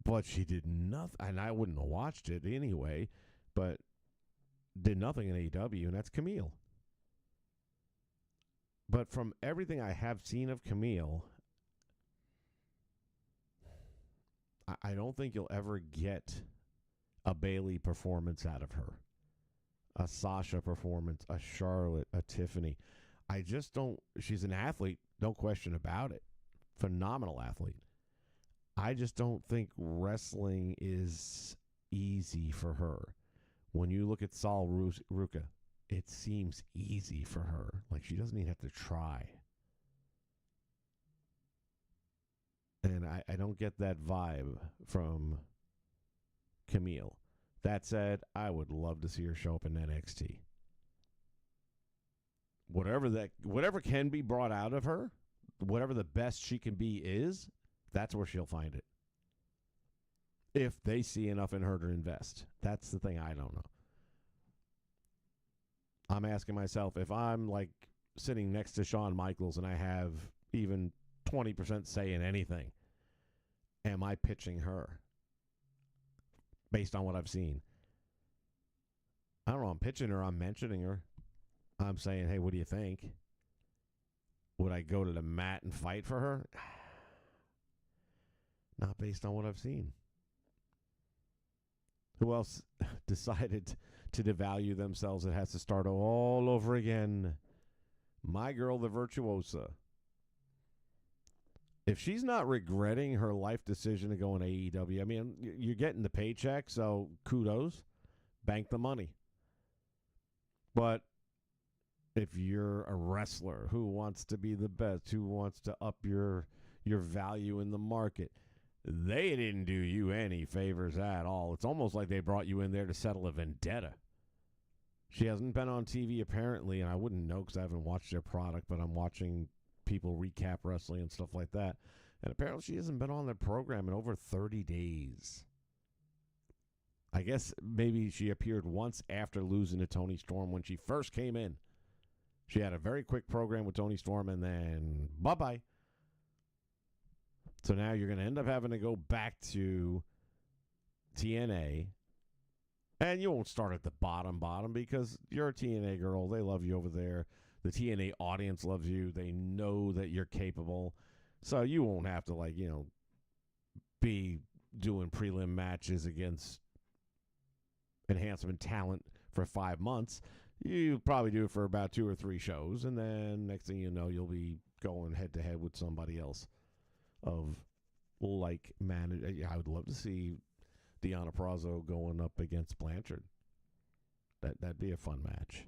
But she did nothing. And I wouldn't have watched it anyway. But did nothing in AEW, and that's Camille. But from everything I have seen of Camille, I don't think you'll ever get a Bayley performance out of her, a Sasha performance, a Charlotte, a Tiffany. I just don't. She's an athlete, no question about it. Phenomenal athlete. I just don't think wrestling is easy for her. When you look at Sol Ruka, it seems easy for her. Like she doesn't even have to try. And I don't get that vibe from Camille. That said, I would love to see her show up in NXT. Whatever can be brought out of her, whatever the best she can be is, that's where she'll find it. If they see enough in her to invest. That's the thing I don't know. I'm asking myself, if I'm like sitting next to Shawn Michaels and I have even 20% say in anything, am I pitching her based on what I've seen? I don't know. I'm pitching her. I'm mentioning her. I'm saying, hey, what do you think? Would I go to the mat and fight for her? Not based on what I've seen. Who else decided to devalue themselves and has to start all over again? My girl, the Virtuosa. If she's not regretting her life decision to go in AEW, I mean, you're getting the paycheck, so kudos. Bank the money. But if you're a wrestler who wants to be the best, who wants to up your value in the market, they didn't do you any favors at all. It's almost like they brought you in there to settle a vendetta. She hasn't been on TV apparently, and I wouldn't know because I haven't watched their product, but I'm watching people recap wrestling and stuff like that. And apparently she hasn't been on their program in over 30 days. I guess maybe she appeared once after losing to Toni Storm when she first came in. She had a very quick program with Toni Storm, and then bye-bye. So now you're going to end up having to go back to TNA. And you won't start at the bottom because you're a TNA girl. They love you over there. The TNA audience loves you. They know that you're capable. So you won't have to, be doing prelim matches against enhancement talent for 5 months. You probably do it for about 2 or 3 shows, and then next thing you know, you'll be going head-to-head with somebody else of like manage. I would love to see Deonna Purrazzo going up against Blanchard. That'd be a fun match.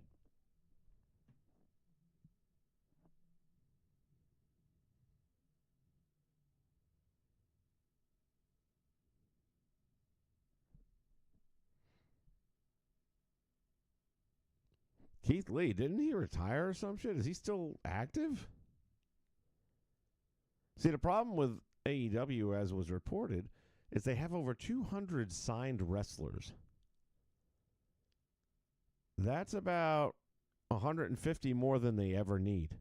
Keith Lee, didn't he retire or some shit? Is he still active? See, the problem with AEW, as was reported, is they have over 200 signed wrestlers. That's about 150 more than they ever need.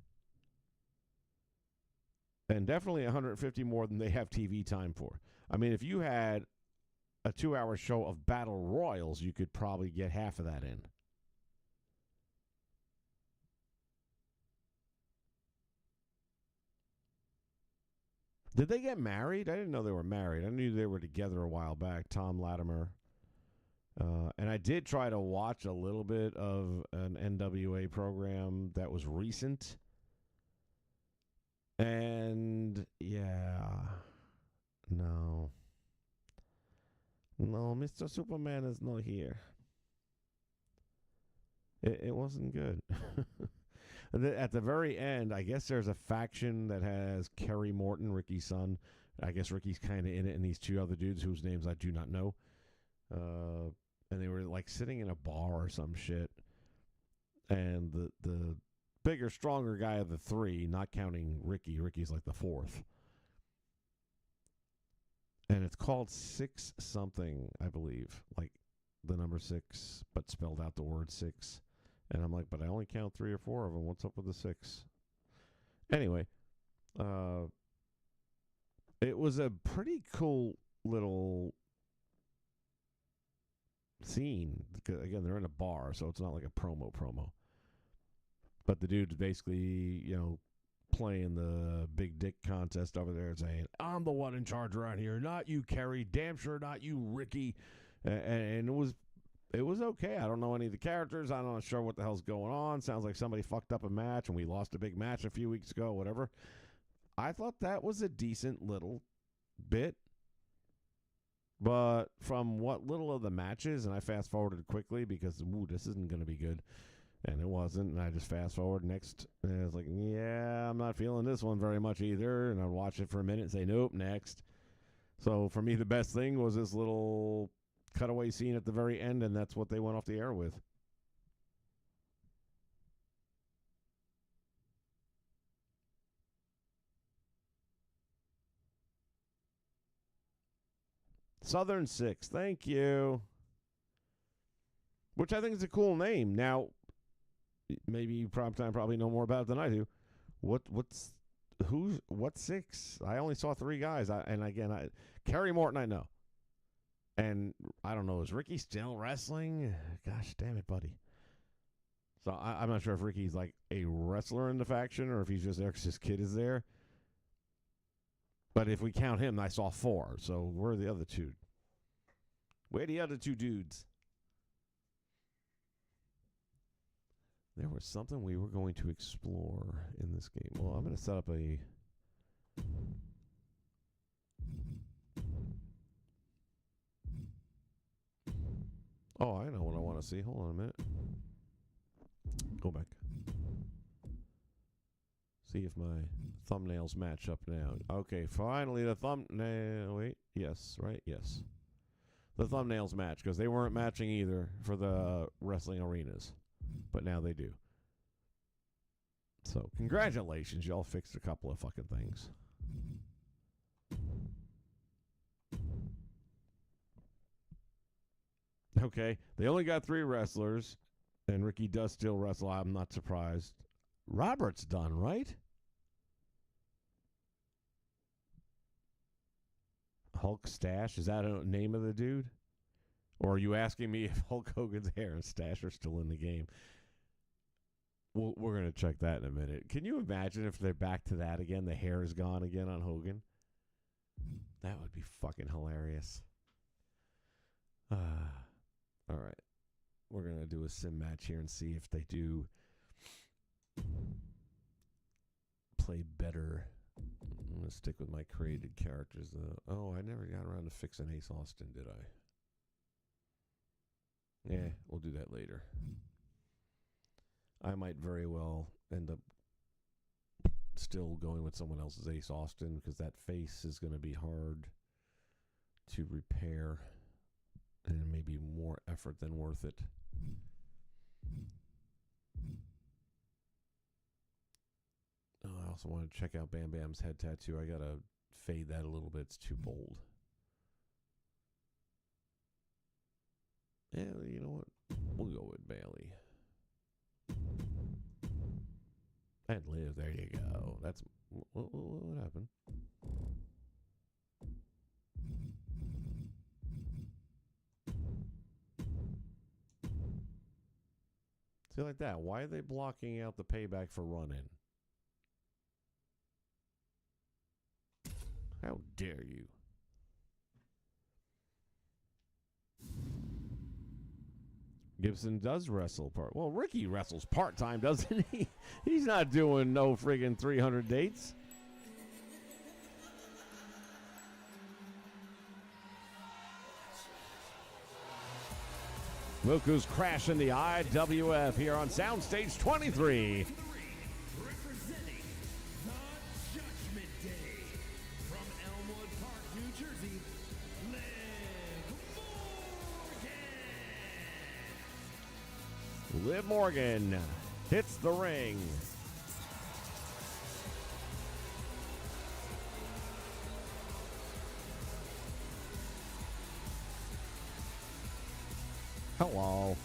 And definitely 150 more than they have TV time for. I mean, if you had a 2-hour show of Battle Royals, you could probably get half of that in. Did they get married? I didn't know they were married. I knew they were together a while back, Tom Latimer. And I did try to watch a little bit of an NWA program that was recent. And, yeah, no. No, Mr. Superman is not here. It wasn't good. At the very end, I guess there's a faction that has Kerry Morton, Ricky's son. I guess Ricky's kind of in it, and these 2 other dudes whose names I do not know. And they were like sitting in a bar or some shit. And the bigger, stronger guy of the 3, not counting Ricky. Ricky's like the 4th. And it's called 6 something, I believe. Like the number 6, but spelled out the word 6. And I'm like, but I only count 3 or 4 of them. What's up with the 6? Anyway, it was a pretty cool little scene. Again, they're in a bar, so it's not like a promo. But the dude's basically, playing the big dick contest over there and saying, I'm the one in charge around here, not you, Kerry. Damn sure not you, Ricky. And it was okay. I don't know any of the characters. I'm not sure what the hell's going on. Sounds like somebody fucked up a match and we lost a big match a few weeks ago, whatever. I thought that was a decent little bit. But from what little of the matches, and I fast forwarded quickly because, this isn't going to be good. And it wasn't. And I just fast forward next. And I was like, yeah, I'm not feeling this one very much either. And I'd watch it for a minute and say, nope, next. So for me, the best thing was this little cutaway scene at the very end, and that's what they went off the air with. Southern Six, thank you. Which I think is a cool name. Now, maybe you probably know more about it than I do. What's 6? I only saw 3 guys. Kerry Morton I know. And I don't know, is Ricky still wrestling? Gosh damn it, buddy. So I'm not sure if Ricky's like a wrestler in the faction or if he's just there because his kid is there. But if we count him, I saw 4. So where are the other 2? Where are the other 2 dudes? There was something we were going to explore in this game. Well, I'm going to set up a... Oh, I know what I want to see. Hold on a minute. Go back. See if my thumbnails match up now. Okay, finally the thumbnail. Wait, yes, right? Yes. The thumbnails match because they weren't matching either for the wrestling arenas. But now they do. So, congratulations. Y'all fixed a couple of fucking things. Okay, they only got 3 wrestlers, and Ricky does still wrestle. I'm not surprised. Robert's done, right? Hulk Stash, is that a name of the dude? Or are you asking me if Hulk Hogan's hair and Stash are still in the game? Well, we're going to check that in a minute. Can you imagine if they're back to that again? The hair is gone again on Hogan? That would be fucking hilarious. All right. We're going to do a sim match here and see if they do play better. I'm going to stick with my created characters. Oh, I never got around to fixing Ace Austin, did I? Yeah, we'll do that later. I might very well end up still going with someone else's Ace Austin because that face is going to be hard to repair and maybe more effort than worth it. Oh, I also want to check out Bam Bam's head tattoo. I got to fade that a little bit. It's too bold. Yeah, you know what? We'll go with Bailey. And Liv, there you go. That's what happened? See, like that. Why are they blocking out the payback for run-in? How dare you? Gibson does wrestle part. Well, Ricky wrestles part-time, doesn't he? He's not doing no friggin' 300 dates. Muku's crashing the IWF here on Soundstage 23. Representing the Judgment Day from Elmwood Park, New Jersey, Liv Morgan hits the ring. Hello.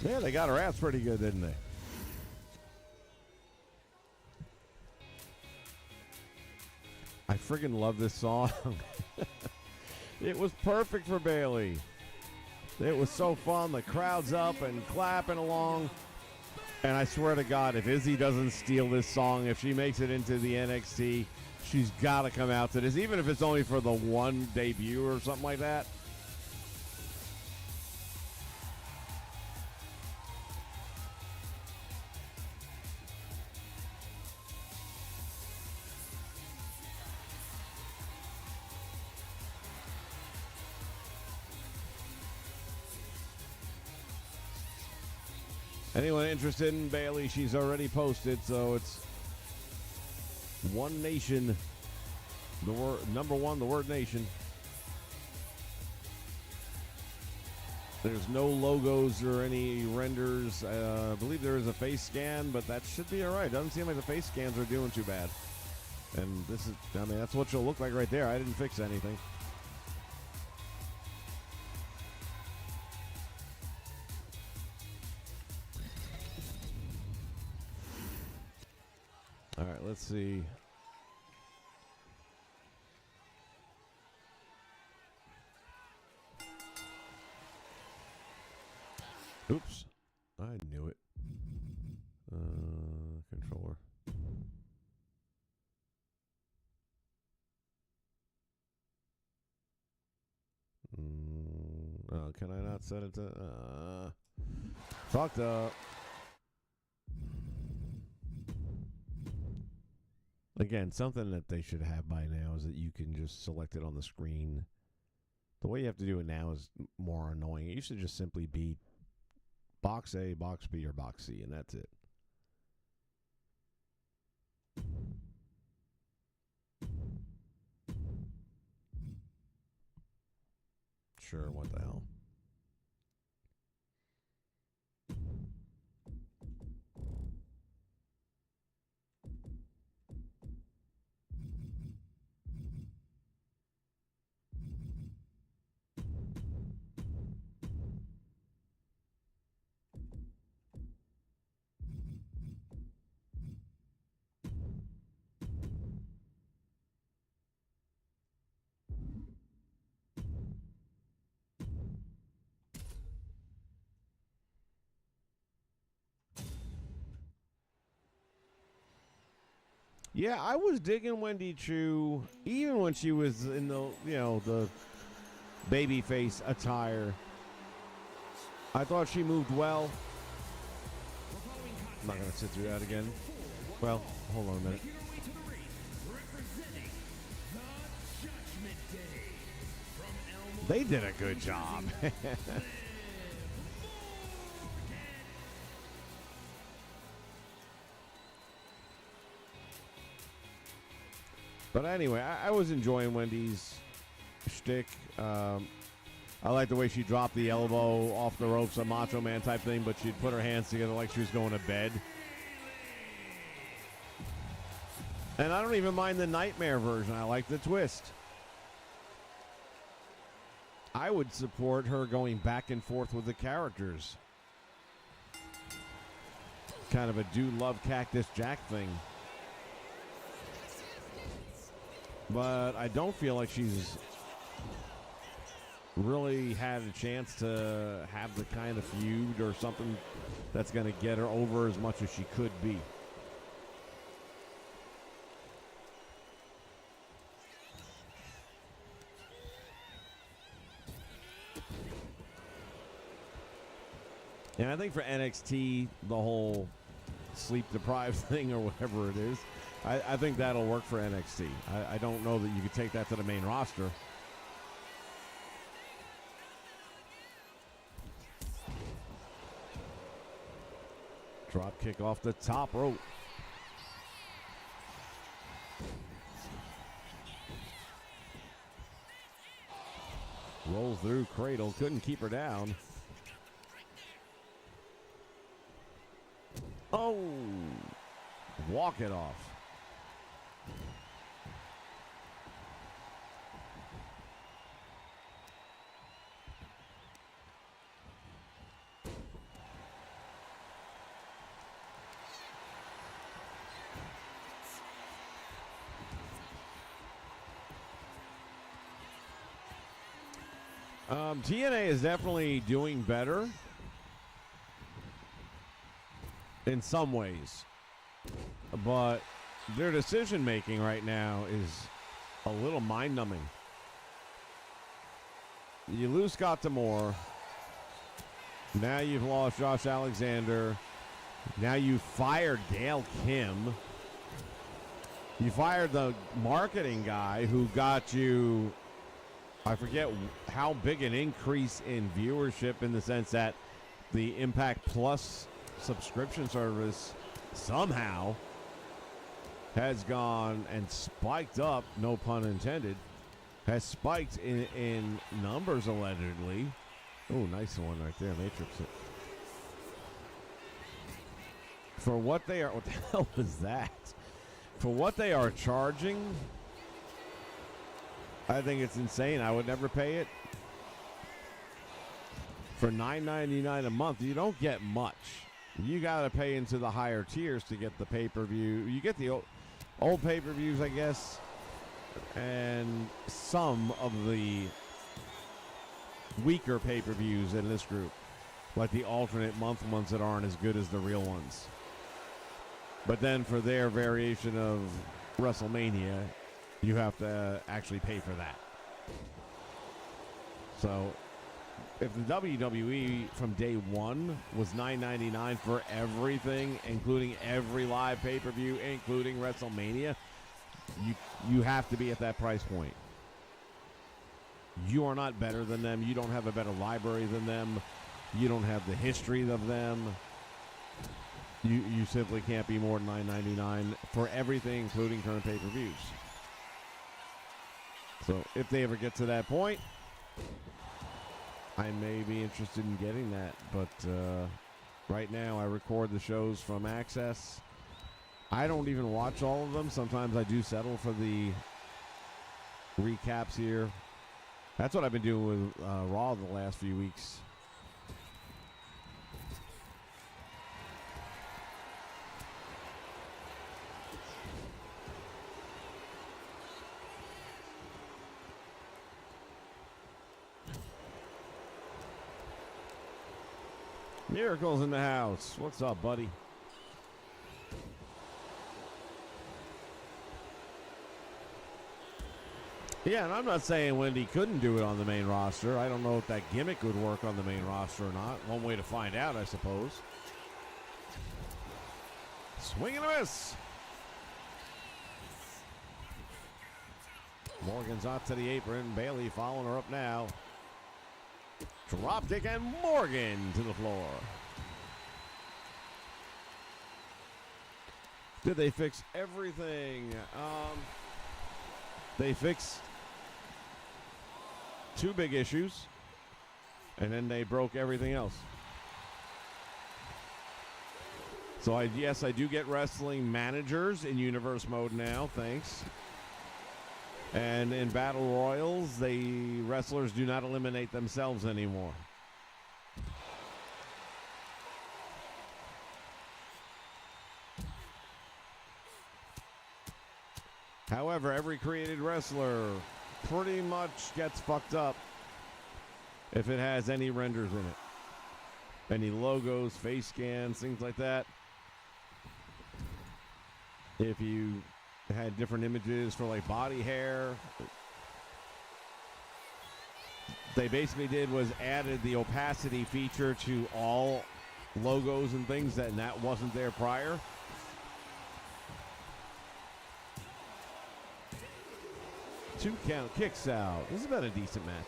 Yeah, they got her ass pretty good, didn't they? I friggin' love this song. It was perfect for Bailey. It was so fun. The crowd's up and clapping along. And I swear to God, if Izzy doesn't steal this song, if she makes it into the NXT, she's got to come out to this, even if it's only for the one debut or something like that. Anyone interested in Bailey, she's already posted, so it's One Nation. The word number one, the word nation. There's no logos or any renders. I believe there is a face scan, but that should be all right. Doesn't seem like the face scans are doing too bad. And this is, I mean, that's what she'll look like right there. I didn't fix anything. All right, let's see. Oops. I knew it. Controller. Oh, can I not set it to... fucked up. Again, something that they should have by now is that you can just select it on the screen. The way you have to do it now is more annoying. It used to just simply be box A, box B, or box C, and that's it. Sure, what the hell. Yeah, I was digging Wendy Chu even when she was in the, the babyface attire. I thought she moved well. I'm not going to sit through that again. Well, hold on a minute. They did a good job. But anyway, I was enjoying Wendy's shtick. I like the way she dropped the elbow off the ropes, a Macho Man type thing, but she'd put her hands together like she was going to bed. And I don't even mind the Nightmare version. I like the twist. I would support her going back and forth with the characters. Kind of a do love Cactus Jack thing. But I don't feel like she's really had a chance to have the kind of feud or something that's going to get her over as much as she could be. And I think for NXT, the whole sleep-deprived thing or whatever it is, I think that'll work for NXT. I don't know that you could take that to the main roster. Drop kick off the top rope. Rolls through cradle. Couldn't keep her down. Oh! Walk it off. TNA is definitely doing better in some ways, but their decision making right now is a little mind-numbing. You lose Scott D'Amore. Now you've lost Josh Alexander. Now you fired Gail Kim. You fired the marketing guy who got you, I forget how big an increase in viewership, in the sense that the Impact Plus subscription service somehow has gone and spiked up, no pun intended, has spiked in numbers allegedly. Oh, nice one right there, Matrix. For what they are, what the hell was that? For what they are charging, I think it's insane. I would never pay it. For $9.99 a month, you don't get much. You got to pay into the higher tiers to get the pay-per-view. You get the old pay-per-views, I guess, and some of the weaker pay-per-views in this group. like the alternate month ones that aren't as good as the real ones. But then for their variation of WrestleMania, you have to actually pay for that. So if the WWE from day one was $9.99 for everything, including every live pay-per-view, including WrestleMania, you have to be at that price point. You are not better than them. You don't have a better library than them. You don't have the history of them. You simply can't be more than $9.99 for everything, including current pay-per-views. So if they ever get to that point, I may be interested in getting that. But right now I record the shows from Access. I don't even watch all of them. Sometimes I do settle for the recaps here. That's what I've been doing with Raw the last few weeks. Miracle's in the house. What's up, buddy? Yeah, and I'm not saying Wendy couldn't do it on the main roster. I don't know if that gimmick would work on the main roster or not. One way to find out, I suppose. Swing and a miss. Morgan's out to the apron. Bailey following her up now. Dropkick and Morgan to the floor. Did they fix everything? They fixed two big issues, and then they broke everything else. So yes, I do get wrestling managers in universe mode now, thanks. And in battle royals, the wrestlers do not eliminate themselves anymore. However, every created wrestler pretty much gets fucked up if it has any renders in it. Any logos, face scans, things like that. If you had different images for like body hair, they basically did was added the opacity feature to all logos and things and that wasn't there prior. Two count, kicks out. This has been a decent match.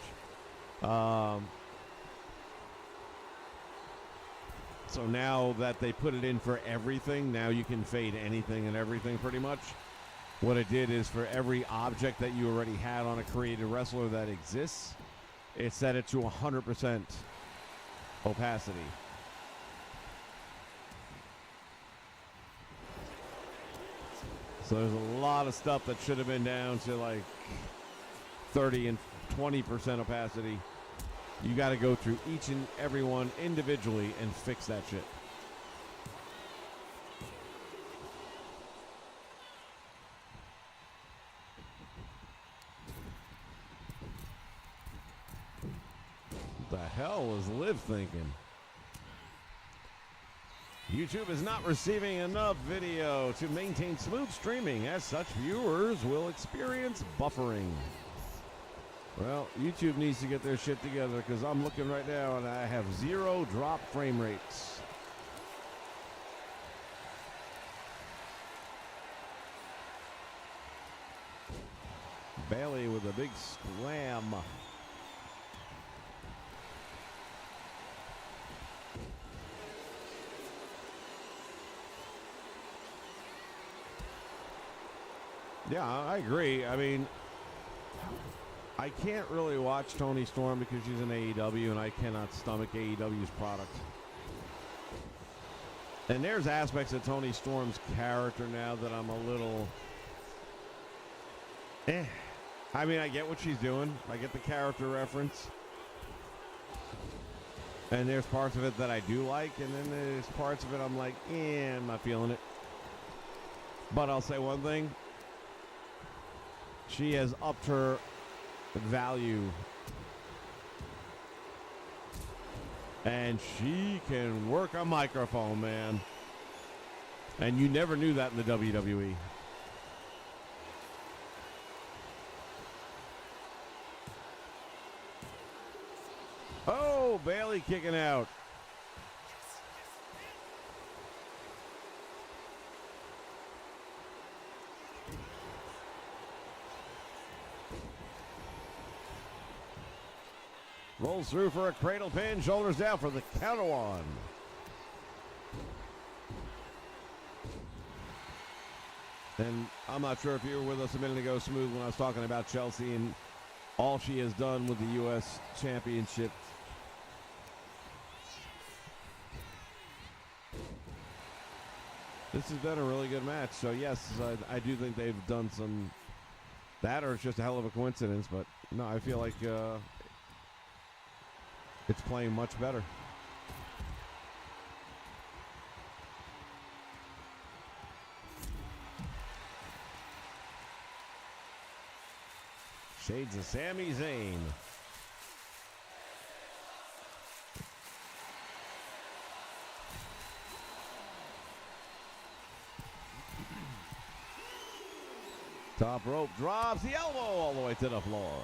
So now that they put it in for everything, now you can fade anything and everything pretty much. What it did is for every object that you already had on a created wrestler that exists, it set it to 100% opacity. So there's a lot of stuff that should have been down to like 30 and 20% opacity. You got to go through each and every one individually and fix that shit. What the hell was Liv thinking? YouTube is not receiving enough video to maintain smooth streaming. As such, viewers will experience buffering. Well, YouTube needs to get their shit together because I'm looking right now and I have 0 drop frame rates. Bailey with a big slam. Yeah, I agree. I mean, I can't really watch Toni Storm because she's in AEW and I cannot stomach AEW's product. And there's aspects of Toni Storm's character now that I'm a little... I mean, I get what she's doing. I get the character reference. And there's parts of it that I do like, and then there's parts of it I'm like, I'm not feeling it. But I'll say one thing. She has upped her value And she can work a microphone, man. And you never knew that in the WWE. Oh, Bayley kicking out. Rolls through for a cradle pin, shoulders down for the counter one. And I'm not sure if you were with us a minute ago, Smooth, when I was talking about Chelsea and all she has done with the U.S. Championship. This has been a really good match. So, yes, I do think they've done some that, or it's just a hell of a coincidence. But, no, I feel like it's playing much better. Shades of Sami Zayn. Top rope drops the elbow all the way to the floor.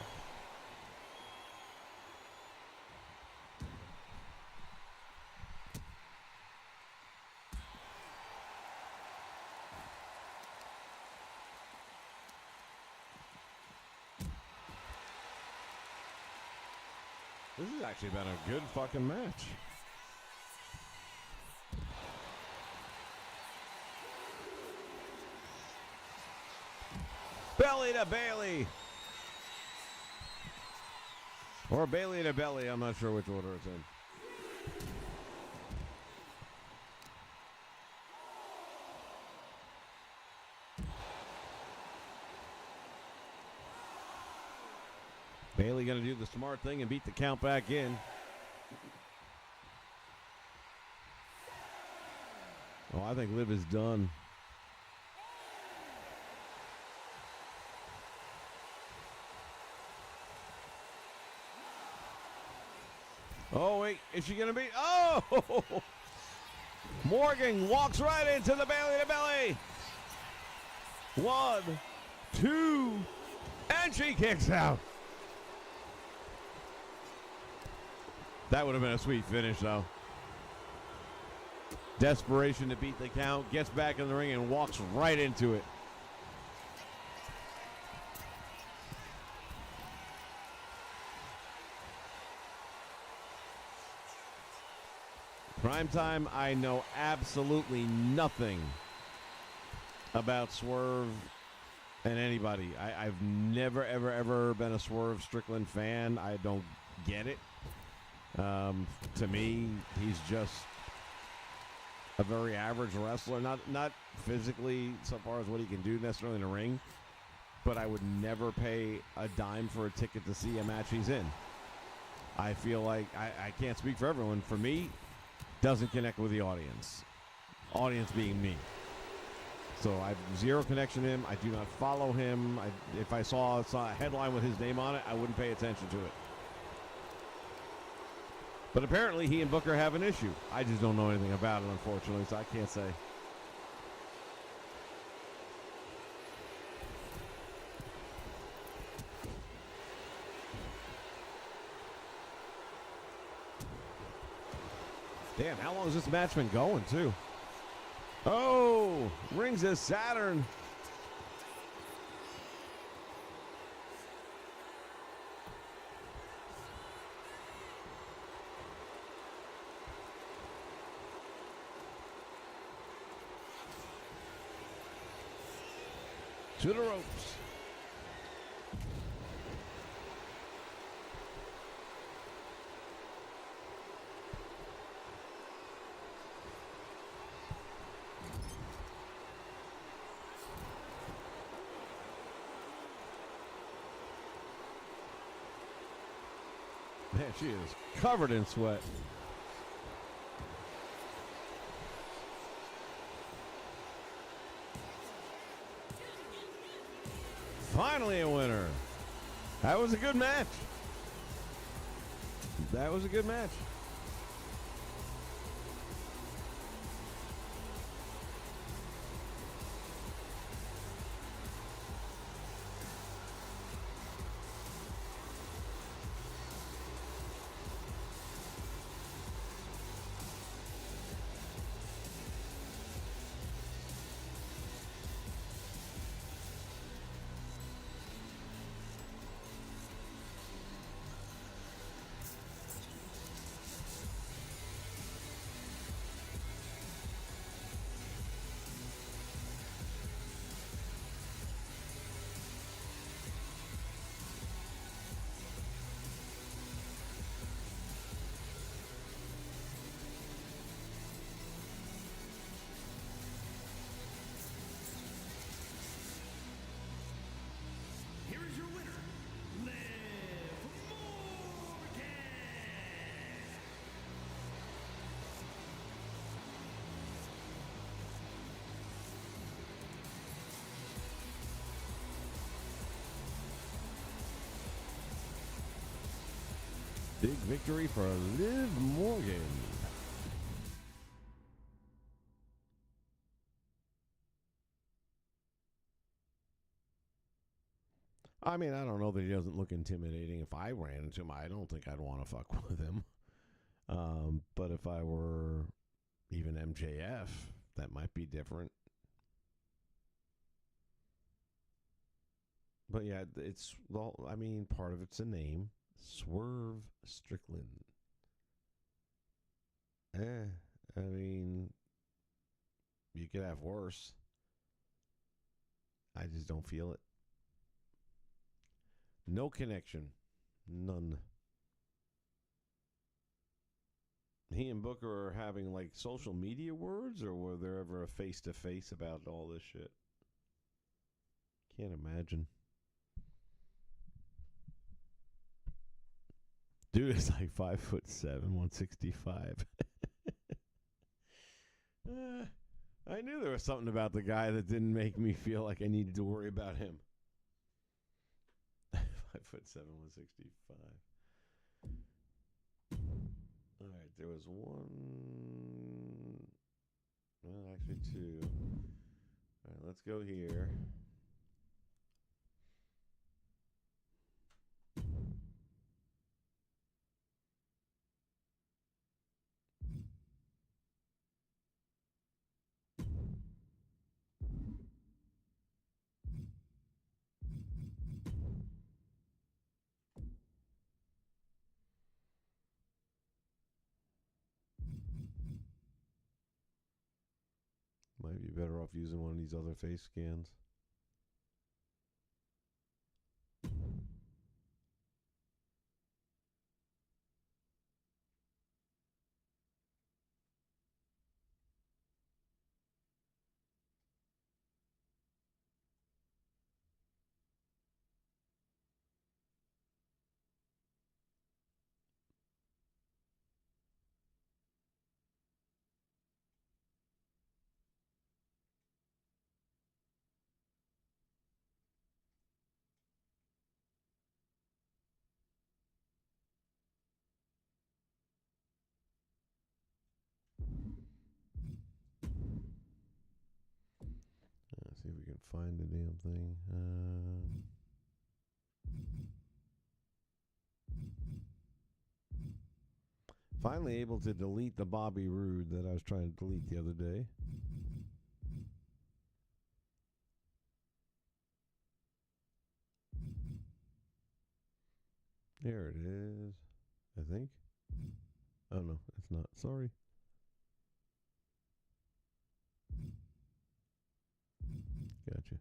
This has actually been a good fucking match. Belly to Bayley. Or Bayley to belly. I'm not sure which order it's in. Bayley going to do the smart thing and beat the count back in. Oh, I think Liv is done. Oh, wait. Is she going to be? Oh! Morgan walks right into the Bayley to belly. 1, 2, and she kicks out. That would have been a sweet finish, though. Desperation to beat the count, gets back in the ring and walks right into it. Primetime, I know absolutely nothing about Swerve and anybody. I've never, ever been a Swerve Strickland fan. I don't get it. To me, he's just a very average wrestler. Not physically so far as what he can do necessarily in the ring, but I would never pay a dime for a ticket to see a match he's in. I feel like, I can't speak for everyone. For me, doesn't connect with the audience. Audience being me. So I have zero connection to him. I do not follow him. If I saw a headline with his name on it, I wouldn't pay attention to it. But apparently he and Booker have an issue. I just don't know anything about it, unfortunately, so I can't say. Damn, how long has this match been going, too? Oh, rings of Saturn. To the ropes. Man, she is covered in sweat. Finally a winner. That was a good match. That was a good match. Big victory for Liv Morgan. I mean, I don't know that he doesn't look intimidating. If I ran into him, I don't think I'd want to fuck with him. But if I were even MJF, that might be different. But yeah, it's, well, I mean, part of it's a name. Swerve Strickland. I mean, you could have worse. I just don't feel it. No connection. None. He and Booker are having like social media words, or were there ever a face-to-face about all this shit? Can't imagine. Dude is like 5'7", 165. I knew there was something about the guy that didn't make me feel like I needed to worry about him. 5'7", 165. All right, there was one. Well, actually two. All right, let's go here. Might be better off using one of these other face scans. See if we can find the damn thing. Finally able to delete the Bobby Roode that I was trying to delete the other day. There it is, I think. Oh, no, it's not. Sorry. Gotcha.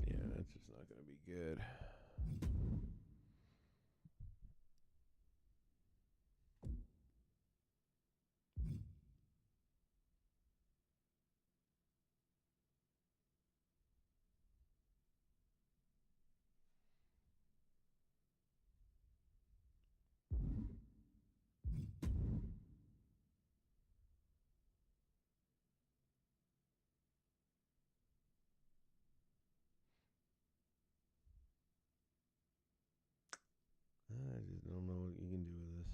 Yeah, that's just not going to be good. I just don't know what you can do with this.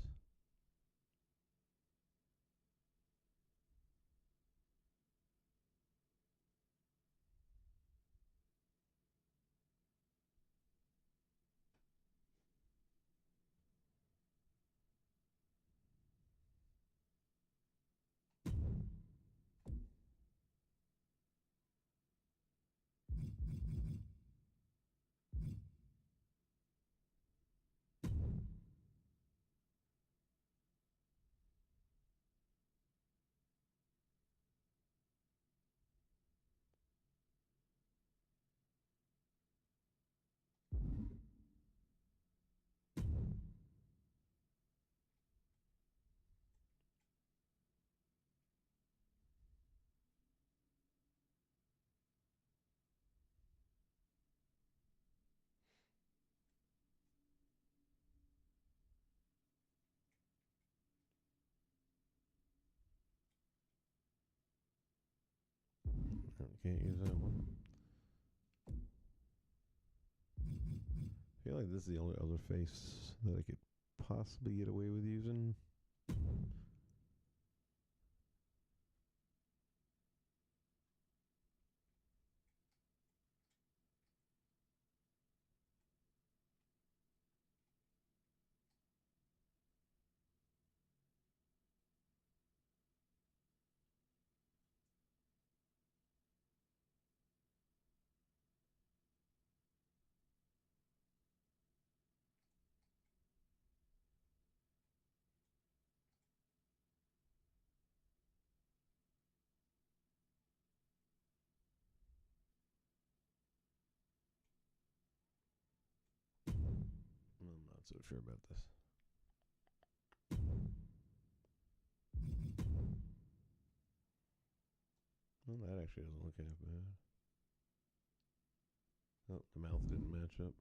can't use that one. I feel like this is the only other face that I could possibly get away with using. I'm not so sure about this. Well, that actually doesn't look half bad. Oh, the mouth didn't match up.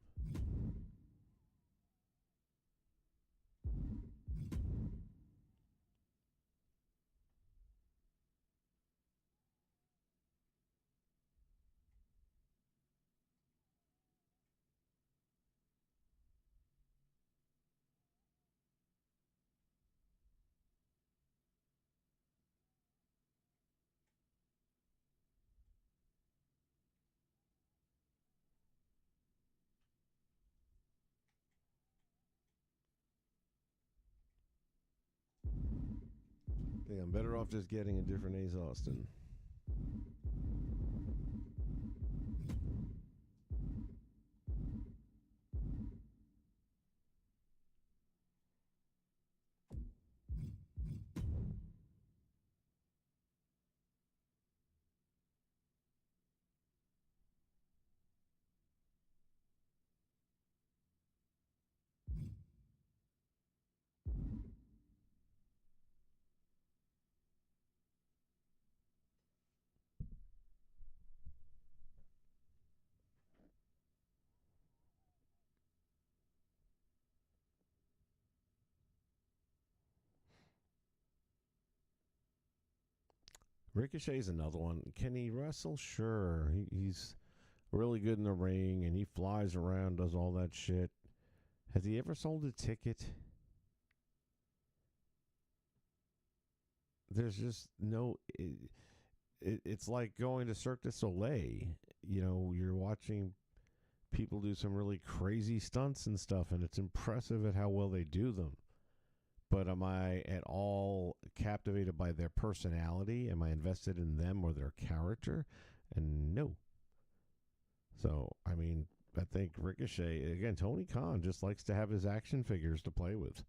Yeah, I'm better off just getting a different Ace Austin. Ricochet's another one. Can he wrestle? Sure. He's really good in the ring, and he flies around, does all that shit. Has he ever sold a ticket? There's just no... It's like going to Cirque du Soleil. You know, you're watching people do some really crazy stunts and stuff, and it's impressive at how well they do them. But am I at all captivated by their personality? Am I invested in them or their character? And no. So, I mean, I think Ricochet, again, Tony Khan just likes to have his action figures to play with.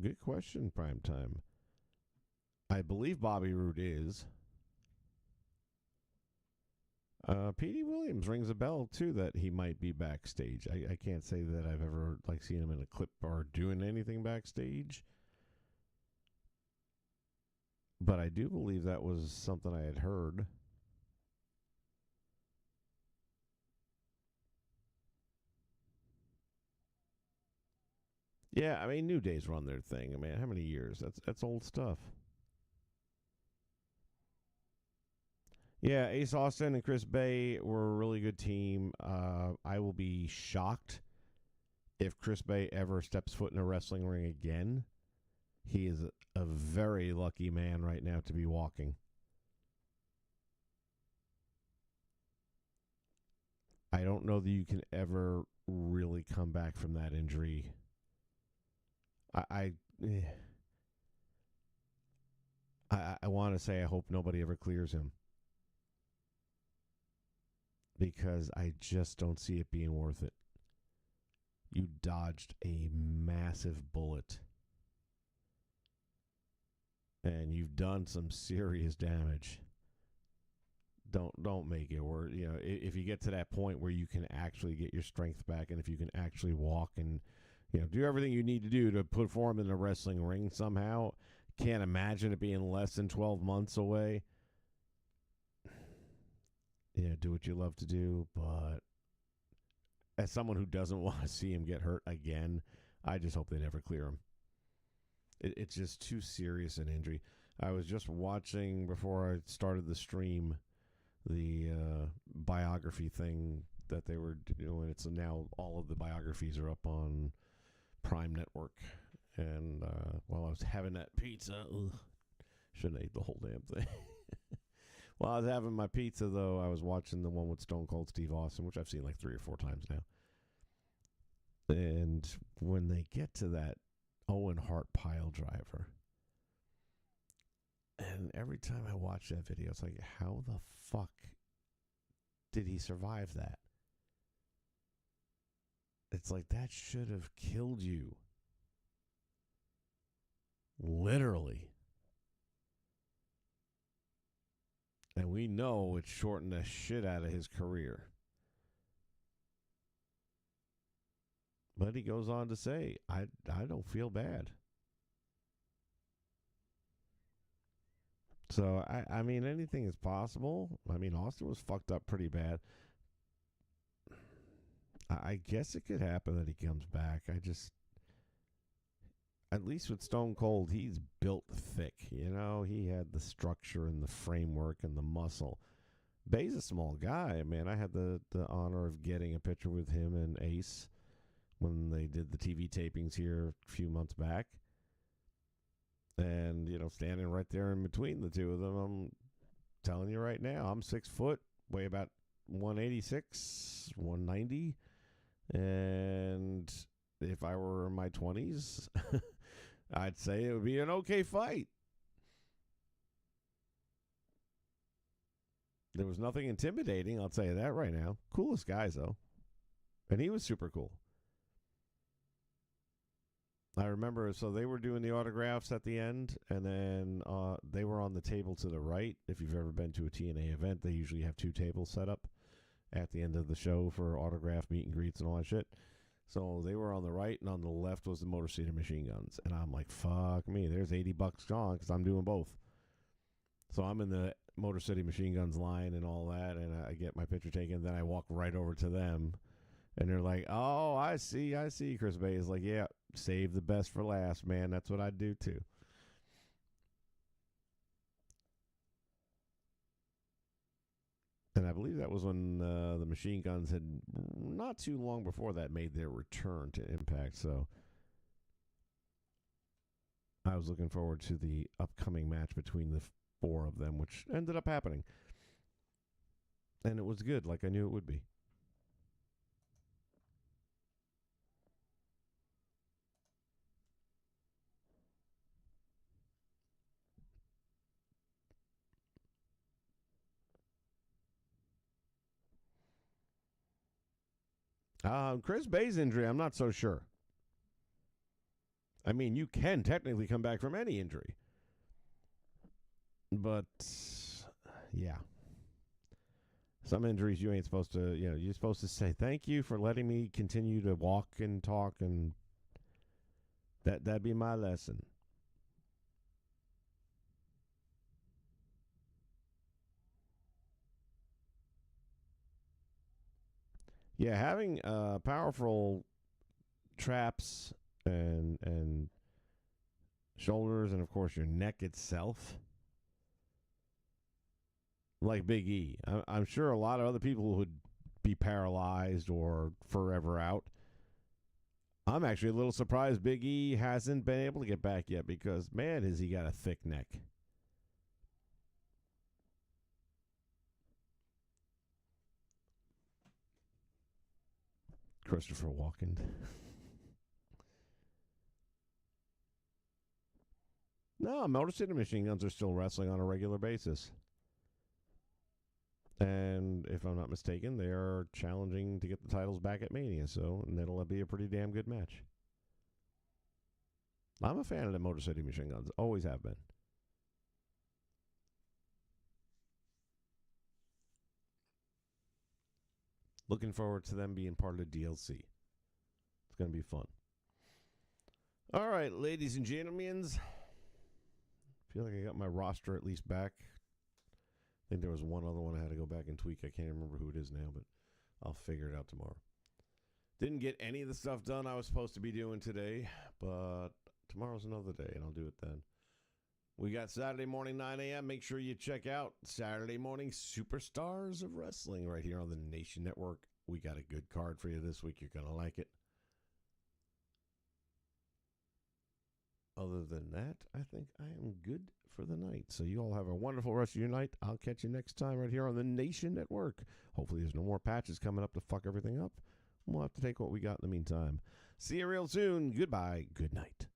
Good question, Primetime. I believe Bobby Roode is. Petey Williams rings a bell too that he might be backstage. I can't say that I've ever seen him in a clip or doing anything backstage, but I do believe that was something I had heard. Yeah, I mean, New Day's run their thing. I mean, how many years? That's old stuff. Yeah, Ace Austin and Chris Bay were a really good team. I will be shocked if Chris Bay ever steps foot in a wrestling ring again. He is a very lucky man right now to be walking. I don't know that you can ever really come back from that injury. I want to say I hope nobody ever clears him, because I just don't see it being worth it. You dodged a massive bullet, and you've done some serious damage. Don't make it worse. You know, if you get to that point where you can actually get your strength back, and if you can actually walk and, you know, do everything you need to do to perform in a wrestling ring somehow, can't imagine it being less than 12 months away. do what you love to do. But as someone who doesn't want to see him get hurt again, I just hope they never clear him. It's just too serious an injury. I was just watching, before I started the stream, the biography thing that they were doing. It's now all of the biographies are up on Prime Network. And while I was having that pizza, shouldn't have ate the whole damn thing. While I was having my pizza, though, I was watching the one with Stone Cold Steve Austin, which I've seen like 3 or 4 times now. And when they get to that Owen Hart pile driver, and every time I watch that video, it's like, how the fuck did he survive that? It's like, that should have killed you. Literally. And we know it shortened the shit out of his career. But he goes on to say, I don't feel bad. So, I mean, anything is possible. I mean, Austin was fucked up pretty bad. I guess it could happen that he comes back. At least with Stone Cold, he's built thick. You know, he had the structure and the framework and the muscle. Bay's a small guy, man. I had the honor of getting a picture with him and Ace when they did the TV tapings here a few months back. And, standing right there in between the two of them, I'm telling you right now, I'm 6 foot, weigh about 186, 190. And if I were in my 20s, I'd say it would be an okay fight. There was nothing intimidating, I'll tell you that right now. Coolest guys, though. And he was super cool. I remember, so they were doing the autographs at the end, and then they were on the table to the right. If you've ever been to a TNA event, they usually have 2 tables set up at the end of the show for autograph meet and greets and all that shit. So they were on the right, and on the left was the Motor City Machine Guns. And I'm like, fuck me, there's $80 gone because I'm doing both. So I'm in the Motor City Machine Guns line and all that, and I get my picture taken. Then I walk right over to them, and they're like, oh, I see. Chris Bay is like, yeah, save the best for last, man. That's what I'd do, too. And I believe that was when the Machine Guns had, not too long before that, made their return to Impact. So I was looking forward to the upcoming match between the 4 of them, which ended up happening. And it was good, like I knew it would be. Chris Bay's injury, I'm not so sure. I mean, you can technically come back from any injury. But, yeah. Some injuries you ain't supposed to, you're supposed to say, thank you for letting me continue to walk and talk, and that'd be my lesson. Yeah, having powerful traps and shoulders, and of course your neck itself, like Big E. I'm sure a lot of other people would be paralyzed or forever out. I'm actually a little surprised Big E hasn't been able to get back yet, because, man, has he got a thick neck. Christopher Walken. No, Motor City Machine Guns are still wrestling on a regular basis. And if I'm not mistaken, they are challenging to get the titles back at Mania, and it'll be a pretty damn good match. I'm a fan of the Motor City Machine Guns. Always have been. Looking forward to them being part of the DLC. It's going to be fun. All right, ladies and gentlemen. Feel like I got my roster at least back think there was one other one I had to go back and tweak. I can't remember who it is now, but I'll figure it out tomorrow. Didn't get any of the stuff done I was supposed to be doing today, but tomorrow's another day, and I'll do it then. We got Saturday morning, 9 a.m. Make sure you check out Saturday morning Superstars of Wrestling right here on the Nation Network. We got a good card for you this week. You're going to like it. Other than that, I think I am good for the night. So you all have a wonderful rest of your night. I'll catch you next time right here on the Nation Network. Hopefully there's no more patches coming up to fuck everything up. We'll have to take what we got in the meantime. See you real soon. Goodbye. Good night.